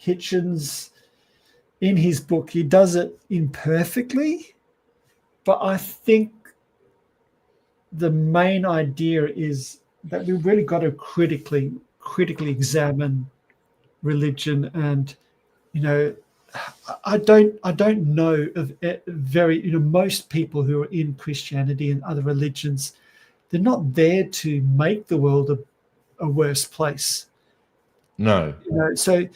Hitchens, in his book, he does it imperfectly, but I think the main idea is that we really got to critically examine religion. And I don't know of very most people who are in Christianity and other religions. They're not there to make the world a worse place. No. So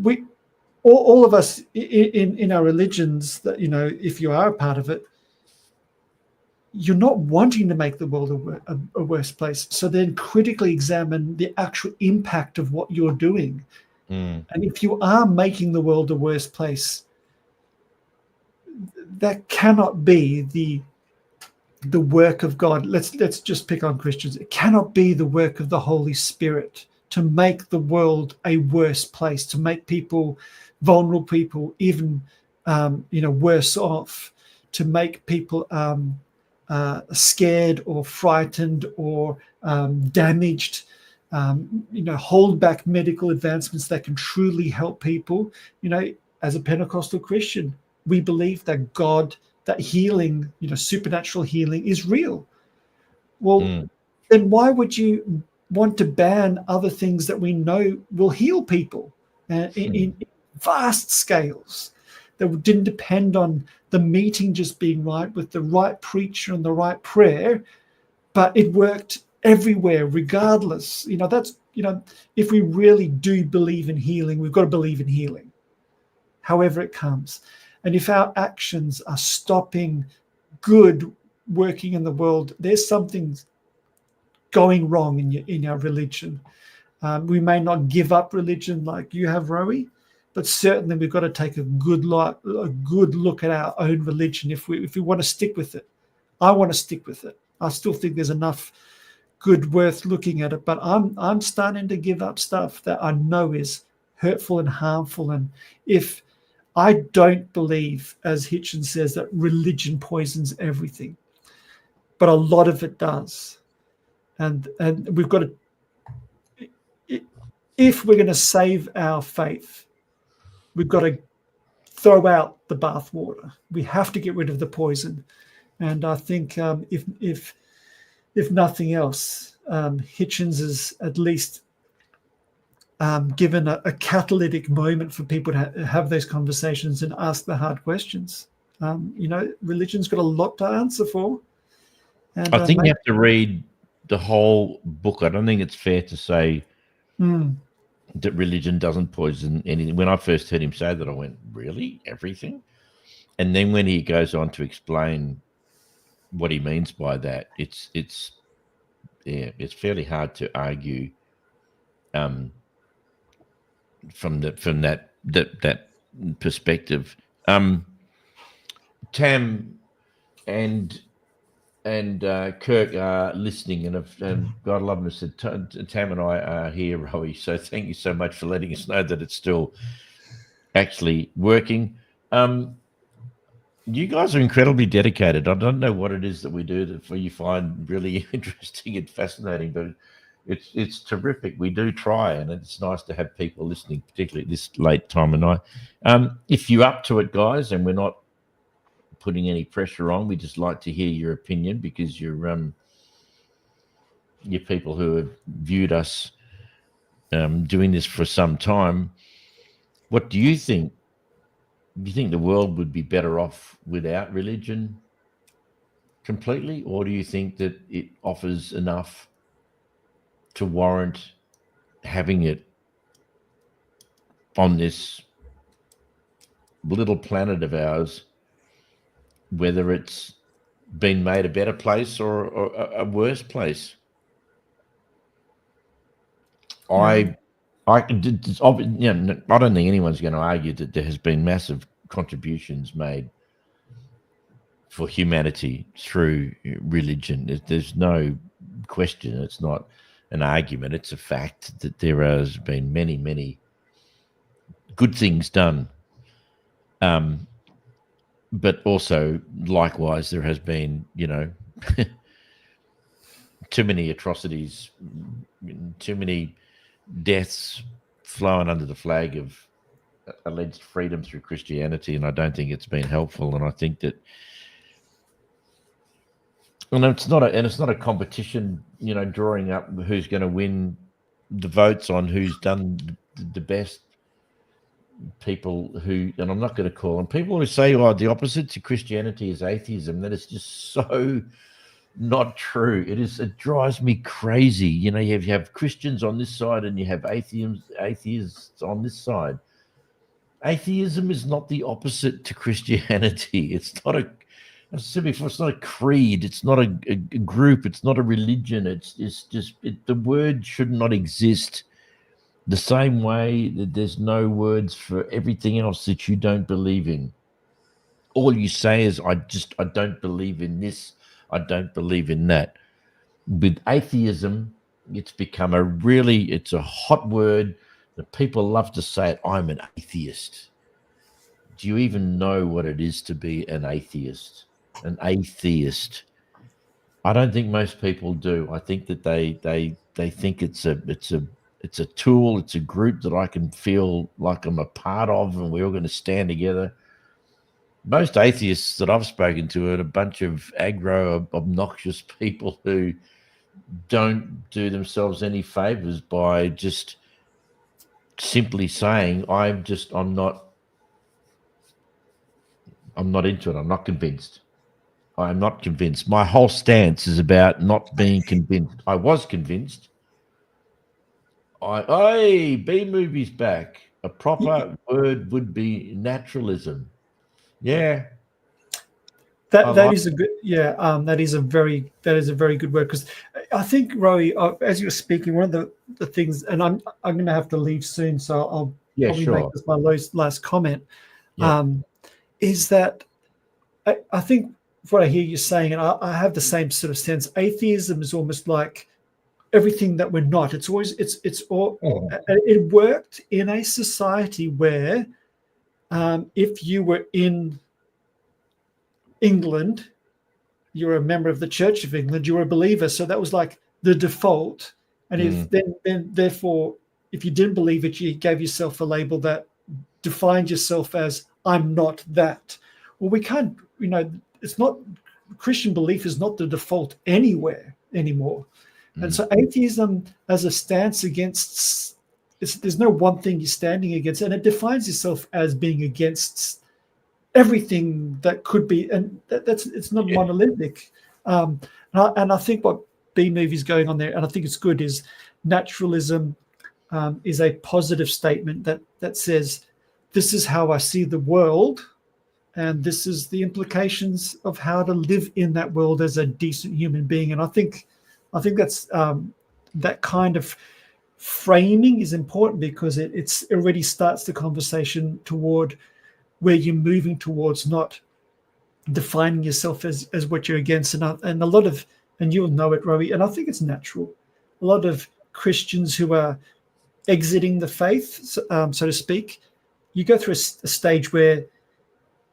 we all of us in our religions, that if you are a part of it, you're not wanting to make the world a worse place. So then critically examine the actual impact of what you're doing. And if you are making the world a worse place, that cannot be the work of God. Let's just pick on Christians. It cannot be the work of the Holy Spirit to make the world a worse place, to make people, vulnerable people, even worse off, to make people scared or frightened or damaged. Hold back medical advancements that can truly help people. As a Pentecostal Christian, we believe that God, that healing, supernatural healing is real. Well, then why would you want to ban other things that we know will heal people in vast scales, that didn't depend on the meeting just being right with the right preacher and the right prayer, but it worked everywhere regardless? If we really do believe in healing, we've got to believe in healing however it comes. And if our actions are stopping good working in the world, there's something going wrong in our religion. We may not give up religion like you have, Rowie, but certainly we've got to take a good look at our own religion if we want to stick with it. I want to stick with it. I still think there's enough good worth looking at it, but I'm starting to give up stuff that I know is hurtful and harmful. And if I don't believe, as Hitchens says, that religion poisons everything, but a lot of it does. And we've got to, if we're going to save our faith, we've got to throw out the bathwater. We have to get rid of the poison. And I think if nothing else, Hitchens is at least given a catalytic moment for people to have those conversations and ask the hard questions. Religion's got a lot to answer for. And I think you have to read the whole book. I don't think it's fair to say that religion doesn't poison anything. When I first heard him say that, I went, really? Everything? And then when he goes on to explain what he means by that, it's fairly hard to argue from that perspective. Tam and Kirk are listening, and God love them, said Tam and I are here, Rowie. So thank you so much for letting us know that it's still actually working. You guys are incredibly dedicated. I don't know what it is that we do that you find really interesting and fascinating, but it's terrific. We do try, and it's nice to have people listening, particularly at this late time of night. If you're up to it, guys, and we're not putting any pressure on, we just like to hear your opinion, because you're people who have viewed us doing this for some time. What do you think? Do you think the world would be better off without religion completely, or do you think that it offers enough to warrant having it on this little planet of ours, whether it's been made a better place or a worse place? I don't think anyone's going to argue that there has been massive contributions made for humanity through religion. There's no question. It's not an argument. It's a fact that there has been many, many good things done. But also, likewise, there has been, too many atrocities, too many deaths flowing under the flag of alleged freedom through Christianity, and I don't think it's been helpful. And I think that, and it's not a competition, drawing up who's going to win the votes on who's done the best. People who, and I'm not going to call them, people who say, the opposite to Christianity is atheism. That is just so not true. It drives me crazy. You have Christians on this side and you have atheists on this side. Atheism is not the opposite to Christianity. It's not as I said before, it's not a creed. It's not a group. It's not a religion. It's just the word should not exist. The same way that there's no words for everything else that you don't believe in. All you say is, I don't believe in this. I don't believe in that. With atheism, it's become it's a hot word that people love to say it. I'm an atheist. Do you even know what it is to be an atheist? An atheist. I don't think most people do. I think that they think it's a tool, it's a group that I can feel like I'm a part of, and we're all going to stand together. Most atheists that I've spoken to are a bunch of aggro, obnoxious people who don't do themselves any favors by just simply saying, I'm not into it. I'm not convinced. I'm not convinced. My whole stance is about not being convinced. I was convinced. B movie's back. A proper word would be naturalism. Yeah. That is a good, that is a very good word, because I think, Rowie, as you're speaking, one of the things, and I'm going to have to leave soon, so I'll probably make this my last comment, is that I think what I hear you saying, and I have the same sort of sense. Atheism is almost like everything that we're not. It's always it worked in a society where if you were in England, you were a member of the Church of England, you were a believer, so that was like the default. And if therefore if you didn't believe it, you gave yourself a label that defined yourself as, I'm not that. Well, we can't, it's not, Christian belief is not the default anywhere anymore. And so atheism as a stance against, there's no one thing you're standing against, and it defines yourself as being against everything that could be, and it's not monolithic. And I think what B movie's going on there, and I think it's good, is naturalism is a positive statement that says, this is how I see the world, and this is the implications of how to live in that world as a decent human being. And I think that's that kind of framing is important, because it already starts the conversation toward where you're moving towards, not defining yourself as what you're against. And a lot of, and you'll know it, Rowie, and I think it's natural, a lot of Christians who are exiting the faith, so to speak, you go through a stage where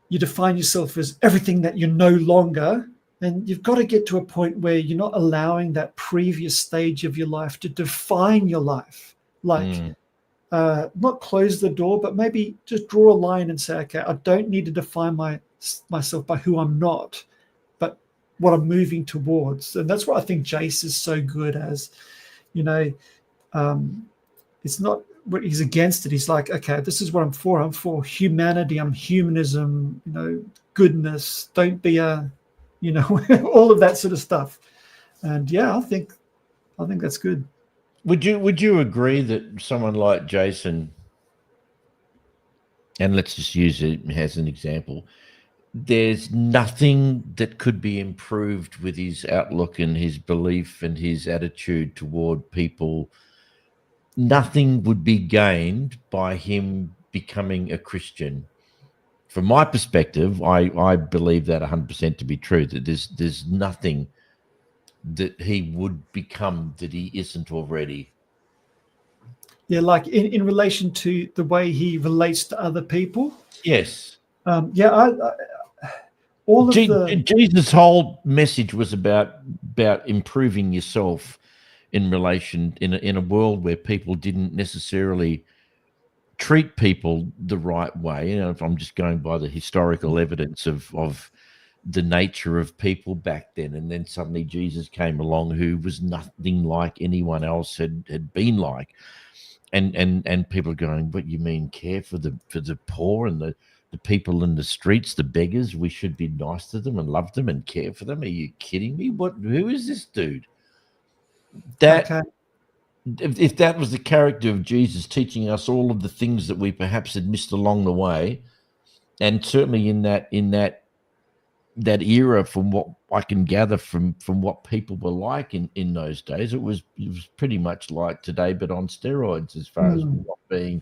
you define yourself as everything that you're no longer. And you've got to get to a point where you're not allowing that previous stage of your life to define your life. Like, not close the door, but maybe just draw a line and say, okay, I don't need to define myself by who I'm not, but what I'm moving towards. And that's what I think Jace is so good as, it's not what he's against it. He's like, okay, this is what I'm for. I'm for humanity. I'm humanism, goodness. Don't be all of that sort of stuff. And I think that's good. Would you agree that someone like Jason, and let's just use it as an example, there's nothing that could be improved with his outlook and his belief and his attitude toward people? Nothing would be gained by him becoming a Christian. from my perspective, I believe that 100% to be true, that there's nothing that he would become that he isn't already. Yeah, like in relation to the way he relates to other people. Yes. All of the Jesus' whole message was about improving yourself in relation in a world where people didn't necessarily treat people the right way. If I'm just going by the historical evidence of the nature of people back then, and then suddenly Jesus came along, who was nothing like anyone else had been like, and people are going, "What you mean care for the poor and the people in the streets, the beggars? We should be nice to them and love them and care for them? Are you kidding me? Who is this dude?" That okay. if that was the character of Jesus, teaching us all of the things that we perhaps had missed along the way, and certainly in that era, from what I can gather from what people were like in those days, it was pretty much like today, but on steroids, as far as not being,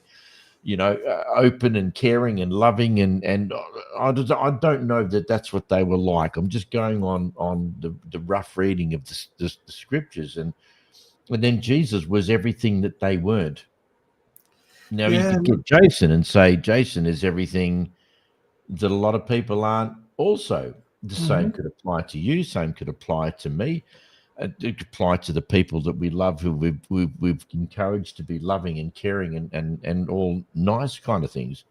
open and caring and loving, and I don't know that that's what they were like. I'm just going on the rough reading of the scriptures, and then Jesus was everything that they weren't. Now you Yeah, could get Jason and say Jason is everything that a lot of people aren't also. The same could apply to you, same could apply to me. It could apply to the people that we love, who we've encouraged to be loving and caring and all nice kind of things.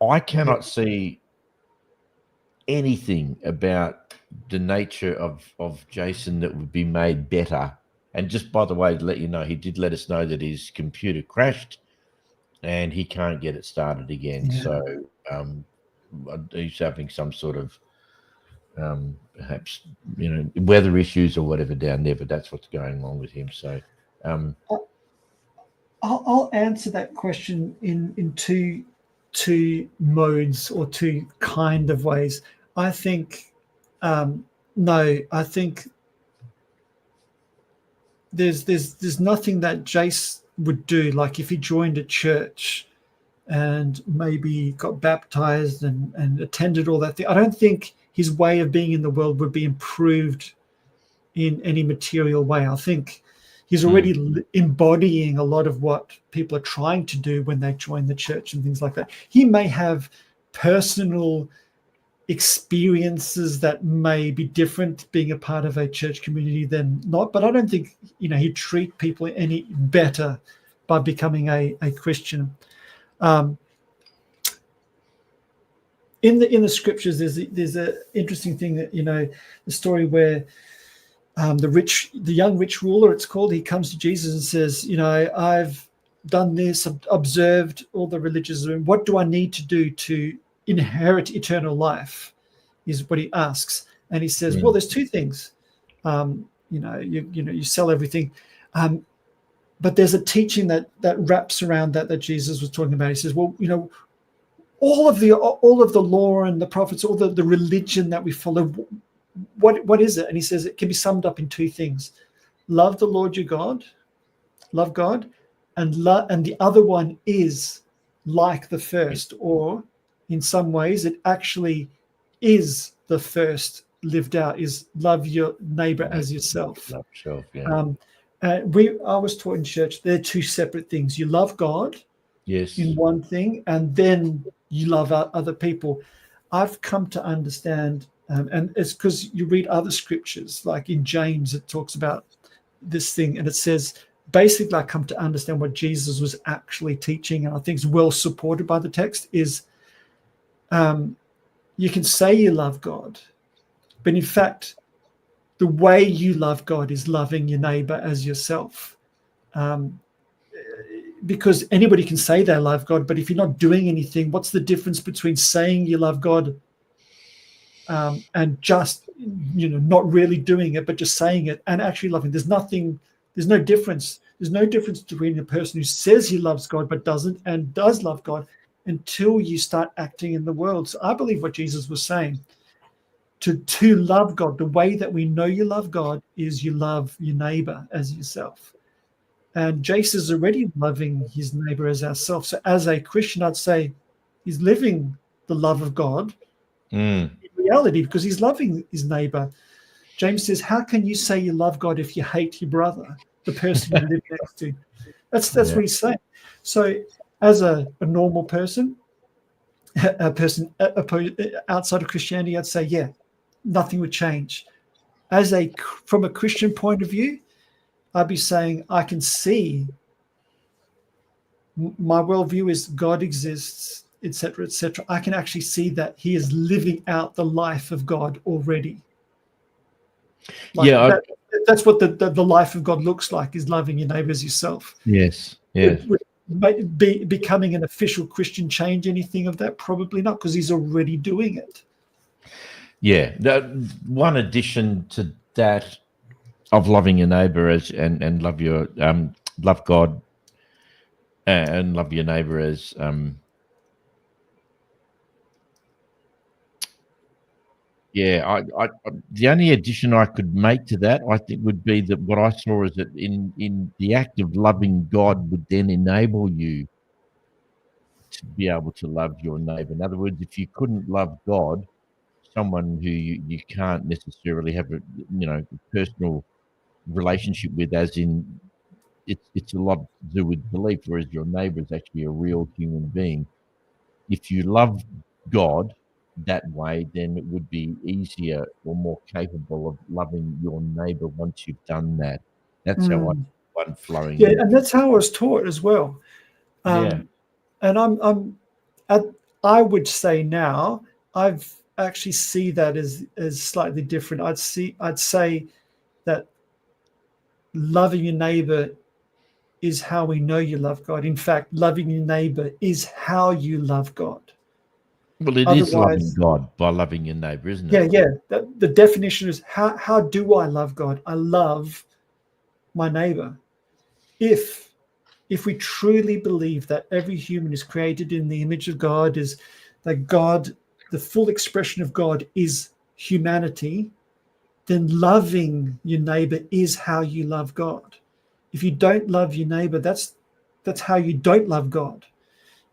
I cannot see anything about the nature of Jason that would be made better. And just by the way, to let you know, he did let us know that his computer crashed and he can't get it started again. Yeah. So he's having some sort of perhaps weather issues or whatever down there, but that's what's going on with him. So I'll answer that question in two modes or two kind of ways. I think no, I think there's nothing that Jace would do, like if he joined a church and maybe got baptized and attended all that thing. I don't think his way of being in the world would be improved in any material way. I think he's already embodying a lot of what people are trying to do when they join the church and things like that. He may have personal experiences that may be different being a part of a church community than not, but I don't think he'd treat people any better by becoming a Christian. In the scriptures, there's an interesting thing that the story where the young rich ruler, it's called, he comes to Jesus and says, I've done this, I've observed all the religious, what do I need to do to inherit eternal life, is what he asks. And he says, well, there's two things. You sell everything, but there's a teaching that wraps around that Jesus was talking about. He says, well, all of the law and the prophets, all the religion that we follow, what is it? And he says it can be summed up in two things: love the Lord your God, love God, and the other one is like the first, or in some ways it actually is the first lived out, is love your neighbor as yourself. Love yourself, yeah. I was taught in church they're two separate things. You love God, yes, in one thing, and then you love other people. I've come to understand, and it's because you read other scriptures, like in James, it talks about this thing, and it says, basically, I come to understand what Jesus was actually teaching, and I think it's well supported by the text, is you can say you love God, but in fact, the way you love God is loving your neighbor as yourself. Because anybody can say they love God, but if you're not doing anything, what's the difference between saying you love God and just not really doing it, but just saying it and actually loving? There's no difference. There's no difference between a person who says he loves God but doesn't, and does love God, until you start acting in the world. So I believe what Jesus was saying, to love God, the way that we know you love God is you love your neighbor as yourself. And Jace is already loving his neighbor as ourselves. So as a Christian, I'd say he's living the love of God Mm. in reality, because he's loving his neighbor. James says, how can you say you love God if you hate your brother, the person you live next to? That's what he's saying. So as a normal person, a person outside of Christianity, I'd say, yeah, nothing would change. From a Christian point of view, I'd be saying I can see, my worldview is God exists, etc., etc. I can actually see that he is living out the life of God already. That's what the life of God looks like, is loving your neighbor as yourself. Yes. Would becoming an official Christian change anything of that? Probably not, because he's already doing it. Yeah. One addition to that of loving your neighbor and love your love God and love your neighbor as I the only addition I could make to that, I think, would be that what I saw is that in the act of loving God would then enable you to be able to love your neighbor. In other words, if you couldn't love God, someone who you can't necessarily have a personal relationship with, as in it's a lot to do with belief, whereas your neighbor is actually a real human being. If you love God that way, then it would be easier or more capable of loving your neighbor once you've done that. That's how one flowing. Yeah, and that's how I was taught as well. And I would say now I've actually see that as slightly different. I'd say that loving your neighbor is how we know you love God. In fact, loving your neighbor is how you love God. Well, it is loving God by loving your neighbor, isn't it? Yeah. The definition is how do I love God? I love my neighbor. If we truly believe that every human is created in the image of God, is that God, the full expression of God is humanity, then loving your neighbor is how you love God. If you don't love your neighbor, that's how you don't love God.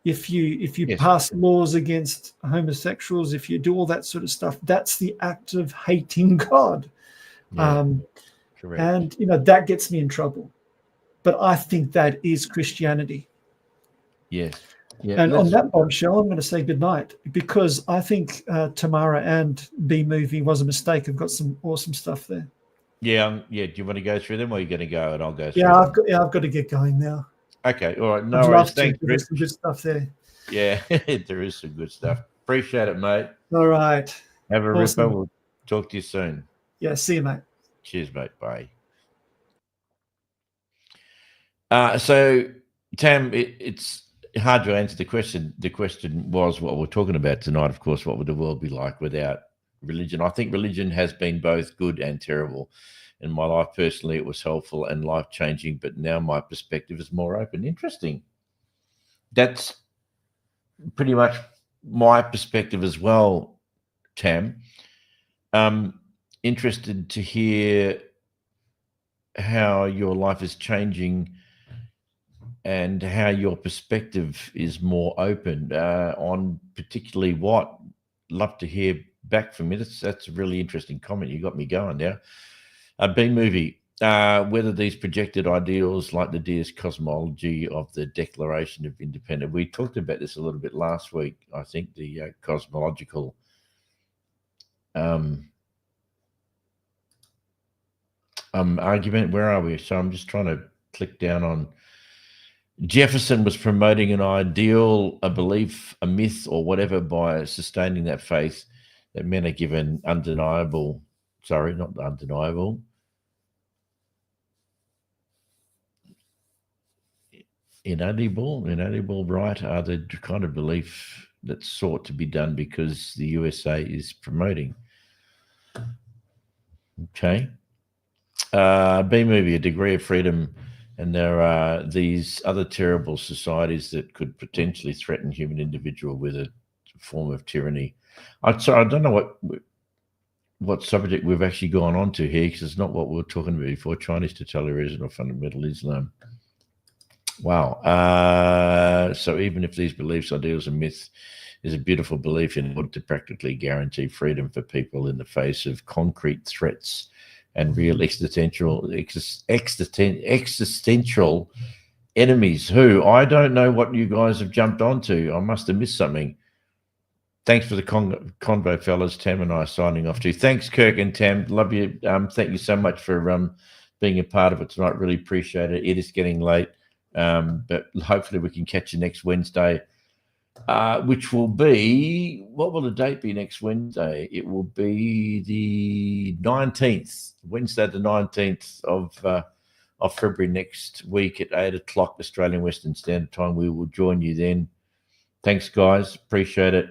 If you pass laws against homosexuals, if you do all that sort of stuff, that's the act of hating God. Correct. And that gets me in trouble. But I think that is Christianity. Yes. Yeah, and on that bombshell, I'm going to say goodnight, because I think Tamara and B Movie was a mistake. I've got some awesome stuff there. Yeah. Do you want to go through them, or are you going to go and I'll go through them? I've got to get going now. Okay. All right. No I'd worries. love Thanks, to. There's some good stuff there. Yeah, there is some good stuff. Appreciate it, mate. All right. Have a ripper. We'll talk to you soon. Yeah. See you, mate. Cheers, mate. Bye. So, Tam, it's hard to answer the question. The question was what we're talking about tonight. Of course, what would the world be like without religion? I think religion has been both good and terrible. In my life, personally, it was helpful and life-changing, but now my perspective is more open. Interesting. That's pretty much my perspective as well, Tam. Interested to hear how your life is changing and how your perspective is more open on particularly what. Love to hear back from you. That's a really interesting comment. You got me going now. B Movie, whether these projected ideals like the deist cosmology of the Declaration of Independence, we talked about this a little bit last week, I think, the cosmological argument. Where are we? So I'm just trying to click down on. Jefferson was promoting an ideal, a belief, a myth, or whatever by sustaining that faith that men are given inalienable right are the kind of belief that's sought to be done because the USA is promoting. Okay. B Movie, a degree of freedom, and there are these other terrible societies that could potentially threaten human individual with a form of tyranny. I don't know what subject we've actually gone on to here, because it's not what we were talking about before. Chinese totalitarianism or fundamental Islam. Wow. So even if these beliefs, ideals, and myths is a beautiful belief in order to practically guarantee freedom for people in the face of concrete threats and real existential enemies who I don't know what you guys have jumped onto. I must have missed something. Thanks for the convo, fellas. Tam and I are signing off too. Thanks, Kirk and Tam. Love you. Thank you so much for being a part of it tonight. Really appreciate it. It is getting late, but hopefully we can catch you next Wednesday, which will be, what will the date be next Wednesday? It will be the 19th, Wednesday the 19th of February next week at 8 o'clock Australian Western Standard Time. We will join you then. Thanks, guys. Appreciate it.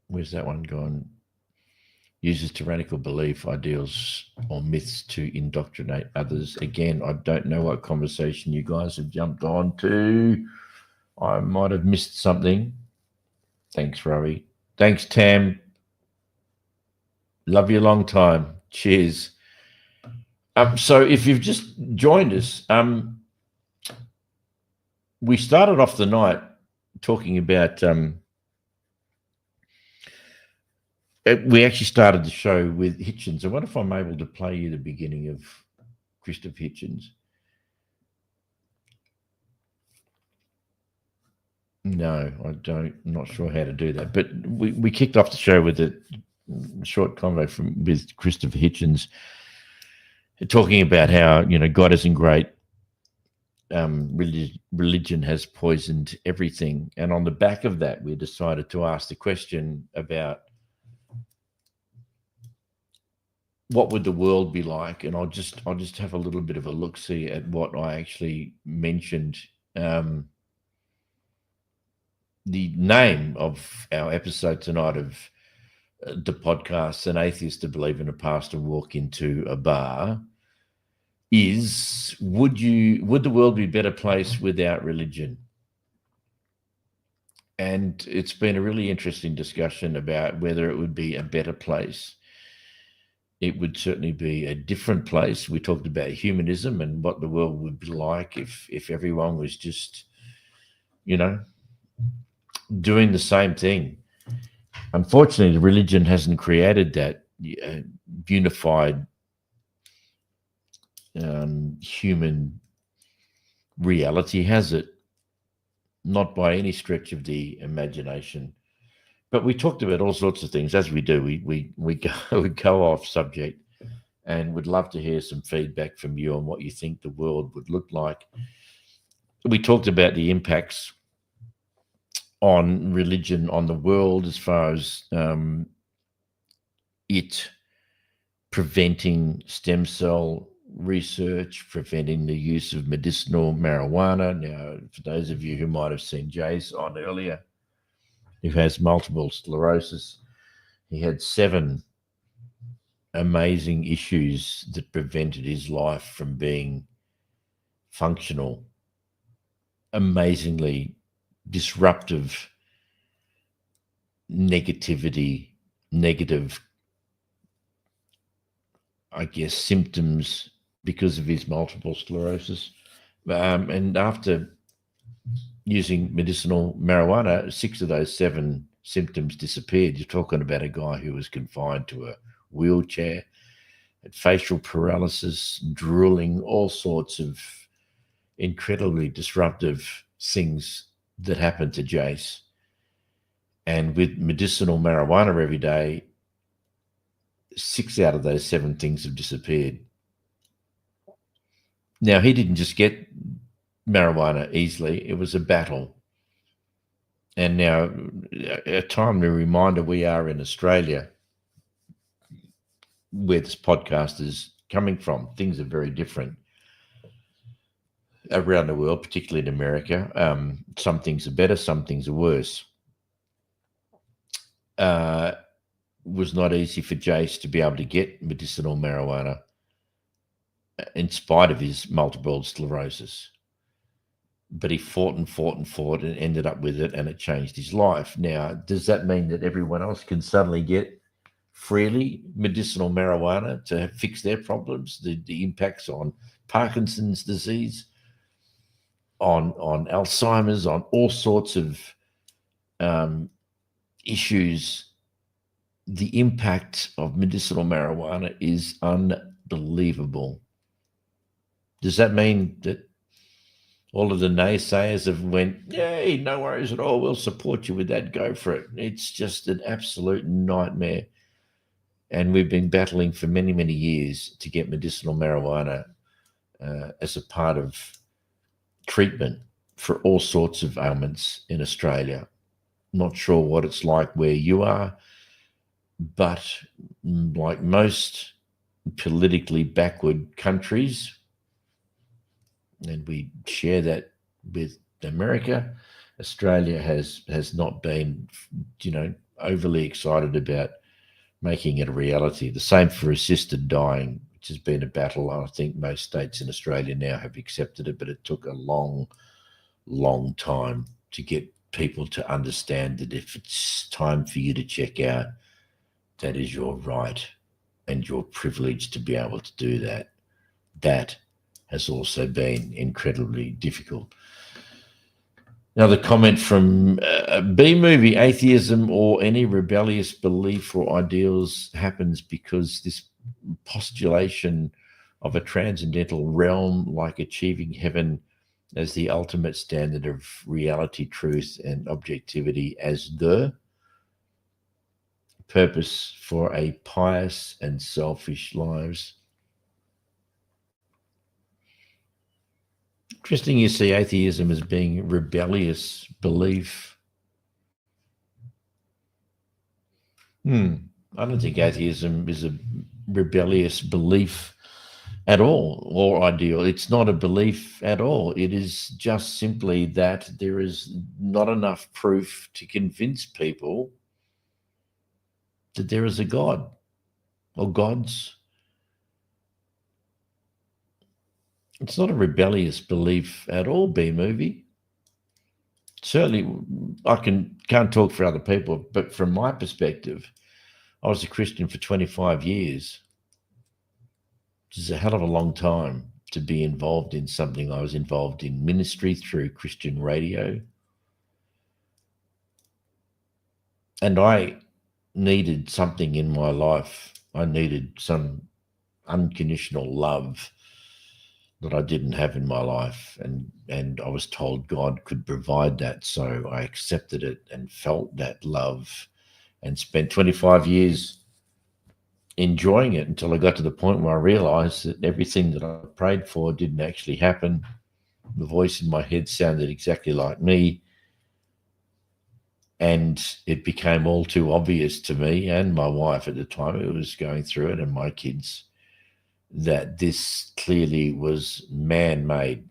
Where's that one gone? Uses tyrannical belief, ideals, or myths to indoctrinate others. Again, I don't know what conversation you guys have jumped on to. I might have missed something. Thanks, Rowie. Thanks, Tam. Love you a long time. Cheers. So if you've just joined us, we started off the night talking about we actually started the show with Hitchens. I wonder if I'm able to play you the beginning of Christopher Hitchens. No, I don't. I'm not sure how to do that. But we kicked off the show with a short convo with Christopher Hitchens, talking about how, God isn't great. Religion has poisoned everything. And on the back of that, we decided to ask the question about what would the world be like? And I'll just have a little bit of a look-see at what I actually mentioned. The name of our episode tonight of the podcast, An Atheist to Believe in a Past and Walk into a Bar, is would the world be a better place without religion? And it's been a really interesting discussion about whether it would be a better place. It would certainly be a different place. We talked about humanism and what the world would be like if everyone was just, doing the same thing. Unfortunately, the religion hasn't created that unified human reality, has it? Not by any stretch of the imagination. But we talked about all sorts of things, as we do. We go off subject, and would love to hear some feedback from you on what you think the world would look like. We talked about the impacts on religion on the world, as far as it preventing stem cell research, preventing the use of medicinal marijuana. Now, for those of you who might have seen Jace on earlier, who has multiple sclerosis, he had 7 amazing issues that prevented his life from being functional. Amazingly disruptive negative, symptoms because of his multiple sclerosis. And after using medicinal marijuana, 6 of those 7 symptoms disappeared. You're talking about a guy who was confined to a wheelchair, had facial paralysis, drooling, all sorts of incredibly disruptive things that happened to Jace. And with medicinal marijuana every day, 6 out of those 7 things have disappeared. Now, he didn't just get marijuana easily. It was a battle. And now, a timely reminder, we are in Australia, where this podcast is coming from. Things are very different around the world, particularly in America. Some things are better, some things are worse. Was not easy for Jace to be able to get medicinal marijuana in spite of his multiple sclerosis. But he fought and ended up with it, and it changed his life. Now, does that mean that everyone else can suddenly get freely medicinal marijuana to fix their problems? The impacts on Parkinson's disease, on Alzheimer's, on all sorts of issues. The impact of medicinal marijuana is unbelievable. Does that mean that all of the naysayers have went, yay, no worries at all, we'll support you with that, go for it? It's just an absolute nightmare. And we've been battling for many, many years to get medicinal marijuana as a part of treatment for all sorts of ailments in Australia. Not sure what it's like where you are, but like most politically backward countries, and we share that with America, Australia has not been, overly excited about making it a reality. The same for assisted dying, which has been a battle. I think most states in Australia now have accepted it, but it took a long, long time to get people to understand that if it's time for you to check out, that is your right and your privilege to be able to do that. That has also been incredibly difficult. Another comment from B-movie: atheism or any rebellious belief or ideals happens because this postulation of a transcendental realm, like achieving heaven as the ultimate standard of reality, truth, and objectivity as the purpose for a pious and selfish lives. Interesting you see atheism as being rebellious belief. I don't think atheism is a rebellious belief at all, or ideal. It's not a belief at all. It is just simply that there is not enough proof to convince people that there is a God or gods. It's not a rebellious belief at all, B-movie. Certainly, I can't talk for other people, but from my perspective, I was a Christian for 25 years. Which is a hell of a long time to be involved in something. I was involved in ministry through Christian radio. And I needed something in my life. I needed some unconditional love that I didn't have in my life. And I was told God could provide that. So I accepted it and felt that love and spent 25 years enjoying it until I got to the point where I realized that everything that I prayed for didn't actually happen. The voice in my head sounded exactly like me. And it became all too obvious to me and my wife at the time who was going through it, and my kids, that this clearly was man-made,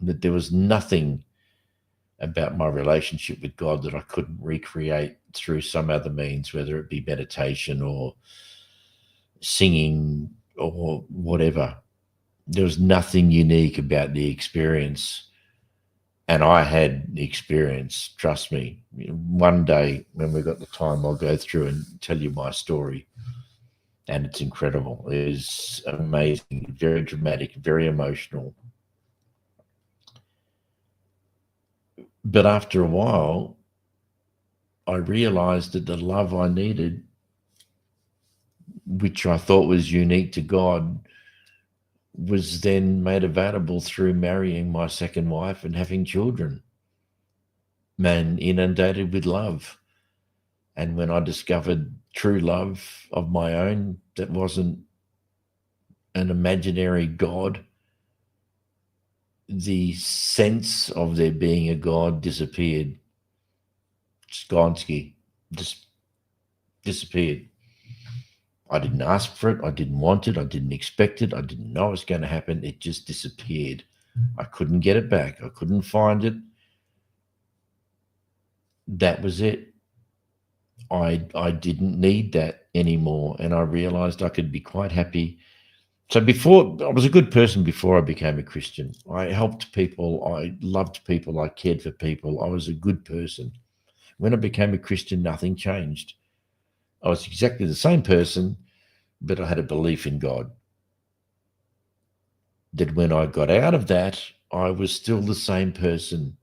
that there was nothing about my relationship with God that I couldn't recreate through some other means, whether it be meditation or singing or whatever. There was nothing unique about the experience. And I had the experience, trust me. One day when we've got the time, I'll go through and tell you my story. And it's incredible. It is amazing, very dramatic, very emotional. But after a while, I realized that the love I needed, which I thought was unique to God, was then made available through marrying my second wife and having children. Man, inundated with love. And when I discovered true love of my own, that wasn't an imaginary God, the sense of there being a God disappeared. Skonsky just disappeared. I didn't ask for it. I didn't want it. I didn't expect it. I didn't know it was going to happen. It just disappeared. I couldn't get it back. I couldn't find it. That was it. I didn't need that anymore. And I realized I could be quite happy. So before, I was a good person before I became a Christian. I helped people. I loved people. I cared for people. I was a good person. When I became a Christian, nothing changed. I was exactly the same person, but I had a belief in God. that when I got out of that, I was still the same person,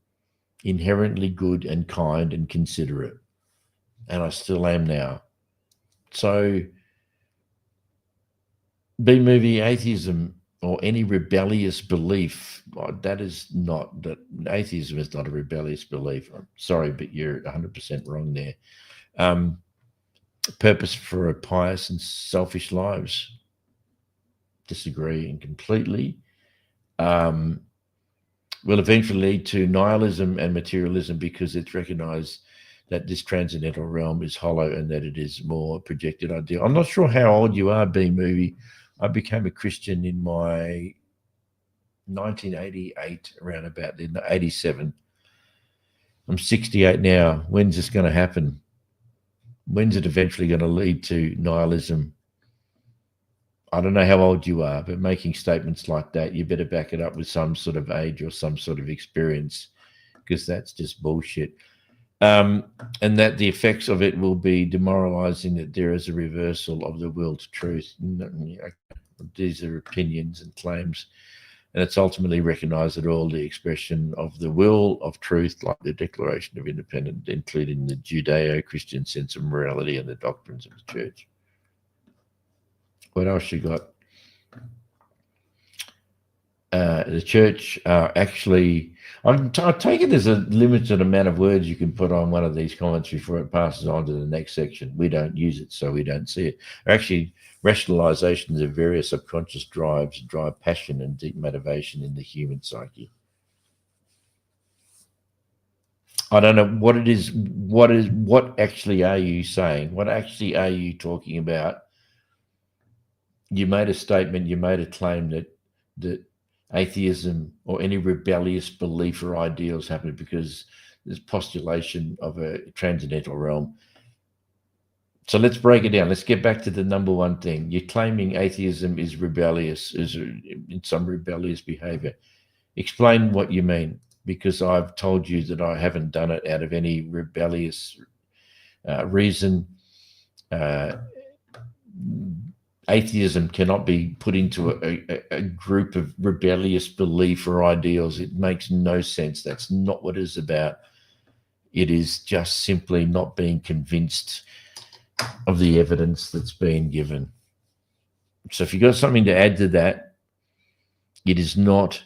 inherently good and kind and considerate. And I still am now. So, B-movie, atheism or any rebellious belief, that is not, that atheism is not a rebellious belief. I'm sorry, but you're 100% wrong there. Purpose for a pious and selfish lives. Disagree and completely. Will eventually lead to nihilism and materialism because it's recognized that this transcendental realm is hollow and that it is more projected ideal. I'm not sure how old you are, B-movie. I became a Christian in my 1988, around about then, 87. I'm 68 now. When's this going to happen? When's it eventually going to lead to nihilism? I don't know how old you are, but making statements like that, you better back it up with some sort of age or some sort of experience, because that's just bullshit. And that the effects of it will be demoralizing, that there is a reversal of the will to truth. These are opinions and claims. And it's ultimately recognized that all the expression of the will of truth, like the Declaration of Independence, including the Judeo-Christian sense of morality and the doctrines of the church. What else you got? The church actually, I take it there's a limited amount of words you can put on one of these comments before it passes on to the next section. We don't use it, so we don't see it. Actually, rationalizations of various subconscious drives drive passion and deep motivation in the human psyche. I don't know what it is. What actually are you saying? What actually are you talking about? You made a statement, you made a claim that atheism or any rebellious belief or ideals happen because there's postulation of a transcendental realm. So let's break it down. Let's get back to the number one thing. You're claiming atheism is rebellious, is in some rebellious behavior. Explain what you mean, because I've told you that I haven't done it out of any rebellious reason. Atheism cannot be put into a group of rebellious belief or ideals. It makes no sense. That's not what it's about. It is just simply not being convinced of the evidence that's been given. So if you've got something to add to that, it is not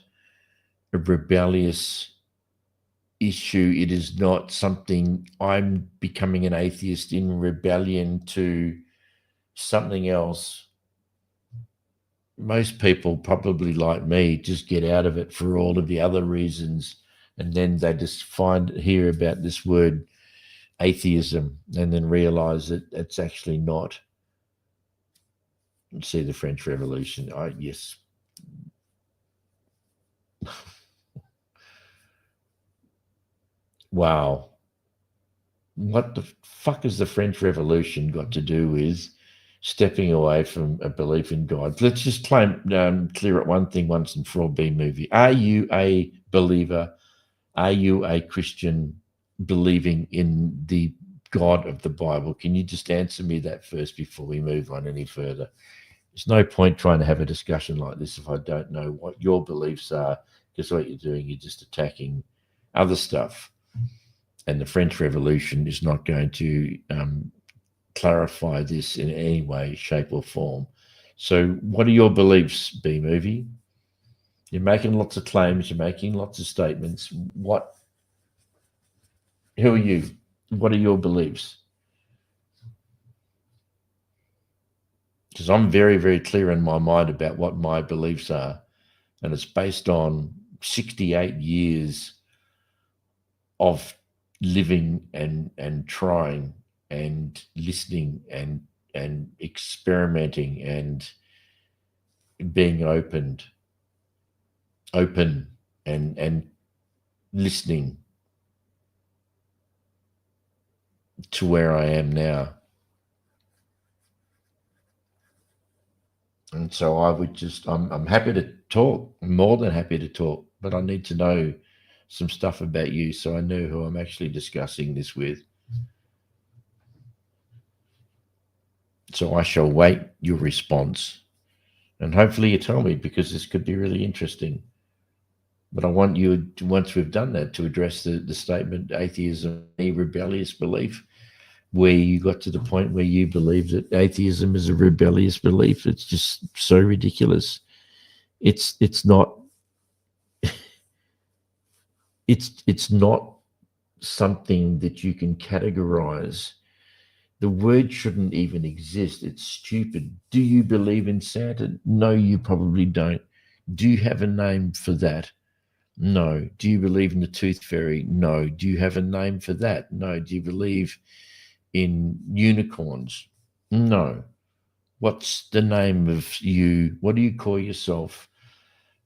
a rebellious issue. It is not something I'm becoming an atheist in rebellion to something else. Most people, probably like me, just get out of it for all of the other reasons, and then they just hear about this word atheism and then realize that it's actually not. See the French Revolution. Yes. Wow. What the fuck has the French Revolution got to do with stepping away from a belief in God? Let's just clear up one thing once and for all, B-movie. Are you a believer? Are you a Christian believing in the God of the Bible? Can you just answer me that first before we move on any further? There's no point trying to have a discussion like this if I don't know what your beliefs are, because what you're doing, you're just attacking other stuff. And the French Revolution is not going to clarify this in any way, shape, or form. So what are your beliefs, B-movie? You're making lots of claims, you're making lots of statements. Who are you? What are your beliefs? Because I'm very, very clear in my mind about what my beliefs are. And it's based on 68 years of living and trying and listening and experimenting and being open and listening to where I am now. And so I would just, I'm happy to talk, more than happy to talk, but I need to know some stuff about you so I know who I'm actually discussing this with. So I shall wait your response. And hopefully you tell me, because this could be really interesting. But I want you, once we've done that, to address the statement, atheism, a rebellious belief, where you got to the point where you believe that atheism is a rebellious belief. It's just so ridiculous. It's not it's not something that you can categorize. The word shouldn't even exist. It's stupid. Do you believe in Santa? No, you probably don't. Do you have a name for that? No. Do you believe in the tooth fairy? No. Do you have a name for that? No. Do you believe in unicorns? No. What's the name of you? What do you call yourself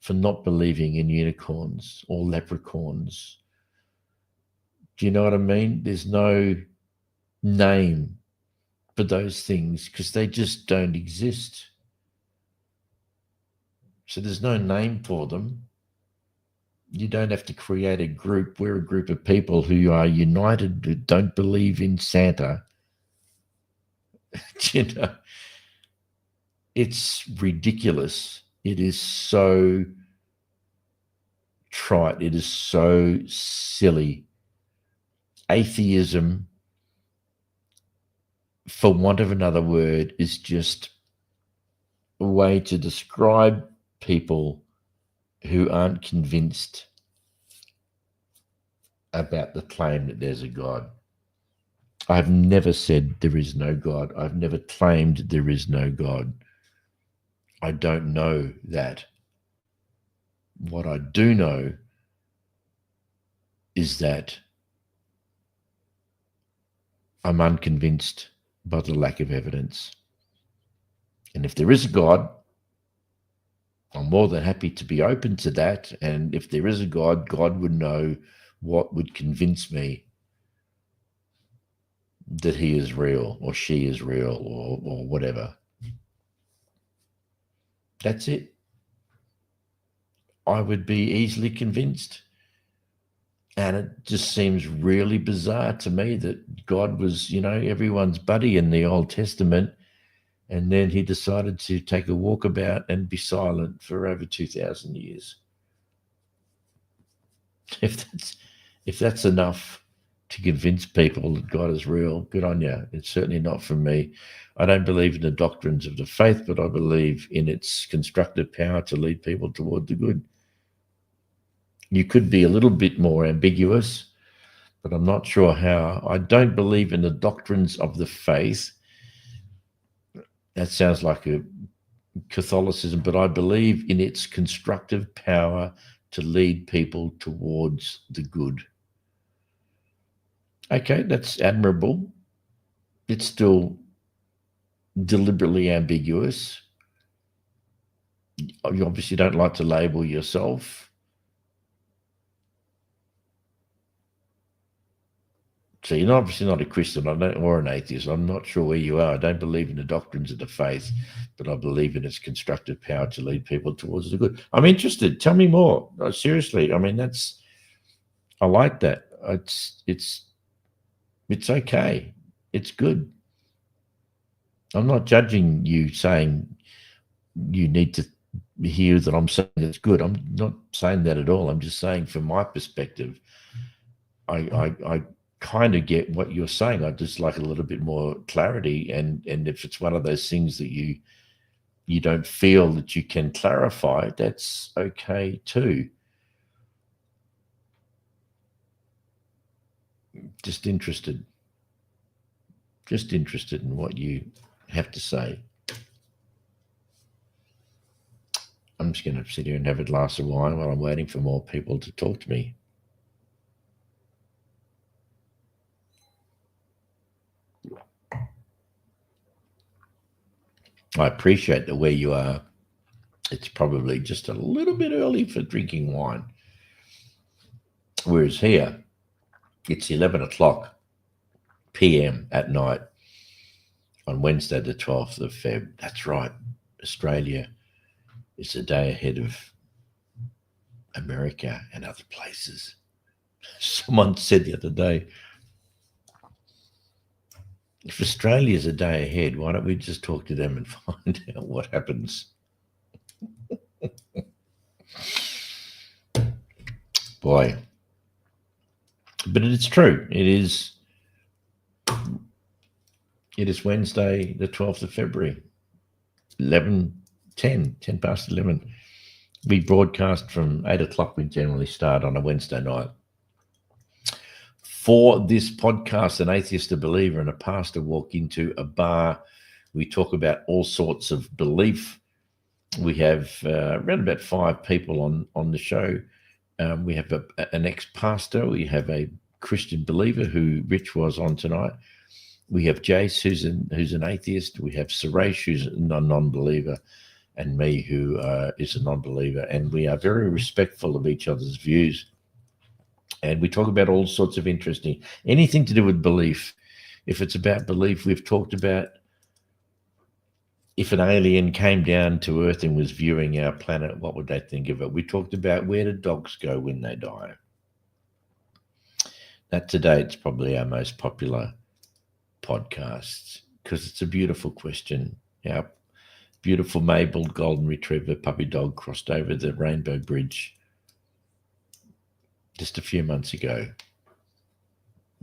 for not believing in unicorns or leprechauns? Do you know what I mean? There's no name for those things because they just don't exist. So there's no name for them. You don't have to create a group. We're a group of people who are united, who don't believe in Santa. You know, it's ridiculous. It is so trite. It is so silly. Atheism, for want of another word, is just a way to describe people who aren't convinced about the claim that there's a God. I've never said there is no God. I've never claimed there is no God. I don't know that. What I do know is that I'm unconvinced by the lack of evidence. And if there is a God, I'm more than happy to be open to that. And if there is a God, God would know what would convince me that he is real or she is real or whatever. That's it. I would be easily convinced. And it just seems really bizarre to me that God was, everyone's buddy in the Old Testament. And then he decided to take a walkabout and be silent for over 2,000 years. If that's enough to convince people that God is real, good on you. It's certainly not for me. I don't believe in the doctrines of the faith, but I believe in its constructive power to lead people toward the good. You could be a little bit more ambiguous, but I'm not sure how. I don't believe in the doctrines of the faith. That sounds like a Catholicism, but I believe in its constructive power to lead people towards the good. Okay, that's admirable. It's still deliberately ambiguous. You obviously don't like to label yourself. So you're obviously not a Christian or an atheist. I'm not sure where you are. I don't believe in the doctrines of the faith, but I believe in its constructive power to lead people towards the good. I'm interested. Tell me more. Seriously. I mean, I like that. It's okay. It's good. I'm not judging you saying you need to hear that I'm saying it's good. I'm not saying that at all. I'm just saying from my perspective, I kind of get what you're saying. I just like a little bit more clarity. And if it's one of those things that you don't feel that you can clarify, that's okay too. Just interested in what you have to say. I'm just going to sit here and have a glass of wine while I'm waiting for more people to talk to me. I appreciate that where you are, it's probably just a little bit early for drinking wine. Whereas here, it's 11 o'clock p.m. at night on Wednesday, the 12th of Feb. That's right. Australia is a day ahead of America and other places. Someone said the other day, if Australia is a day ahead, why don't we just talk to them and find out what happens? Boy. But it's true. It is Wednesday, the 12th of February, 10 past 11. We broadcast from 8 o'clock. We generally start on a Wednesday night. For this podcast, an atheist, a believer, and a pastor walk into a bar. We talk about all sorts of belief. We have around about 5 people on the show. We have an ex-pastor. We have a Christian believer who Rich was on tonight. We have Jace, who's an atheist. We have Suresh, who's a non-believer, and me, who is a non-believer. And we are very respectful of each other's views. And we talk about all sorts of interesting, anything to do with belief. If it's about belief, we've talked about if an alien came down to Earth and was viewing our planet, what would they think of it? We talked about where do dogs go when they die. That to date is probably our most popular podcast because it's a beautiful question. Our beautiful Mabel golden retriever puppy dog crossed over the Rainbow Bridge just a few months ago,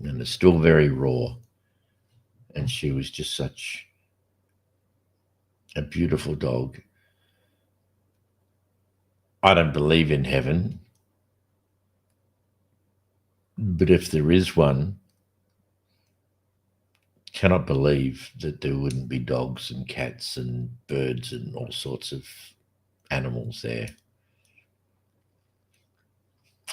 and it's still very raw, and she was just such a beautiful dog. I don't believe in heaven, but if there is one, cannot believe that there wouldn't be dogs and cats and birds and all sorts of animals there.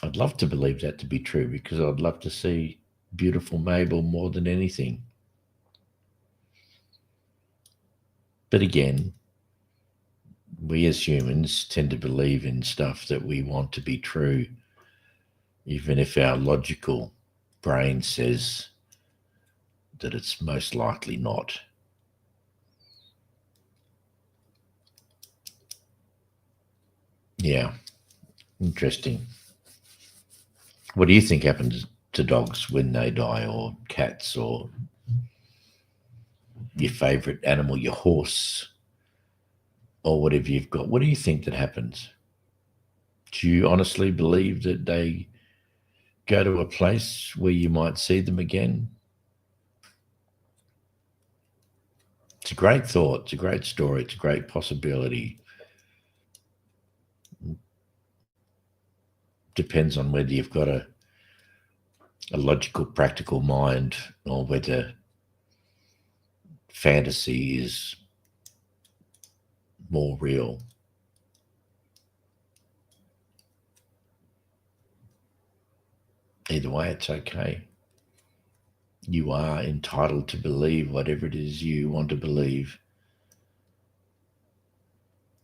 I'd love to believe that to be true because I'd love to see beautiful Mabel more than anything. But again, we as humans tend to believe in stuff that we want to be true, even if our logical brain says that it's most likely not. Yeah, interesting. What do you think happens to dogs when they die, or cats, or your favorite animal, your horse, or whatever you've got? What do you think that happens? Do you honestly believe that they go to a place where you might see them again? It's a great thought. It's a great story. It's a great possibility. Depends on whether you've got a logical, practical mind or whether fantasy is more real. Either way, it's okay. You are entitled to believe whatever it is you want to believe.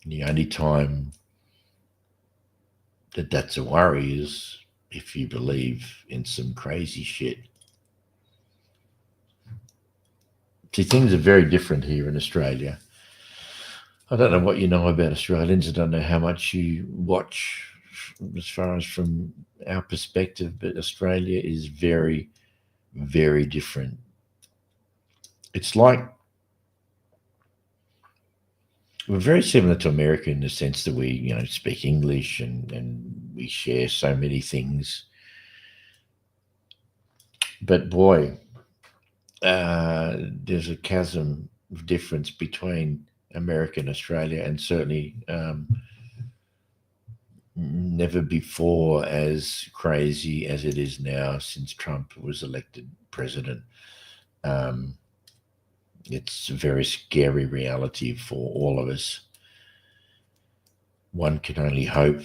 The only time that that's a worry is if you believe in some crazy shit. See, things are very different here in Australia. I don't know what you know about Australians. I don't know how much you watch as far as from our perspective, but Australia is very, very different. It's like we're very similar to America in the sense that we, speak English and we share so many things. But boy, there's a chasm of difference between America and Australia, and certainly never before as crazy as it is now since Trump was elected president. It's a very scary reality for all of us. One can only hope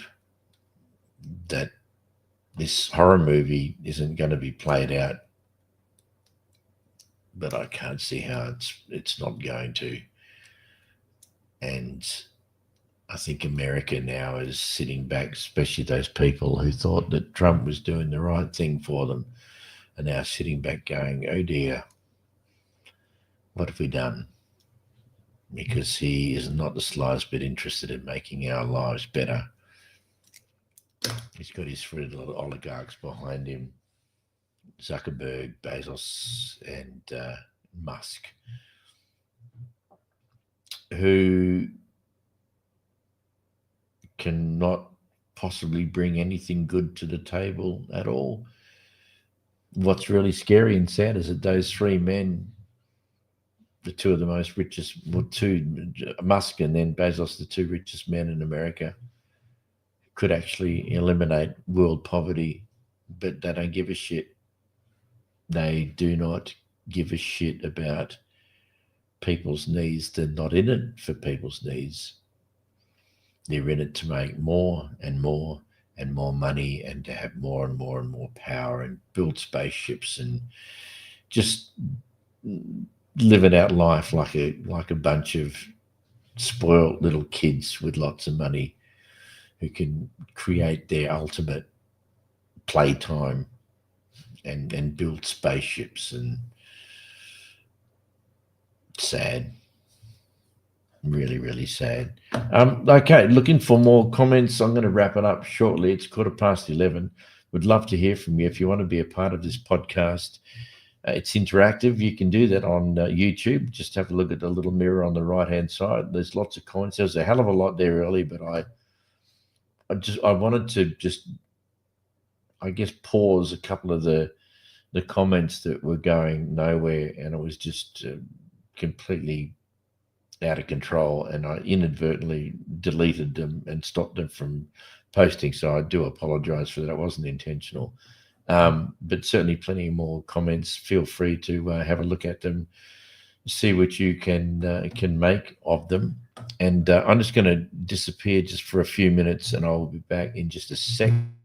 that this horror movie isn't going to be played out, but I can't see how it's not going to. And I think America now is sitting back, especially those people who thought that Trump was doing the right thing for them, are now sitting back going, oh dear, what have we done? Because he is not the slightest bit interested in making our lives better. He's got his three little oligarchs behind him, Zuckerberg, Bezos, and Musk, who cannot possibly bring anything good to the table at all. What's really scary and sad is that those three men, the two of the most richest, well, Musk and then Bezos, the two richest men in America, could actually eliminate world poverty, but they don't give a shit. They do not give a shit about people's needs. They're not in it for people's needs. They're in it to make more and more and more money and to have more and more and more power and build spaceships and just living out life like a bunch of spoiled little kids with lots of money who can create their ultimate playtime and build spaceships. And sad. Really, really sad. Okay, looking for more comments. I'm going to wrap it up shortly. It's 11:15. Would love to hear from you. If you want to be a part of this podcast, it's interactive. You can do that on YouTube. Just have a look at the little mirror on the right-hand side. There's lots of comments. There's a hell of a lot there early, but I wanted to just, I guess, pause a couple of the comments that were going nowhere, and it was just completely out of control, and I inadvertently deleted them and stopped them from posting. So I do apologize for that. It wasn't intentional. But certainly plenty more comments. Feel free to have a look at them, see what you can make of them. And I'm just going to disappear just for a few minutes, and I'll be back in just a second.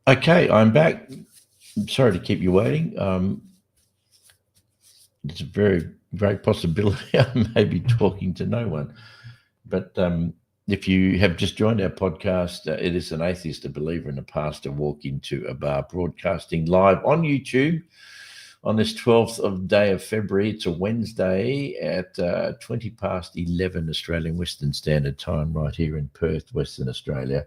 Okay, I'm back. I'm sorry to keep you waiting. It's a very great possibility I may be talking to no one. But if you have just joined our podcast, it is an atheist, a believer, and a pastor walk into a bar, broadcasting live on YouTube on this 12th day of February. It's a Wednesday at 11:20 Australian Western Standard Time, right here in Perth, Western Australia.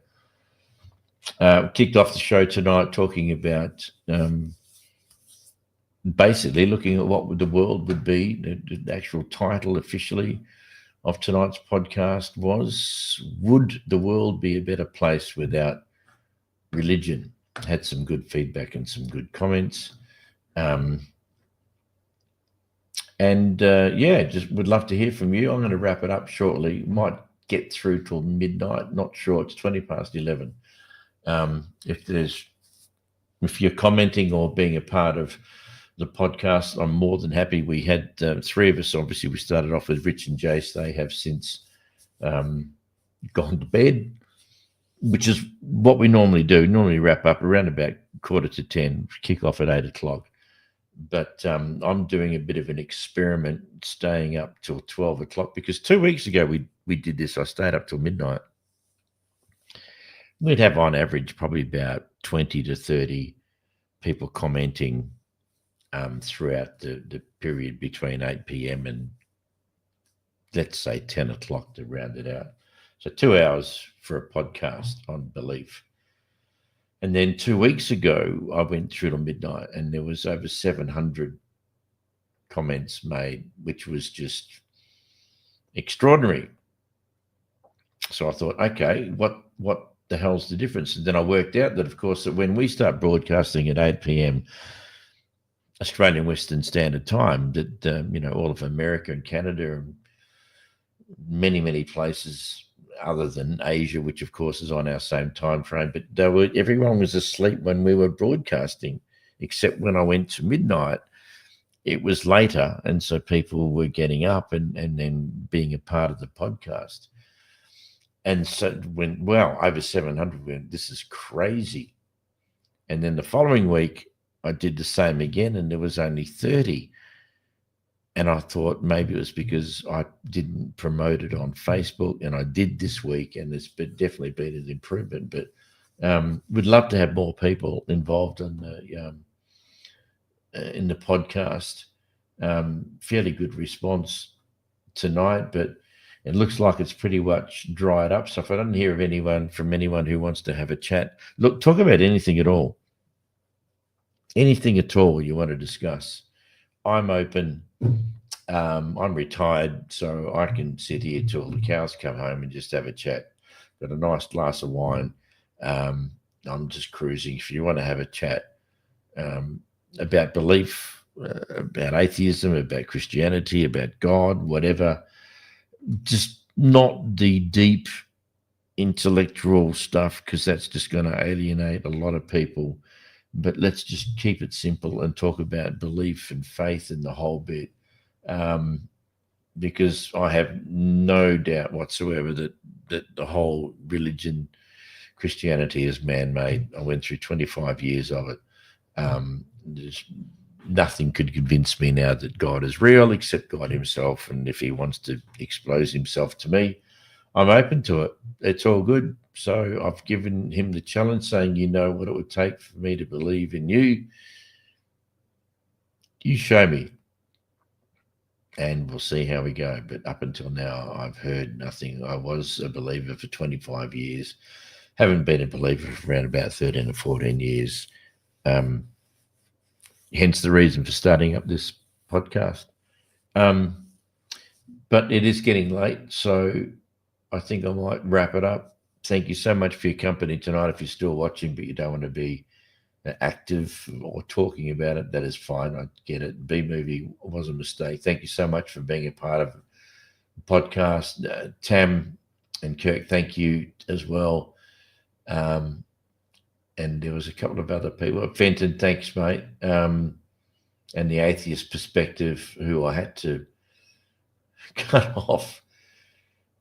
Kicked off the show tonight talking about basically looking at what the world would be. The actual title officially of tonight's podcast was, would the world be a better place without religion? Had some good feedback and some good comments. Just would love to hear from you. I'm going to wrap it up shortly. Might get through till midnight. Not sure. It's 20 past 11. If you're commenting or being a part of the podcast, I'm more than happy. We had 3 of us. Obviously, we started off with Rich and Jace. They have since gone to bed, which is what we normally do. Normally wrap up around about 9:45, kick off at 8 o'clock. But I'm doing a bit of an experiment, staying up till 12 o'clock, because 2 weeks ago we did this. I stayed up till midnight. We'd have on average probably about 20 to 30 people commenting throughout the period between 8 p.m. and, let's say, 10 o'clock to round it out. So 2 hours for a podcast on belief. And then 2 weeks ago, I went through till midnight and there was over 700 comments made, which was just extraordinary. So I thought, okay, what the hell's the difference? And then I worked out that, of course, that when we start broadcasting at 8 p.m. Australian Western Standard Time, that all of America and Canada and many places other than Asia, which of course is on our same time frame, but everyone was asleep when we were broadcasting, except when I went to midnight, it was later, and so people were getting up and then being a part of the podcast. And so over 700 went, this is crazy. And then the following week, I did the same again, and there was only 30. And I thought maybe it was because I didn't promote it on Facebook, and I did this week, and it's definitely been an improvement. But we'd love to have more people involved in the podcast. Fairly good response tonight, but it looks like it's pretty much dried up. So if I don't hear of from anyone who wants to have a chat, look, talk about anything at all. Anything at all you want to discuss. I'm open. I'm retired, so I can sit here till the cows come home and just have a chat. Got a nice glass of wine. I'm just cruising. If you want to have a chat about belief, about atheism, about Christianity, about God, whatever, just not the deep intellectual stuff, because that's just going to alienate a lot of people. But let's just keep it simple and talk about belief and faith and the whole bit, because I have no doubt whatsoever that the whole religion, Christianity, is man-made. I went through 25 years of it. There's nothing could convince me now that God is real except God himself. And if he wants to expose himself to me, I'm open to it. It's all good. So I've given him the challenge, saying, you know what it would take for me to believe in you. You show me, and we'll see how we go. But up until now, I've heard nothing. I was a believer for 25 years. Haven't been a believer for around about 13 or 14 years. Hence the reason for starting up this podcast. But it is getting late, so I think I might wrap it up. Thank you so much for your company tonight. If you're still watching, but you don't want to be active or talking about it, that is fine. I get it. B-movie was a mistake. Thank you so much for being a part of the podcast. Tam and Kirk, thank you as well. And there was a couple of other people. Fenton, thanks, mate. And the Atheist Perspective, who I had to cut off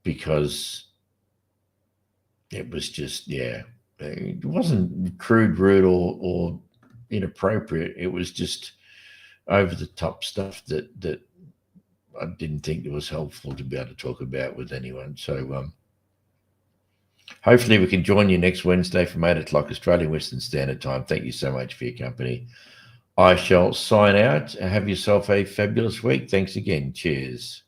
because it was just, it wasn't crude, rude, or inappropriate. It was just over the top stuff that I didn't think it was helpful to be able to talk about with anyone. So hopefully we can join you next Wednesday from 8 o'clock Australian Western Standard Time. Thank you so much for your company. I shall sign out. Have yourself a fabulous week. Thanks again. Cheers.